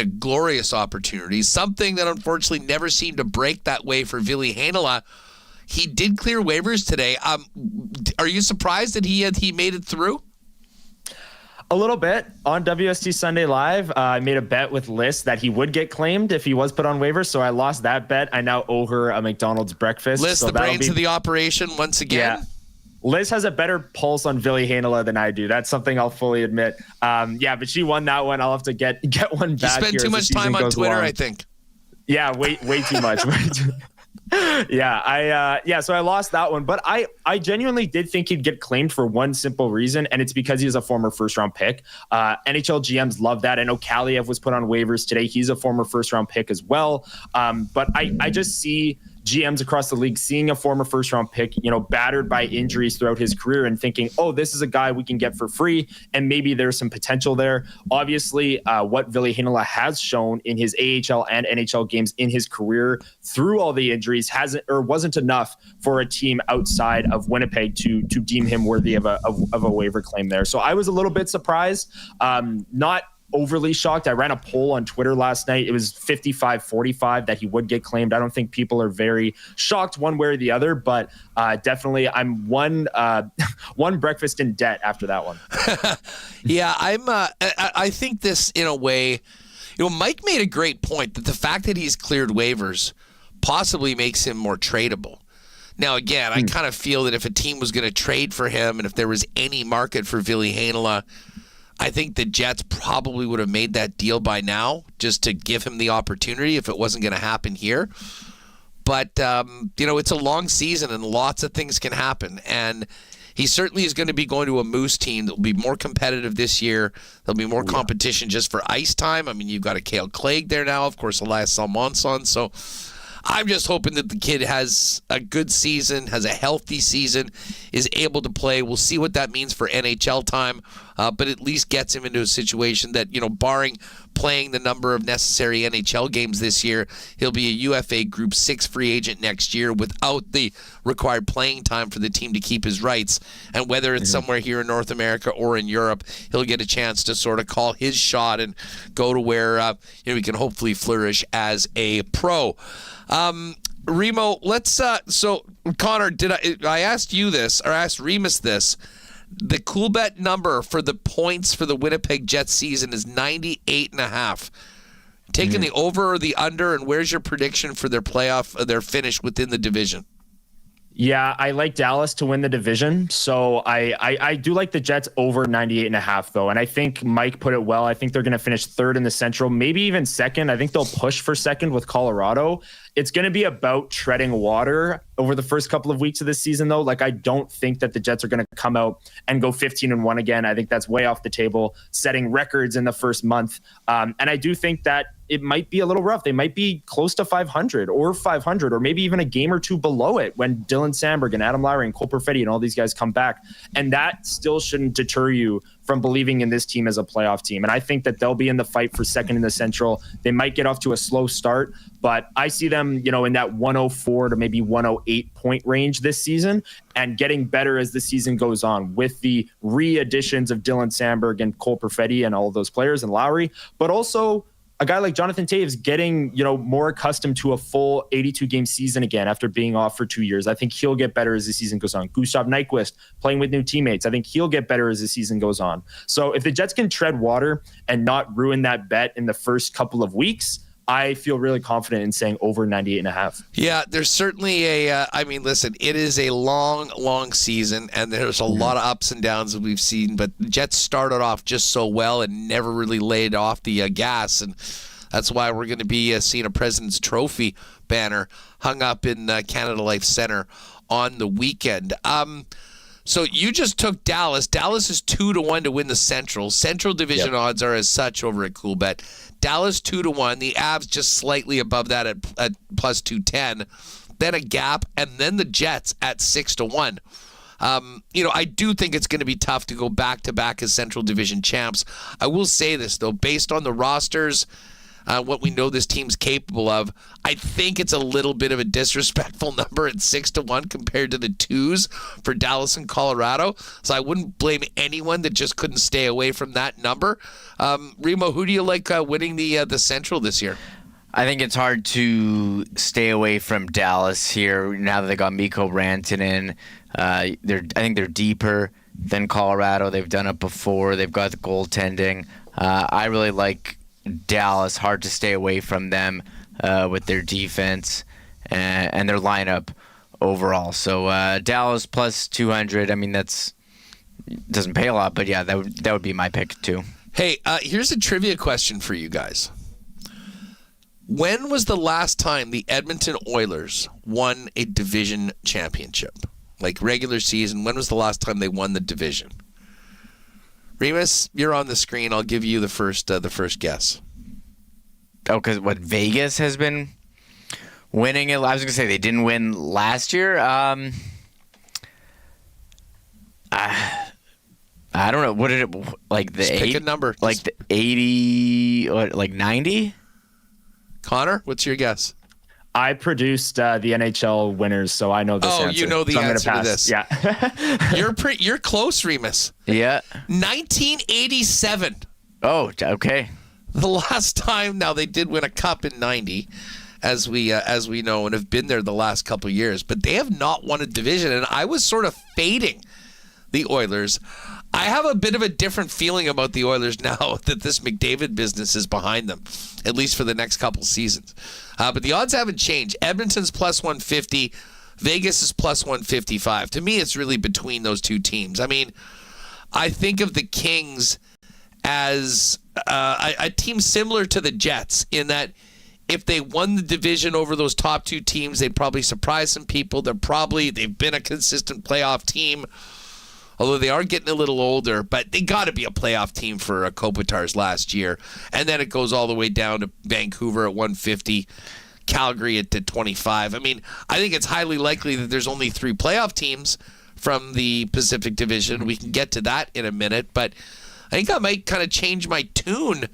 a glorious opportunity, something that unfortunately never seemed to break that way for Ville Heinola. He did clear waivers today. Are you surprised that he made it through? A little bit. On WST Sunday Live, I made a bet with Liz that he would get claimed if he was put on waivers, so I lost that bet. I now owe her a McDonald's breakfast. Liz, so the brains of the operation once again. Yeah. Liz has a better pulse on Ville Heinola than I do. That's something I'll fully admit. But she won that one. I'll have to get one back. You spend too much time on Twitter, I think. Yeah, way too much. So I lost that one, but I genuinely did think he'd get claimed for one simple reason, and it's because he was a former first-round pick. NHL GMs love that. I know Kaliev was put on waivers today. He's a former first-round pick as well. But I just see GMs across the league seeing a former first-round pick, battered by injuries throughout his career and thinking, oh, this is a guy we can get for free, and maybe there's some potential there. Obviously, what Ville Heinola has shown in his AHL and NHL games in his career through all the injuries wasn't enough for a team outside of Winnipeg to deem him worthy of a waiver claim there. So I was a little bit surprised, not overly shocked. I ran a poll on Twitter last night. It was 55-45 that he would get claimed. I don't think people are very shocked one way or the other, but definitely I'm one breakfast in debt after that one. Yeah, I think this, in a way, Mike made a great point that the fact that he's cleared waivers possibly makes him more tradable. Now, again, I kind of feel that if a team was going to trade for him and if there was any market for Ville Heinola, I think the Jets probably would have made that deal by now just to give him the opportunity if it wasn't going to happen here. But, it's a long season and lots of things can happen. And he certainly is going to be going to a Moose team that will be more competitive this year. There'll be more competition just for ice time. I mean, you've got a Cale Clegg there now, of course, Elias Salmonson. So I'm just hoping that the kid has a good season, has a healthy season, is able to play. We'll see what that means for NHL time, but at least gets him into a situation that, barring playing the number of necessary NHL games this year, he'll be a UFA Group 6 free agent next year without the required playing time for the team to keep his rights. And whether it's somewhere here in North America or in Europe, he'll get a chance to sort of call his shot and go to where he can hopefully flourish as a pro. Remo, let's so Connor, I asked you this, or I asked Remis this. The cool bet number for the points for the Winnipeg Jets season is 98.5. Taking the over or the under, and where's your prediction for their finish within the division? Yeah, I like Dallas to win the division. So I do like the Jets over 98.5, though. And I think Mike put it well. I think they're going to finish third in the Central, maybe even second. I think they'll push for second with Colorado. It's going to be about treading water over the first couple of weeks of this season, though. Like, I don't think that the Jets are going to come out and go 15-1 again. I think that's way off the table, setting records in the first month. And I do think that it might be a little rough. They might be close to 500 or maybe even a game or two below it when Dylan Samberg and Adam Lowry and Cole Perfetti and all these guys come back. And that still shouldn't deter you from believing in this team as a playoff team. And I think that they'll be in the fight for second in the Central. They might get off to a slow start, but I see them, in that 104 to maybe 108 point range this season and getting better as the season goes on with the re-additions of Dylan Samberg and Cole Perfetti and all of those players and Lowry, but also a guy like Jonathan Toews getting, more accustomed to a full 82-game season again after being off for 2 years. I think he'll get better as the season goes on. Gustav Nyquist playing with new teammates. I think he'll get better as the season goes on. So if the Jets can tread water and not ruin that bet in the first couple of weeks, I feel really confident in saying over 98.5. Yeah, there's certainly listen, it is a long, long season, and there's a lot of ups and downs that we've seen, but the Jets started off just so well and never really laid off the gas, and that's why we're going to be seeing a President's Trophy banner hung up in Canada Life Center on the weekend. So you just took Dallas. Dallas is 2-1 to win the Central. Central Division odds are as such over at CoolBet. Dallas 2-1. The Avs just slightly above that at plus 210. Then a gap, and then the Jets at 6-1. I do think it's going to be tough to go back to back as Central Division champs. I will say this though, based on the rosters, what we know this team's capable of, I think it's a little bit of a disrespectful number at 6-1 compared to the 2s for Dallas and Colorado. So I wouldn't blame anyone that just couldn't stay away from that number. Remo, who do you like winning the Central this year? I think it's hard to stay away from Dallas here now that they got Mikko Rantanen. I think they're deeper than Colorado. They've done it before. They've got the goaltending. I really like Dallas. Hard to stay away from them with their defense and their lineup overall. So Dallas plus 200. I mean, that's doesn't pay a lot, but yeah, that would be my pick too. Hey, here's a trivia question for you guys. When was the last time the Edmonton Oilers won a division championship? Like regular season, when was the last time they won the division? Remis, you're on the screen. I'll give you the first guess. Oh, because what, Vegas has been winning it? I was going to say they didn't win last year. I don't know. What did it, like the Just pick a number. Like the 80, like 90? Connor, what's your guess? I produced the NHL winners, so I know this answer. Oh, you know the answer to this. Yeah. You're close, Remis. Yeah. 1987. Oh, okay. The last time, now they did win a cup in 90, as we know, and have been there the last couple of years, but they have not won a division, and I was sort of fading the Oilers. I have a bit of a different feeling about the Oilers now that this McDavid business is behind them, at least for the next couple seasons. But the odds haven't changed. Edmonton's plus 150, Vegas is plus 155. To me, it's really between those two teams. I mean, I think of the Kings as a team similar to the Jets in that if they won the division over those top two teams, they'd probably surprise some people. They've been a consistent playoff team, although they are getting a little older, but they got to be a playoff team for Kopitar's last year. And then it goes all the way down to Vancouver at 150, Calgary at 25. I mean, I think it's highly likely that there's only 3 playoff teams from the Pacific Division. We can get to that in a minute, but I think I might kind of change my tune.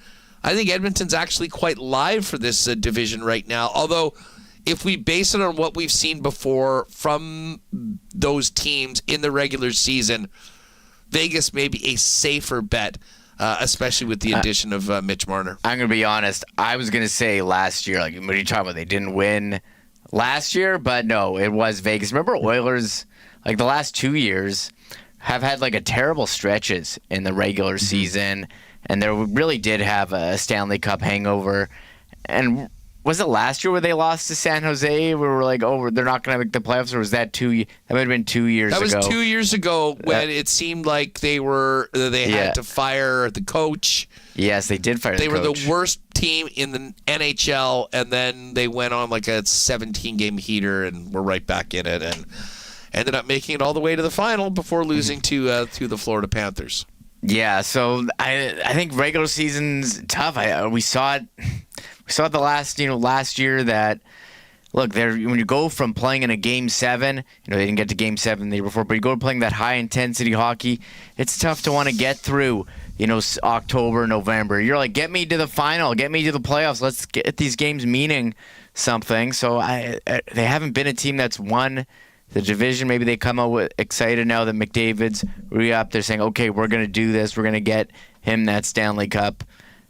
I think Edmonton's actually quite live for this division right now. Although, if we base it on what we've seen before from those teams in the regular season, Vegas may be a safer bet, especially with the addition of Mitch Marner. I'm going to be honest. I was going to say last year, like, what are you talking about? They didn't win last year, but no, it was Vegas. Remember Oilers, like the last 2 years, have had like a terrible stretches in the regular season, and they really did have a Stanley Cup hangover. And was it last year where they lost to San Jose? We were like, oh, they're not going to make the playoffs, or was that that might have been 2 years ago? That was 2 years ago when it seemed like they had to fire the coach. Yes, they did fire the coach. They were the worst team in the NHL, and then they went on like a 17-game heater and were right back in it and ended up making it all the way to the final before losing to the Florida Panthers. Yeah, so I think regular season's tough. We saw it the last year that, look, when you go from playing in a Game 7, they didn't get to Game 7 the year before, but you go to playing that high-intensity hockey, it's tough to want to get through, October, November. You're like, get me to the final, get me to the playoffs, let's get these games meaning something. So they haven't been a team that's won the division. Maybe they come out excited now that McDavid's re-up. They're saying, okay, we're going to do this. We're going to get him that Stanley Cup.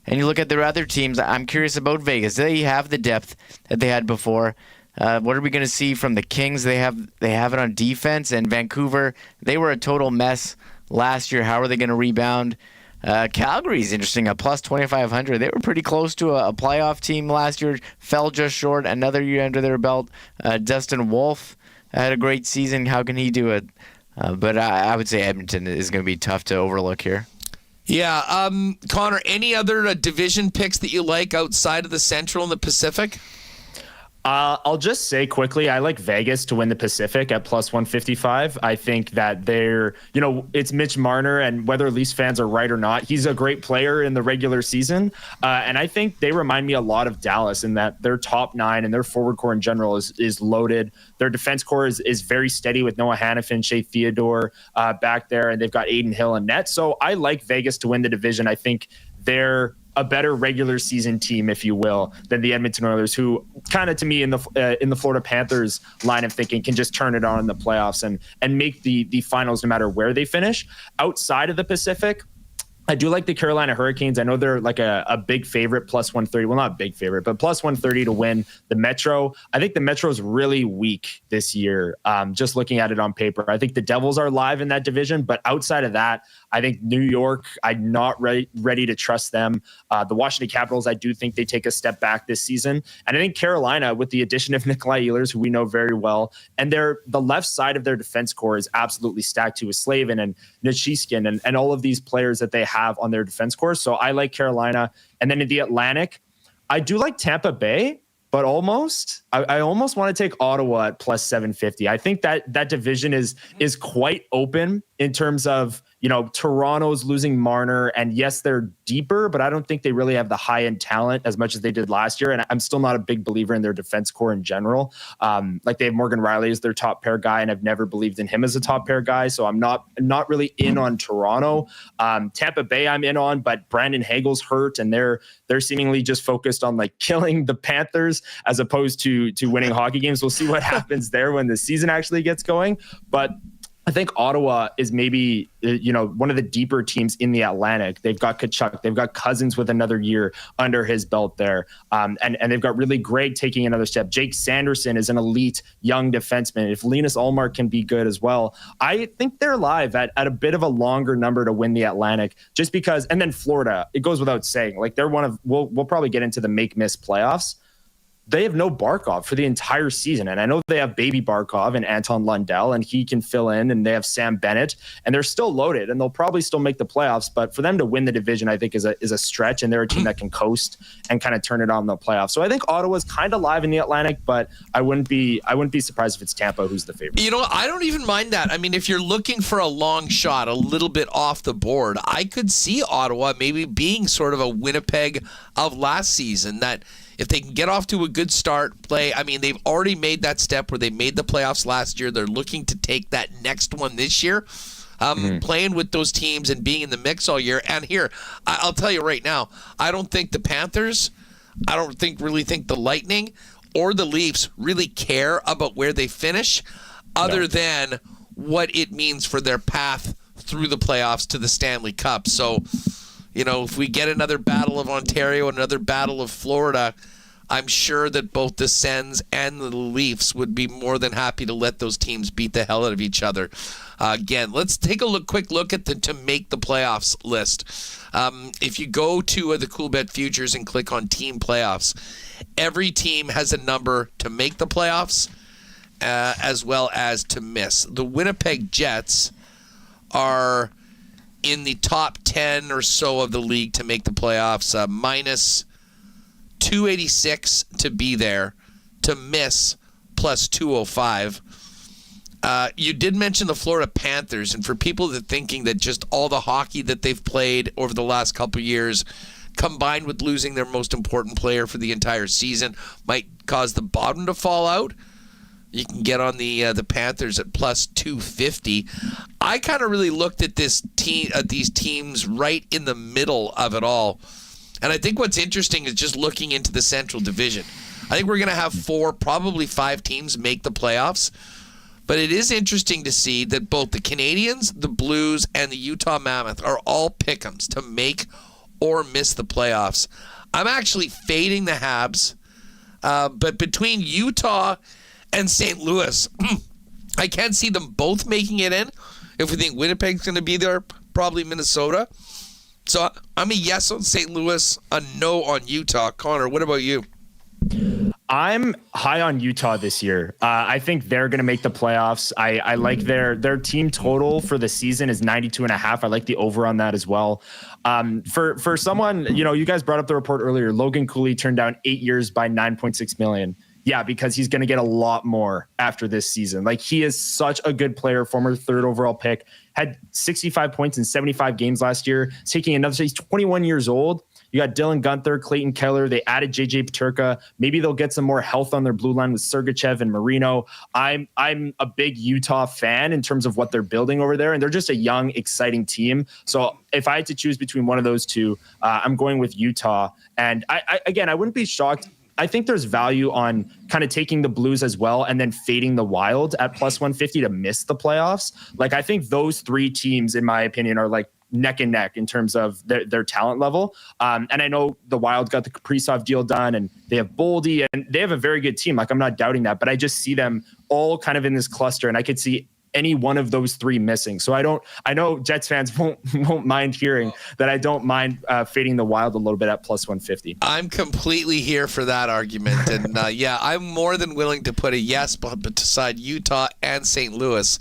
And you look at their other teams, I'm curious about Vegas. They have the depth that they had before. What are we going to see from the Kings? They have it on defense. And Vancouver, they were a total mess last year. How are they going to rebound? Calgary's interesting, a plus 2,500. They were pretty close to a playoff team last year. Fell just short. Another year under their belt. Dustin Wolf had a great season. How can he do it? But I would say Edmonton is going to be tough to overlook here. Yeah. Connor, any other division picks that you like outside of the Central and the Pacific? I'll just say quickly, I like Vegas to win the Pacific at plus 155. I think that it's Mitch Marner, and whether Leafs fans are right or not, he's a great player in the regular season. And I think they remind me a lot of Dallas in that their top 9 and their forward core in general is loaded. Their defense core is very steady with Noah Hanifin, Shea Theodore back there, and they've got Aiden Hill and net. So I like Vegas to win the division. I think they're a better regular season team, if you will, than the Edmonton Oilers, who kind of, to me, in the Florida Panthers line of thinking, can just turn it on in the playoffs and make the finals no matter where they finish. Outside of the Pacific, I do like the Carolina Hurricanes. I know they're like a big favorite, plus 130. Well, not big favorite, but plus 130 to win the Metro. I think the Metro is really weak this year, just looking at it on paper. I think the Devils are live in that division, but outside of that, I think New York, I'm not ready to trust them. The Washington Capitals, I do think they take a step back this season. And I think Carolina, with the addition of Nikolai Ehlers, who we know very well, and the left side of their defense core is absolutely stacked too with Slavin and Nichushkin and all of these players that they have on their defense core. So I like Carolina. And then in the Atlantic, I do like Tampa Bay, but I almost want to take Ottawa at plus 750. I think that division is quite open in terms of, Toronto's losing Marner, and yes, they're deeper, but I don't think they really have the high-end talent as much as they did last year. And I'm still not a big believer in their defense core in general. Like they have Morgan Riley as their top pair guy, and I've never believed in him as a top pair guy. So I'm not really in on Toronto. Tampa Bay I'm in on, but Brandon Hagel's hurt, and they're seemingly just focused on like killing the Panthers as opposed to winning hockey games. We'll see what happens there when the season actually gets going. But I think Ottawa is maybe, one of the deeper teams in the Atlantic. They've got Tkachuk. They've got Cousins with another year under his belt there. And they've got really Gregg taking another step. Jake Sanderson is an elite young defenseman. If Linus Ullmark can be good as well, I think they're live at a bit of a longer number to win the Atlantic just because. And then Florida, it goes without saying, like they're one of, we'll probably get into the make-miss playoffs. They have no Barkov for the entire season. And I know they have baby Barkov and Anton Lundell, and he can fill in, and they have Sam Bennett, and they're still loaded, and they'll probably still make the playoffs. But for them to win the division, I think is a stretch, and they're a team that can coast and kind of turn it on in the playoffs. So I think Ottawa's kind of live in the Atlantic, but I wouldn't be surprised if it's Tampa who's the favorite. I don't even mind that. I mean, if you're looking for a long shot, a little bit off the board, I could see Ottawa maybe being sort of a Winnipeg of last season, that if they can get off to a good start, play, I mean, they've already made that step where they made the playoffs last year. They're looking to take that next one this year, playing with those teams and being in the mix all year. And here, I'll tell you right now, I don't think the Panthers, I don't really think the Lightning or the Leafs really care about where they finish other than what it means for their path through the playoffs to the Stanley Cup. So, if we get another Battle of Ontario, another Battle of Florida, I'm sure that both the Sens and the Leafs would be more than happy to let those teams beat the hell out of each other. Again, let's take a quick look at the to make the playoffs list. If you go to the Coolbet Futures and click on Team Playoffs, every team has a number to make the playoffs as well as to miss. The Winnipeg Jets are in the top 10 or so of the league to make the playoffs, minus 286 to be there, to miss plus 205. You did mention the Florida Panthers, and for people that thinking that just all the hockey that they've played over the last couple years, combined with losing their most important player for the entire season, might cause the bottom to fall out, you can get on the Panthers at plus 250. I kind of really looked at these teams right in the middle of it all. And I think what's interesting is just looking into the Central Division. I think we're going to have 4, probably 5 teams make the playoffs. But it is interesting to see that both the Canadiens, the Blues, and the Utah Mammoth are all pick'ems to make or miss the playoffs. I'm actually fading the Habs. But between Utah and St. Louis, I can't see them both making it in. If we think Winnipeg's going to be there, probably Minnesota. So I'm a yes on St. Louis, a no on Utah. Connor, what about you? I'm high on Utah this year. I think they're going to make the playoffs. I like their team total for the season is 92.5. I like the over on that as well. For someone, you guys brought up the report earlier. Logan Cooley turned down 8 years by $9.6 million. Yeah, because he's going to get a lot more after this season. Like, he is such a good player, former 3rd overall pick, had 65 points in 75 games last year. He's taking another, he's 21 years old. You got Dylan Guenther, Clayton Keller. They added JJ Peterka. Maybe they'll get some more health on their blue line with Sergachev and Marino. I'm a big Utah fan in terms of what they're building over there, and they're just a young, exciting team. So if I had to choose between one of those two, I'm going with Utah. And I wouldn't be shocked. I think there's value on kind of taking the Blues as well and then fading the Wild at plus 150 to miss the playoffs. Like, I think those 3 teams, in my opinion, are like neck and neck in terms of their talent level. And I know the Wild got the Kaprizov deal done, and they have Boldy, and they have a very good team. Like, I'm not doubting that, but I just see them all kind of in this cluster, and I could see any one of those 3 missing. So I know Jets fans won't mind hearing that I don't mind fading the Wild a little bit at plus 150. I'm completely here for that argument. And I'm more than willing to put a yes beside Utah and St. Louis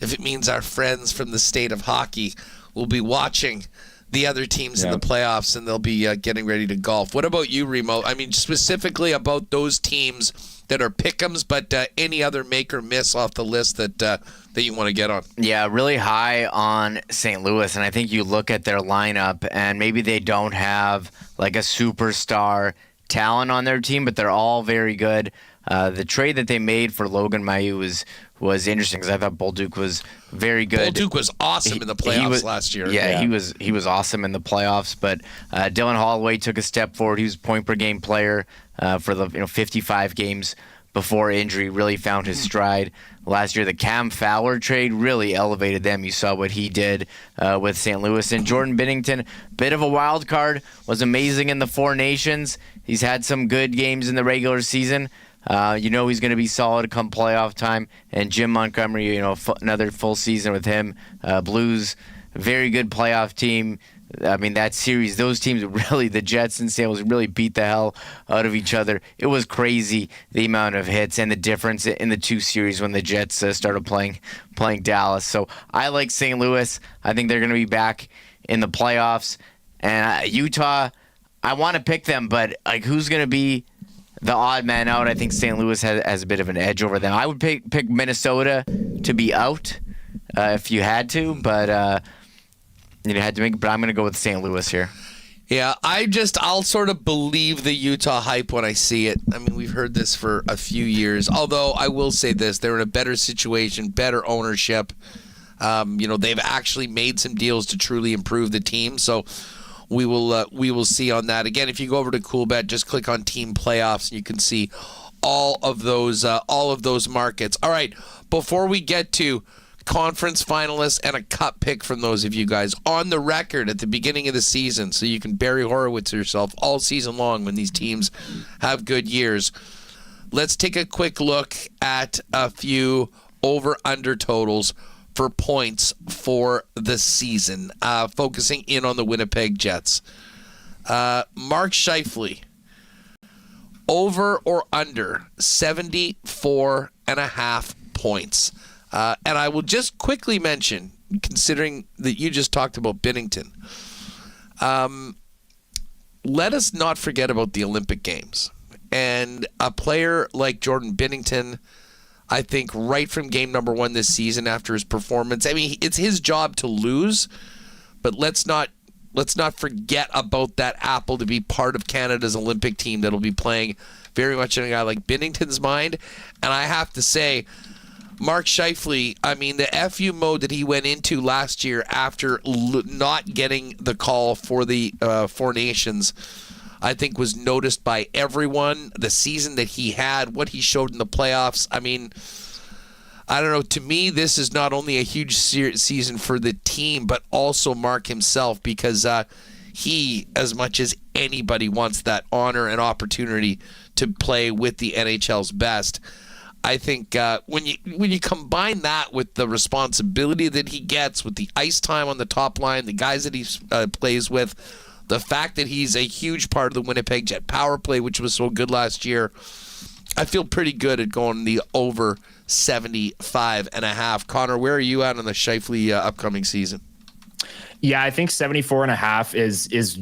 if it means our friends from the state of hockey will be watching the other teams in the playoffs, and they'll be getting ready to golf. What about you, Remo? I mean, specifically about those teams that are pick'ems, but any other make or miss off the list that you want to get on? Yeah, really high on St. Louis, and I think you look at their lineup, and maybe they don't have like a superstar talent on their team, but they're all very good. The trade that they made for Logan Mailloux was interesting because I thought Bolduc was very good. Bolduc was awesome in the playoffs last year. Yeah, he was awesome in the playoffs. But Dylan Holloway took a step forward. He was point per game player for the 55 games before injury, really found his stride last year. The Cam Fowler trade really elevated them. You saw what he did with St. Louis. And Jordan Binnington, bit of a wild card, was amazing in the Four Nations. He's had some good games in the regular season. He's going to be solid come playoff time. And Jim Montgomery, another full season with him. Blues, very good playoff team. I mean, that series, those teams really, the Jets and St. Louis really beat the hell out of each other. It was crazy, the amount of hits and the difference in the two series when the Jets started playing Dallas. So I like St. Louis. I think they're going to be back in the playoffs. And Utah, I want to pick them, but who's going to be the odd man out? I think St. Louis has a bit of an edge over them. I would pick Minnesota to be out if you had to, but... but I'm going to go with St. Louis here. Yeah, I'll sort of believe the Utah hype when I see it. I mean, we've heard this for a few years. Although I will say this, they're in a better situation, better ownership. They've actually made some deals to truly improve the team. So we will see on that. Again, if you go over to CoolBet, just click on Team Playoffs and you can see all of those markets. All right, before we get to conference finalists and a cup pick from those of you guys on the record at the beginning of the season, so you can Barry Horowitz yourself all season long when these teams have good years. Let's take a quick look at a few over-under totals for points for the season, focusing in on the Winnipeg Jets. Mark Scheifele, over or under 74.5 points. And I will just quickly mention, considering that you just talked about Binnington, let us not forget about the Olympic Games. And a player like Jordan Binnington, I think right from game number 1 this season after his performance, I mean, it's his job to lose, but let's not forget about that apple to be part of Canada's Olympic team that'll be playing very much in a guy like Binnington's mind. And I have to say, Mark Scheifele, I mean, the FU mode that he went into last year after not getting the call for the Four Nations, I think was noticed by everyone. The season that he had, what he showed in the playoffs, I mean, I don't know. To me, this is not only a huge season for the team, but also Mark himself, because he, as much as anybody, wants that honor and opportunity to play with the NHL's best. I think when you combine that with the responsibility that he gets, with the ice time on the top line, the guys that he plays with, the fact that he's a huge part of the Winnipeg Jet power play, which was so good last year, I feel pretty good at going the over 75.5. Connor, where are you at on the Scheifele upcoming season? Yeah, I think 74.5 is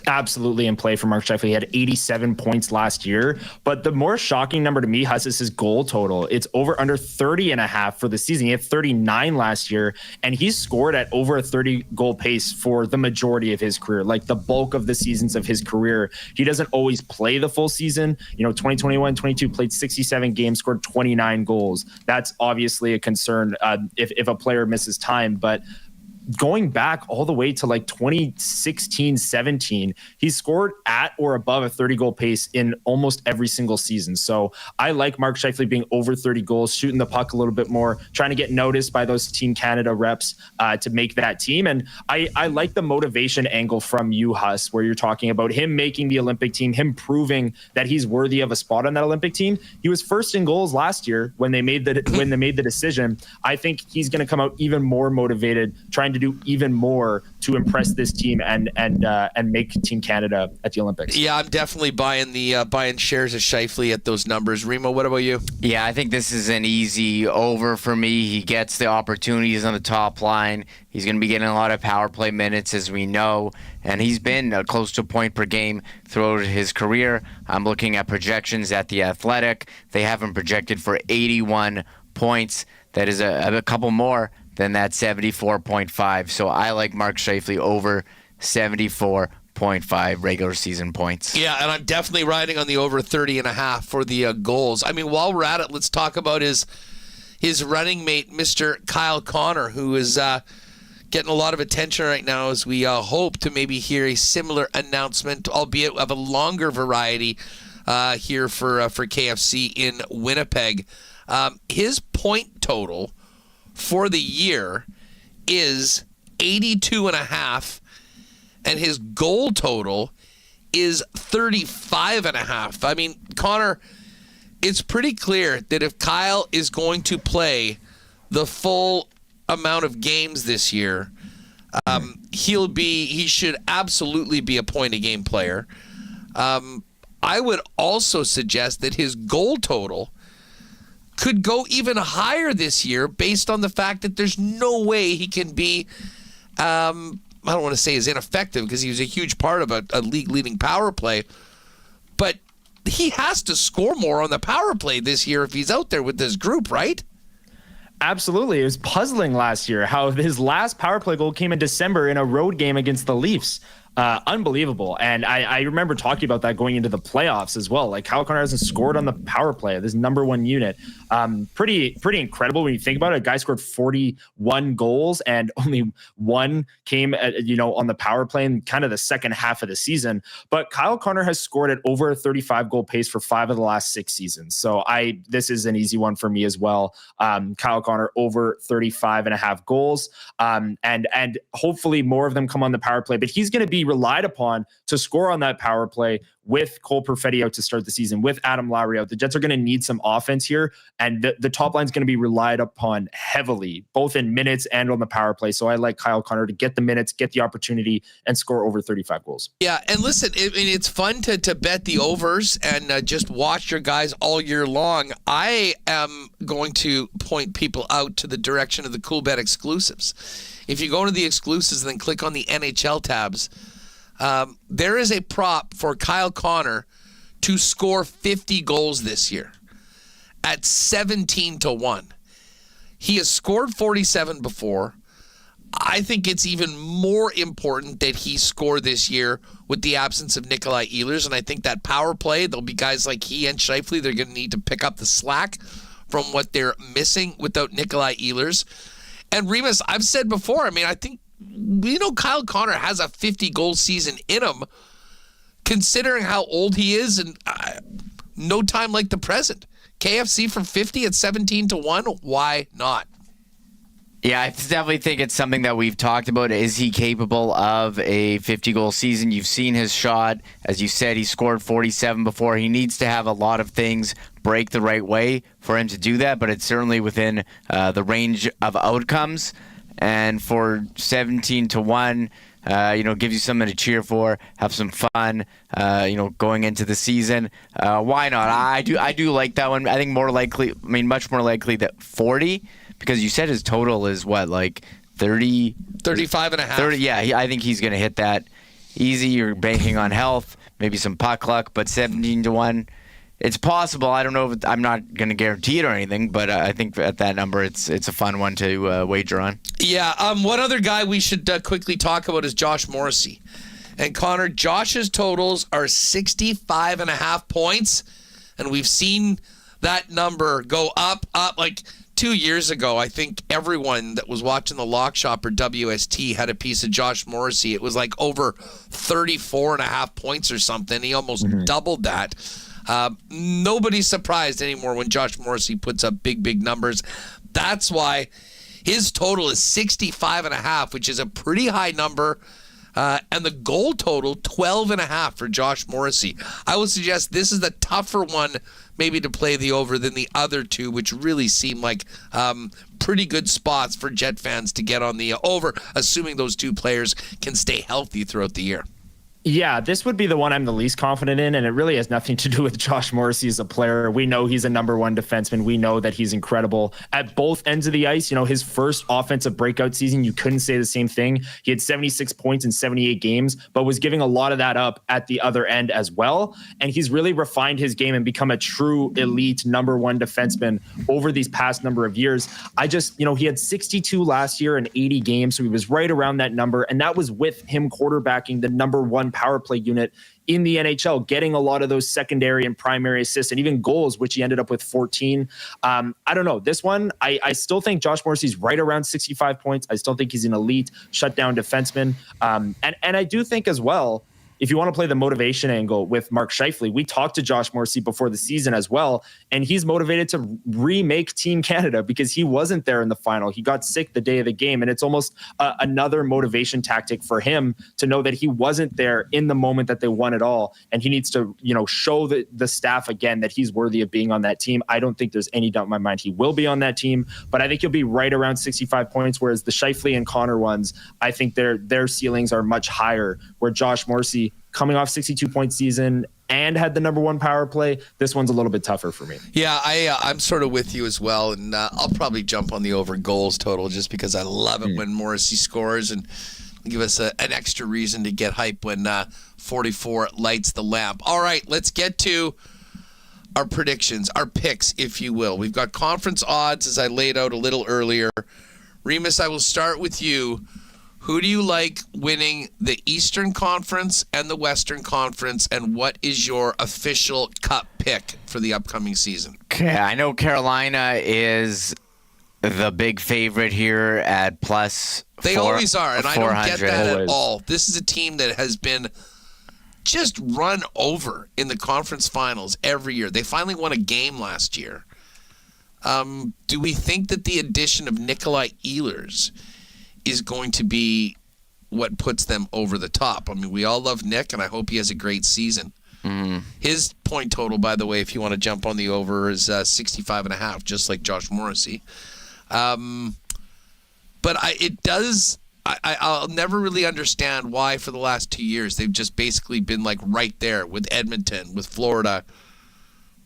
absolutely in play for Mark Scheifele. He had 87 points last year, but the more shocking number to me, Huss, is his goal total. It's over under 30.5 for the season. He had 39 last year, and he's scored at over a 30 goal pace for the majority of his career, like the bulk of the seasons of his career. He doesn't always play the full season. 2021-22 played 67 games, scored 29 goals. That's obviously a concern if a player misses time, but going back all the way to like 2016-17, he scored at or above a 30-goal pace in almost every single season. So I like Mark Scheifele being over 30 goals, shooting the puck a little bit more, trying to get noticed by those Team Canada reps to make that team. And I like the motivation angle from you, Huss, where you're talking about him making the Olympic team, him proving that he's worthy of a spot on that Olympic team. He was first in goals last year when they made the decision. I think he's going to come out even more motivated, trying to do even more to impress this team and make Team Canada at the Olympics. Yeah, I'm definitely buying shares of Scheifele at those numbers. Remo, what about you? Yeah, I think this is an easy over for me. He gets the opportunities on the top line. He's going to be getting a lot of power play minutes, as we know, and he's been close to a point per game throughout his career. I'm looking at projections at The Athletic. They have him projected for 81 points. That is a couple more than that 74.5. So I like Mark Scheifele over 74.5 regular season points. Yeah, and I'm definitely riding on the over 30.5 for the goals. I mean, while we're at it, let's talk about his running mate, Mr. Kyle Connor, who is getting a lot of attention right now as we hope to maybe hear a similar announcement, albeit of a longer variety, here for KFC in Winnipeg. His point total for the year is 82.5, and his goal total is 35.5. I mean, Connor, it's pretty clear that if Kyle is going to play the full amount of games this year, he should absolutely be a point-a-game player. I would also suggest that his goal total could go even higher this year based on the fact that there's no way he can be, I don't want to say is ineffective because he was a huge part of a league-leading power play, but he has to score more on the power play this year if he's out there with this group, right? Absolutely. It was puzzling last year how his last power play goal came in December in a road game against the Leafs. Unbelievable. And I remember talking about that going into the playoffs as well. Like, Kyle Connor hasn't scored on the power play, this number one unit. Pretty incredible when you think about it. A guy scored 41 goals and only one came on the power play in kind of the second half of the season. But Kyle Connor has scored at over a 35 goal pace for 5 of the last 6 seasons. So this is an easy one for me as well. Kyle Connor over 35.5 goals. And hopefully more of them come on the power play, but he's going to be relied upon to score on that power play with Cole Perfetti out to start the season, with Adam Lowry out. The Jets are going to need some offense here, and the top line is going to be relied upon heavily, both in minutes and on the power play. So I like Kyle Connor to get the minutes, get the opportunity, and score over 35 goals. Yeah, and listen, it's fun to bet the overs and just watch your guys all year long. I am going to point people out to the direction of the Cool Bet exclusives. If you go into the exclusives and then click on the NHL tabs, there is a prop for Kyle Connor to score 50 goals this year at 17-1. He has scored 47 before. I think it's even more important that he score this year with the absence of Nikolai Ehlers, and I think that power play, there'll be guys like he and Scheifele, they're going to need to pick up the slack from what they're missing without Nikolai Ehlers. And Remis, I've said before, I mean, I think Kyle Connor has a 50-goal season in him, considering how old he is, and no time like the present. KFC for 50 at 17-1, why not? Yeah, I definitely think it's something that we've talked about. Is he capable of a 50-goal season? You've seen his shot. As you said, he scored 47 before. He needs to have a lot of things break the right way for him to do that, but it's certainly within the range of outcomes. And for 17-1, gives you something to cheer for, have some fun, going into the season. Why not? I do like that one. I think much more likely that 40, because you said his total is what, like 30? 35.5. 30, yeah, I think he's going to hit that easy. You're banking on health, maybe some puck luck, but 17-1. It's possible. I don't know I'm not going to guarantee it or anything, but I think at that number, it's a fun one to wager on. Yeah. One other guy we should quickly talk about is Josh Morrissey. And Connor, Josh's totals are 65.5 points, and we've seen that number go up. Like 2 years ago, I think everyone that was watching the Lock Shop or WST had a piece of Josh Morrissey. It was like over 34.5 points or something. He almost doubled that. Nobody's surprised anymore when Josh Morrissey puts up big numbers. That's why his total is 65.5, which is a pretty high number. And the goal total, 12.5 for Josh Morrissey. I would suggest this is the tougher one maybe to play the over than the other two, which really seem like pretty good spots for Jet fans to get on the over, assuming those two players can stay healthy throughout the year. Yeah, this would be the one I'm the least confident in, and it really has nothing to do with Josh Morrissey as a player. We know he's a number one defenseman. We know that he's incredible at both ends of the ice. His first offensive breakout season, you couldn't say the same thing. He had 76 points in 78 games, but was giving a lot of that up at the other end as well. And he's really refined his game and become a true elite number one defenseman over these past number of years. He had 62 last year in 80 games, so he was right around that number, and that was with him quarterbacking the number one power play unit in the NHL, getting a lot of those secondary and primary assists and even goals, which he ended up with 14. I don't know. This one, I still think Josh Morrissey's right around 65 points. I still think he's an elite shutdown defenseman. And I do think as well, if you want to play the motivation angle with Mark Scheifele, we talked to Josh Morrissey before the season as well, and he's motivated to remake Team Canada because he wasn't there in the final. He got sick the day of the game, and it's almost another motivation tactic for him to know that he wasn't there in the moment that they won it all, and he needs to, show the staff again that he's worthy of being on that team. I don't think there's any doubt in my mind he will be on that team, but I think he'll be right around 65 points, whereas the Scheifele and Connor ones, I think their ceilings are much higher, where Josh Morrissey, coming off 62-point season and had the number one power play, this one's a little bit tougher for me. Yeah, I'm sort of with you as well, and I'll probably jump on the over goals total just because I love it when Morrissey scores and give us an extra reason to get hype when 44 lights the lamp. All right, let's get to our predictions, our picks, if you will. We've got conference odds, as I laid out a little earlier. Remis, I will start with you. Who do you like winning the Eastern Conference and the Western Conference, and what is your official cup pick for the upcoming season? Okay, I know Carolina is the big favorite here at plus. They always are, and I don't get that always. at all. This is a team that has been just run over in the conference finals every year. They finally won a game last year. Do we think that the addition of Nikolai Ehlers is going to be what puts them over the top? I mean, we all love Nick, and I hope he has a great season. His point total, by the way, if you want to jump on the over, is 65.5, just like Josh Morrissey. But I'll never really understand why for the last 2 years they've just basically been like right there with Edmonton, with Florida.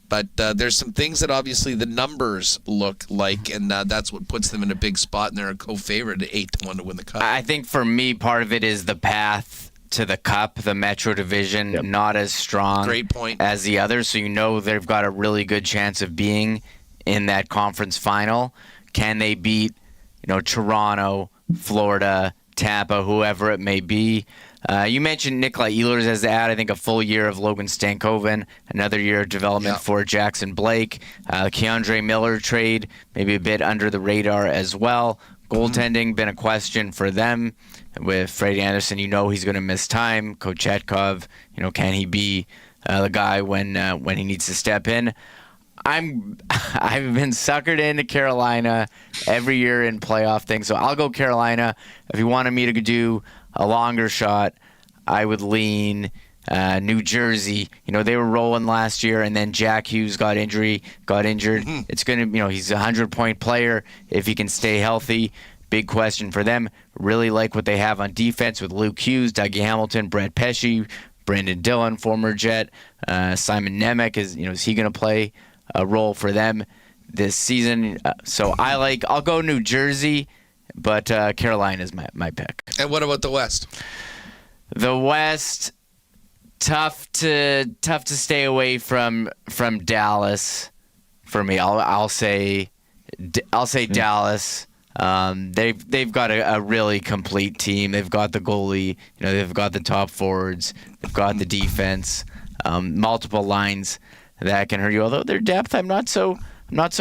But there's some things that obviously the numbers look like, and that's what puts them in a big spot, and they're a co-favorite at 8-1 to win the Cup. I think for me, part of it is the path to the Cup, the Metro Division, not as strong Great point. as the others. So they've got a really good chance of being in that conference final. Can they beat, Toronto, Florida, Tampa, whoever it may be? You mentioned Nikolai Ehlers as the add. I think a full year of Logan Stankoven, another year of development for Jackson Blake. Keandre Miller trade, maybe a bit under the radar as well. Goaltending been a question for them with Freddie Anderson. He's going to miss time. Kochetkov, can he be the guy when he needs to step in? I've been suckered into Carolina every year in playoff things, so I'll go Carolina. If you wanted me to do a longer shot, I would lean New Jersey. They were rolling last year, and then Jack Hughes got injured. It's going to, he's a 100-point player if he can stay healthy. Big question for them. Really like what they have on defense with Luke Hughes, Dougie Hamilton, Brett Pesce, Brendan Dillon, former Jet, Simon Nemec. Is he going to play a role for them this season? So I'll go New Jersey, but Carolina is my pick. And what about the West? The West, tough to stay away from Dallas for me. I'll say Dallas. They've got a really complete team. They've got the goalie. They've got the top forwards. They've got the defense. Multiple lines that can hurt you. Although their depth, I'm not so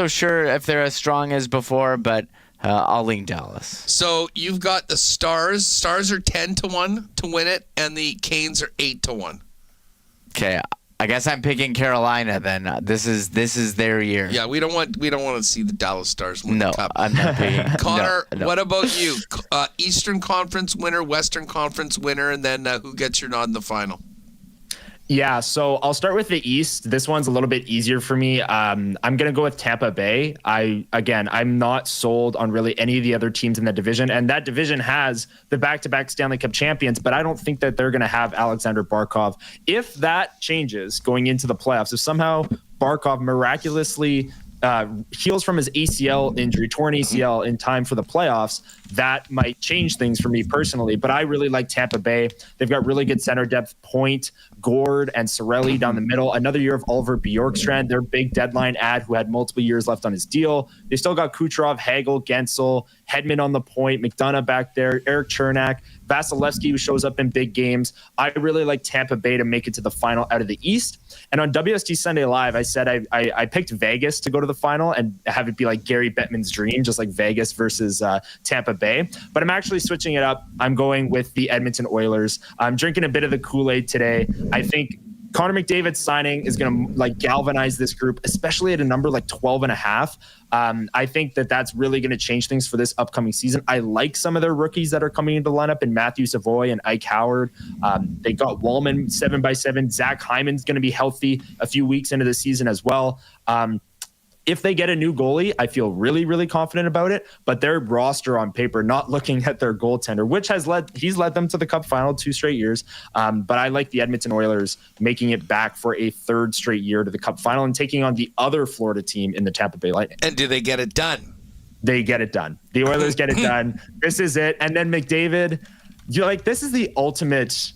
sure if they're as strong as before, but I'll lean Dallas. So you've got the Stars. Stars are 10-1 to win it, and the Canes are 8-1. Okay, I guess I'm picking Carolina then. This is their year. Yeah, we don't want to see the Dallas Stars win the Cup. I'm not picking. Connor, no. What about you? Eastern Conference winner, Western Conference winner, and then who gets your nod in the final? Yeah, so I'll start with the East. This one's a little bit easier for me. I'm going to go with Tampa Bay. I'm not sold on really any of the other teams in that division, and that division has the back-to-back Stanley Cup champions, but I don't think that they're going to have Alexander Barkov. If that changes going into the playoffs, if somehow Barkov miraculously heals from his torn ACL in time for the playoffs, that might change things for me personally. But I really like Tampa Bay. They've got really good center depth, Point, Gord, and Cirelli down the middle. Another year of Oliver Bjorkstrand, their big deadline ad, who had multiple years left on his deal. They still got Kucherov, Hagel, Gensel, Hedman on the point, McDonough back there, Eric Chernak, Vasilevsky, who shows up in big games. I really like Tampa Bay to make it to the final out of the East. And on WST Sunday Live, I said I picked Vegas to go to the final and have it be like Gary Bettman's dream, just like Vegas versus Tampa Bay. But I'm actually switching it up. I'm going with the Edmonton Oilers. I'm drinking a bit of the Kool-Aid today. I think Connor McDavid's signing is going to like galvanize this group, especially at a number like 12.5. I think that's really going to change things for this upcoming season. I like some of their rookies that are coming into the lineup in Matthew Savoy and Ike Howard. They got Wallman 7x7. Zach Hyman's going to be healthy a few weeks into the season as well. If they get a new goalie, I feel really, really confident about it. But their roster on paper, not looking at their goaltender, which he's led them to the Cup final 2 straight years. But I like the Edmonton Oilers making it back for a 3rd straight year to the Cup final and taking on the other Florida team in the Tampa Bay Lightning. And do they get it done? They get it done. The Oilers get it done. This is it. And then McDavid, this is the ultimate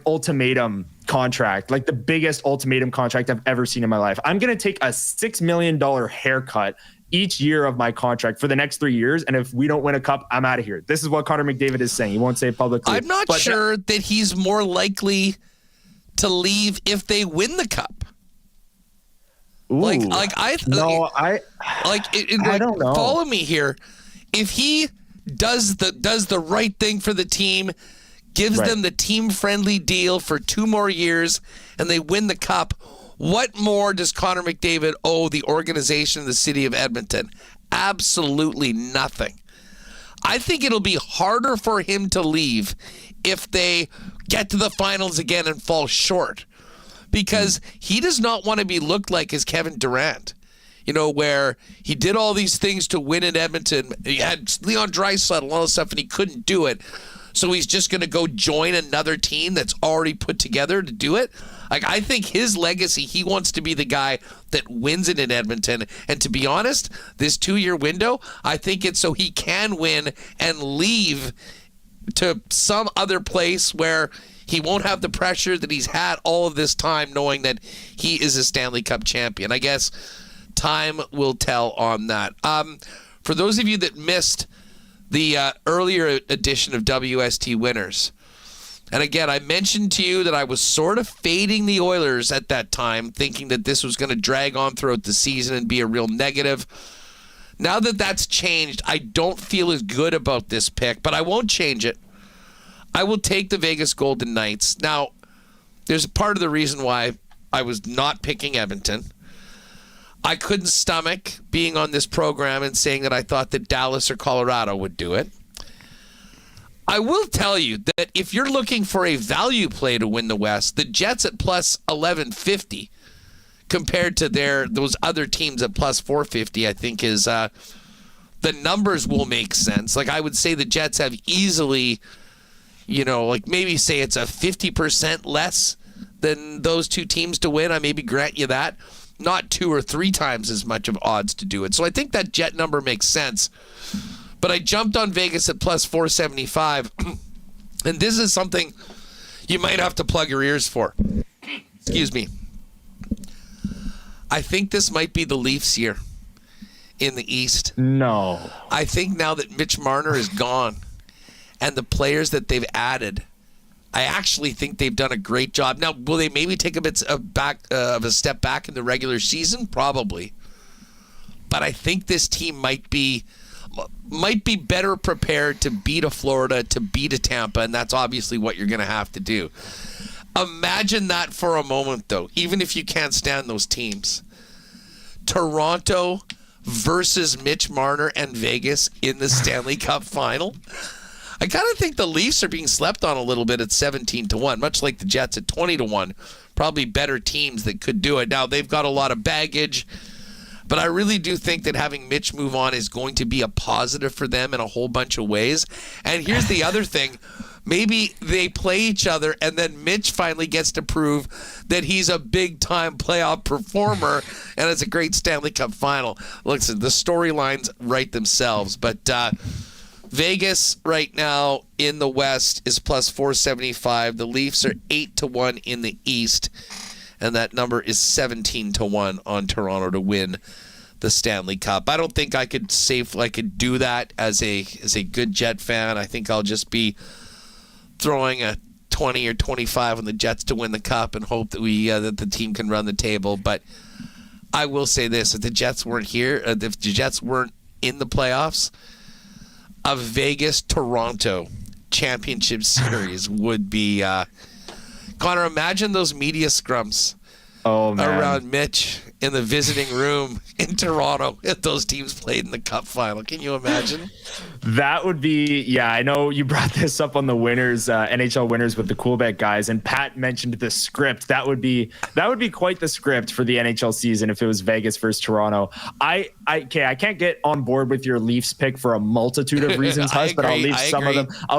ultimatum contract, like the biggest ultimatum contract I've ever seen in my life. I'm going to take a $6 million haircut each year of my contract for the next 3 years. And if we don't win a cup, I'm out of here. This is what Connor McDavid is saying. He won't say it publicly. I'm not sure that he's more likely to leave if they win the cup. Ooh, I don't know. Follow me here. If he does the right thing for the team, gives them the team-friendly deal for 2 more years, and they win the cup, what more does Connor McDavid owe the organization of the city of Edmonton? Absolutely nothing. I think it'll be harder for him to leave if they get to the finals again and fall short, because he does not want to be looked like as Kevin Durant, where he did all these things to win in Edmonton. He had Leon Draisaitl and all this stuff, and he couldn't do it. So he's just going to go join another team that's already put together to do it. I think his legacy, he wants to be the guy that wins it in Edmonton. And to be honest, this 2-year window, I think it's so he can win and leave to some other place where he won't have the pressure that he's had all of this time, knowing that he is a Stanley Cup champion. I guess time will tell on that. For those of you that missed the earlier edition of WST Winners, and again, I mentioned to you that I was sort of fading the Oilers at that time, thinking that this was going to drag on throughout the season and be a real negative. Now that that's changed, I don't feel as good about this pick, but I won't change it. I will take the Vegas Golden Knights. Now, there's a part of the reason why I was not picking Edmonton. I couldn't stomach being on this program and saying that I thought that Dallas or Colorado would do it. I will tell you that if you're looking for a value play to win the West, the Jets at plus 1150 compared to those other teams at plus 450, I think is the numbers will make sense. I would say the Jets have easily, maybe say it's a 50% less than those 2 teams to win. I maybe grant you that. Not 2 or 3 times as much of odds to do it. So I think that Jet number makes sense. But I jumped on Vegas at plus 475. And this is something you might have to plug your ears for. Excuse me. I think this might be the Leafs' year in the East. No. I think now that Mitch Marner is gone and the players that they've added, I actually think they've done a great job. Now, will they maybe take a bit of a step back in the regular season? Probably. But I think this team might be better prepared to beat a Florida, to beat a Tampa, and that's obviously what you're going to have to do. Imagine that for a moment, though, even if you can't stand those teams. Toronto versus Mitch Marner and Vegas in the Stanley Cup final. I kind of think the Leafs are being slept on a little bit at 17-1, much like the Jets at 20-1. Probably better teams that could do it. Now, they've got a lot of baggage, but I really do think that having Mitch move on is going to be a positive for them in a whole bunch of ways. And here's the other thing. Maybe they play each other, and then Mitch finally gets to prove that he's a big-time playoff performer, and it's a great Stanley Cup final. Listen, the storylines write themselves, but Vegas right now in the West is plus 475. The Leafs are 8-1 in the East, and that number is 17-1 on Toronto to win the Stanley Cup. I don't think I could do that as a good Jet fan. I think I'll just be throwing a 20 or 25 on the Jets to win the Cup and hope that that the team can run the table. But I will say this: if the Jets weren't here, if the Jets weren't in the playoffs, a Vegas-Toronto championship series would be. Connor, imagine those media scrums around Mitch in the visiting room in Toronto if those teams played in the Cup final. Can you imagine? That would be, yeah, I know you brought this up on the winners, NHL winners with the Coolbet guys, and Pat mentioned the script. That would be quite the script for the NHL season if it was Vegas versus Toronto. I can't get on board with your Leafs pick for a multitude of reasons, Huss, but I'll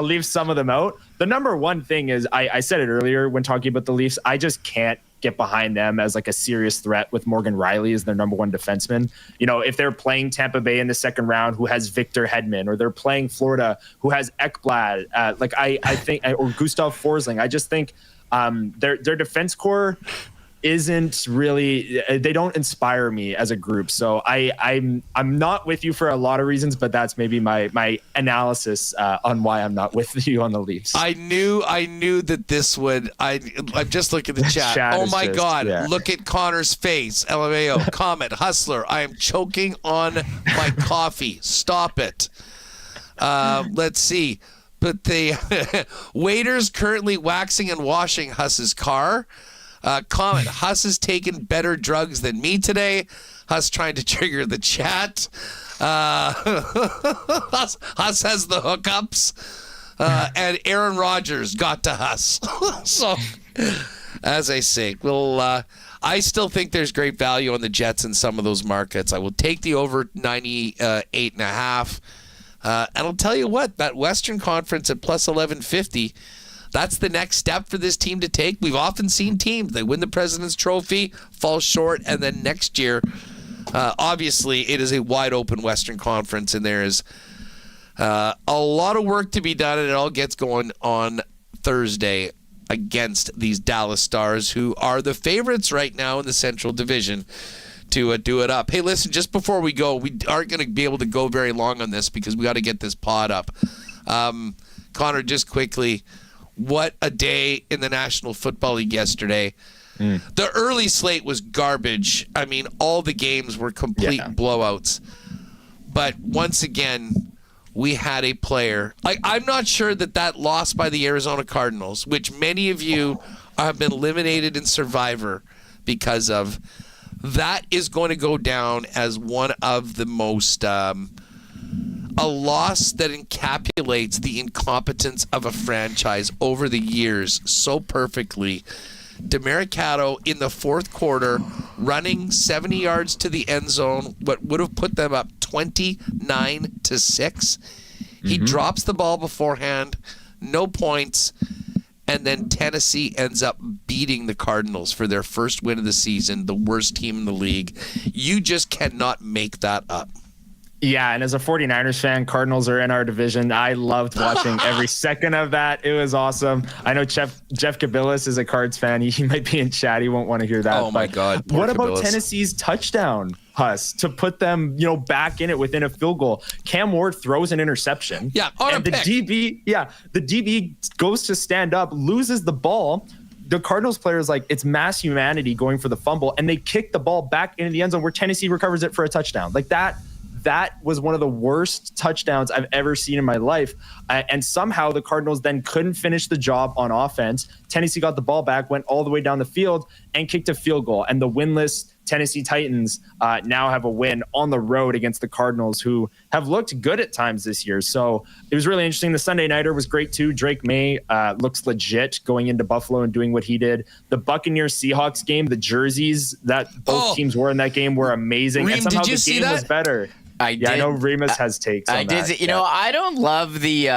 leave some of them out. The number one thing is, I said it earlier when talking about the Leafs, I just can't get behind them as like a serious threat with Morgan Riley as their number one defenseman. You know, if they're playing Tampa Bay in the second round, who has Victor Hedman, or they're playing Florida, who has Ekblad, I think, or Gustav Forsling, I just think their defense core isn't really, they don't inspire me as a group. So I'm not with you for a lot of reasons, but that's maybe my analysis on why I'm not with you on the Leafs. I knew that this would. I'm just looking at the chat. Oh my God! Yeah. Look at Connor's face. LMAO comment. Hustler. I am choking on my coffee. Stop it. Let's see. But the waiters currently waxing and washing Huss's car. Comment, Huss has taken better drugs than me today. Huss trying to trigger the chat. Huss has the hookups. And Aaron Rodgers got to Huss. So, as I say, I still think there's great value on the Jets in some of those markets. I will take the over 98.5. And I'll tell you what, that Western Conference at plus 1150, that's the next step for this team to take. We've often seen teams, they win the President's Trophy, fall short, and then next year, obviously, it is a wide open Western Conference, and there is a lot of work to be done, and it all gets going on Thursday against these Dallas Stars, who are the favorites right now in the Central Division to do it up. Hey, listen, just before we go, we aren't going to be able to go very long on this because we got to get this pod up. Connor, just quickly, what a day in the National Football League yesterday. The early slate was garbage. I mean, all the games were complete blowouts. But once again, we had a player. I'm not sure that loss by the Arizona Cardinals, which many of you have been eliminated in Survivor because of, that is going to go down as one of the most... a loss that encapsulates the incompetence of a franchise over the years so perfectly. DeMericato in the fourth quarter, running 70 yards to the end zone, what would have put them up 29-6. He drops the ball beforehand, no points, and then Tennessee ends up beating the Cardinals for their first win of the season, the worst team in the league. You just cannot make that up. Yeah, and as a 49ers fan, Cardinals are in our division. I loved watching every second of that. It was awesome. I know Jeff Kabilis is a Cards fan. He might be in chat. He won't want to hear that. Oh, my God. What about Tennessee's touchdown, Huss, to put them, back in it within a field goal? Cam Ward throws an interception. Yeah, on and a pick. the DB goes to stand up, loses the ball. The Cardinals player is like, it's mass humanity going for the fumble, and they kick the ball back into the end zone where Tennessee recovers it for a touchdown. Like that was one of the worst touchdowns I've ever seen in my life. And somehow the Cardinals then couldn't finish the job on offense. Tennessee got the ball back, went all the way down the field, and kicked a field goal. And the winless Tennessee Titans now have a win on the road against the Cardinals, who have looked good at times this year. So it was really interesting. The Sunday Nighter was great too. Drake May looks legit going into Buffalo and doing what he did. The Buccaneers-Seahawks game, the jerseys that both teams wore in that game were amazing. Reem, and somehow did you the see game that? was better. I know Remis has takes on that. I don't love the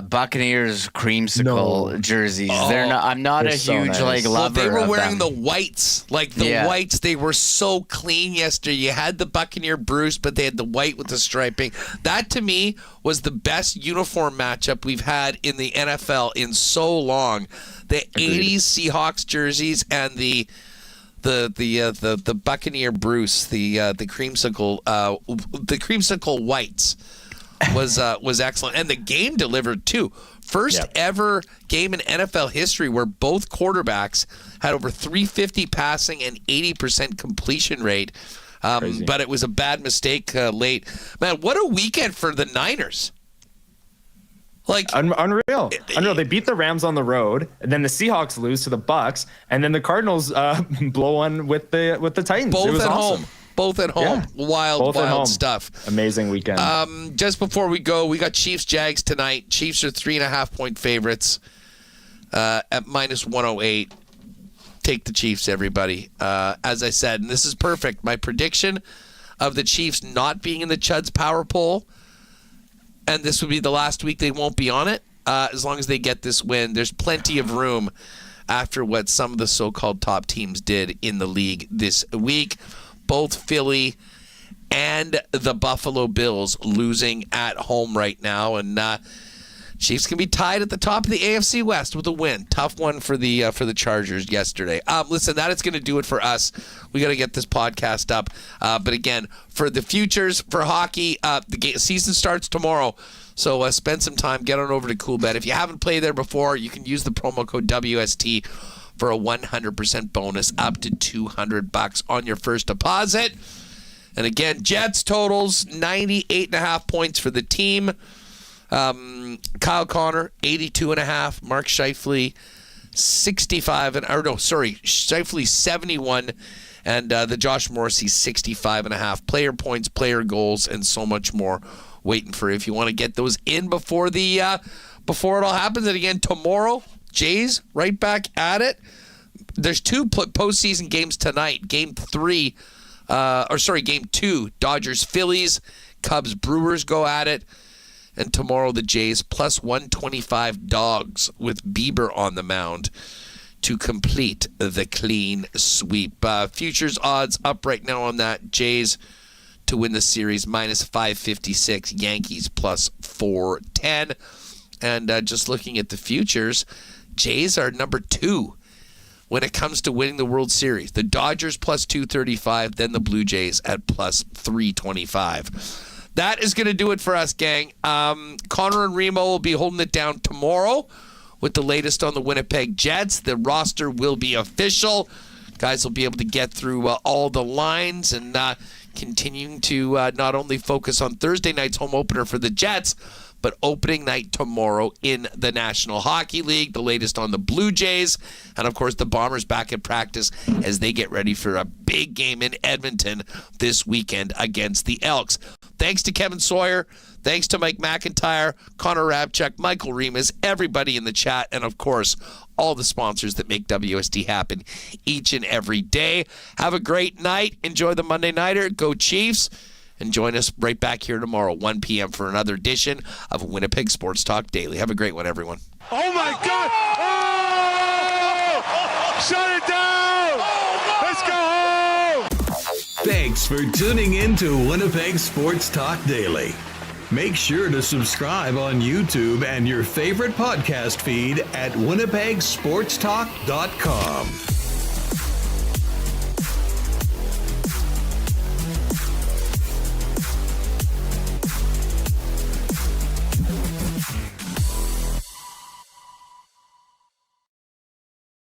Buccaneers creamsicle jerseys. They're not. I'm not a huge lover. They were of wearing them. the whites, whites. They were so clean yesterday. You had the Buccaneer Bruce, but they had the white with the striping. That to me was the best uniform matchup we've had in the NFL in so long. The '80s Seahawks jerseys and the Buccaneer Bruce, the creamsicle whites was excellent, and the game delivered too. First ever game in NFL history where both quarterbacks had over 350 passing and 80% completion rate. But it was a bad mistake late. Man, what a weekend for the Niners. Like unreal. They beat the Rams on the road, and then the Seahawks lose to the Bucks, and then the Cardinals blow one with the Titans. Both it was at awesome. home. Both at home. Yeah. Wild stuff. Amazing weekend. Just before we go, we got Chiefs-Jags tonight. Chiefs are 3.5-point favorites at -108. Take the Chiefs, everybody. As I said, and this is perfect, my prediction of the Chiefs not being in the Chuds power poll, and this would be the last week they won't be on it, as long as they get this win. There's plenty of room after what some of the so-called top teams did in the league this week. Both Philly and the Buffalo Bills losing at home right now, and Chiefs can be tied at the top of the AFC West with a win. Tough one for the Chargers yesterday. Listen, that is going to do it for us. We got to get this podcast up. But again, for the futures for hockey, the season starts tomorrow. So spend some time, get on over to CoolBet. If you haven't played there before, you can use the promo code WST for a 100% bonus up to $200 on your first deposit. And again, Jets totals 98.5 points for the team. Kyle Connor 82.5, Mark Scheifele 71, and the Josh Morrissey 65.5. Player points, player goals, and so much more waiting for you if you want to get those in before it all happens. And again, tomorrow, Jays right back at it. There's two postseason games tonight. Game 2, Dodgers Phillies, Cubs Brewers go at it. And tomorrow the Jays plus 125 Dogs with Bieber on the mound to complete the clean sweep. Futures odds up right now on that. Jays to win the series -556. Yankees plus 410. And just looking at the futures, Jays are number 2 when it comes to winning the World Series. The Dodgers plus 235, then the Blue Jays at plus 325. That is going to do it for us, gang. Connor and Remo will be holding it down tomorrow with the latest on the Winnipeg Jets. The roster will be official. Guys will be able to get through all the lines and continuing to not only focus on Thursday night's home opener for the Jets, but opening night tomorrow in the National Hockey League. The latest on the Blue Jays. And, of course, the Bombers back at practice as they get ready for a big game in Edmonton this weekend against the Elks. Thanks to Kevin Sawyer. Thanks to Mike McIntyre, Connor Hrabchak, Michael Remis, everybody in the chat, and, of course, all the sponsors that make WST happen each and every day. Have a great night. Enjoy the Monday Nighter. Go Chiefs. And join us right back here tomorrow, 1 p.m. for another edition of Winnipeg Sports Talk Daily. Have a great one, everyone. Oh, my God! Oh! Shut it down! Let's go home! Thanks for tuning in to Winnipeg Sports Talk Daily. Make sure to subscribe on YouTube and your favorite podcast feed at winnipegsportstalk.com.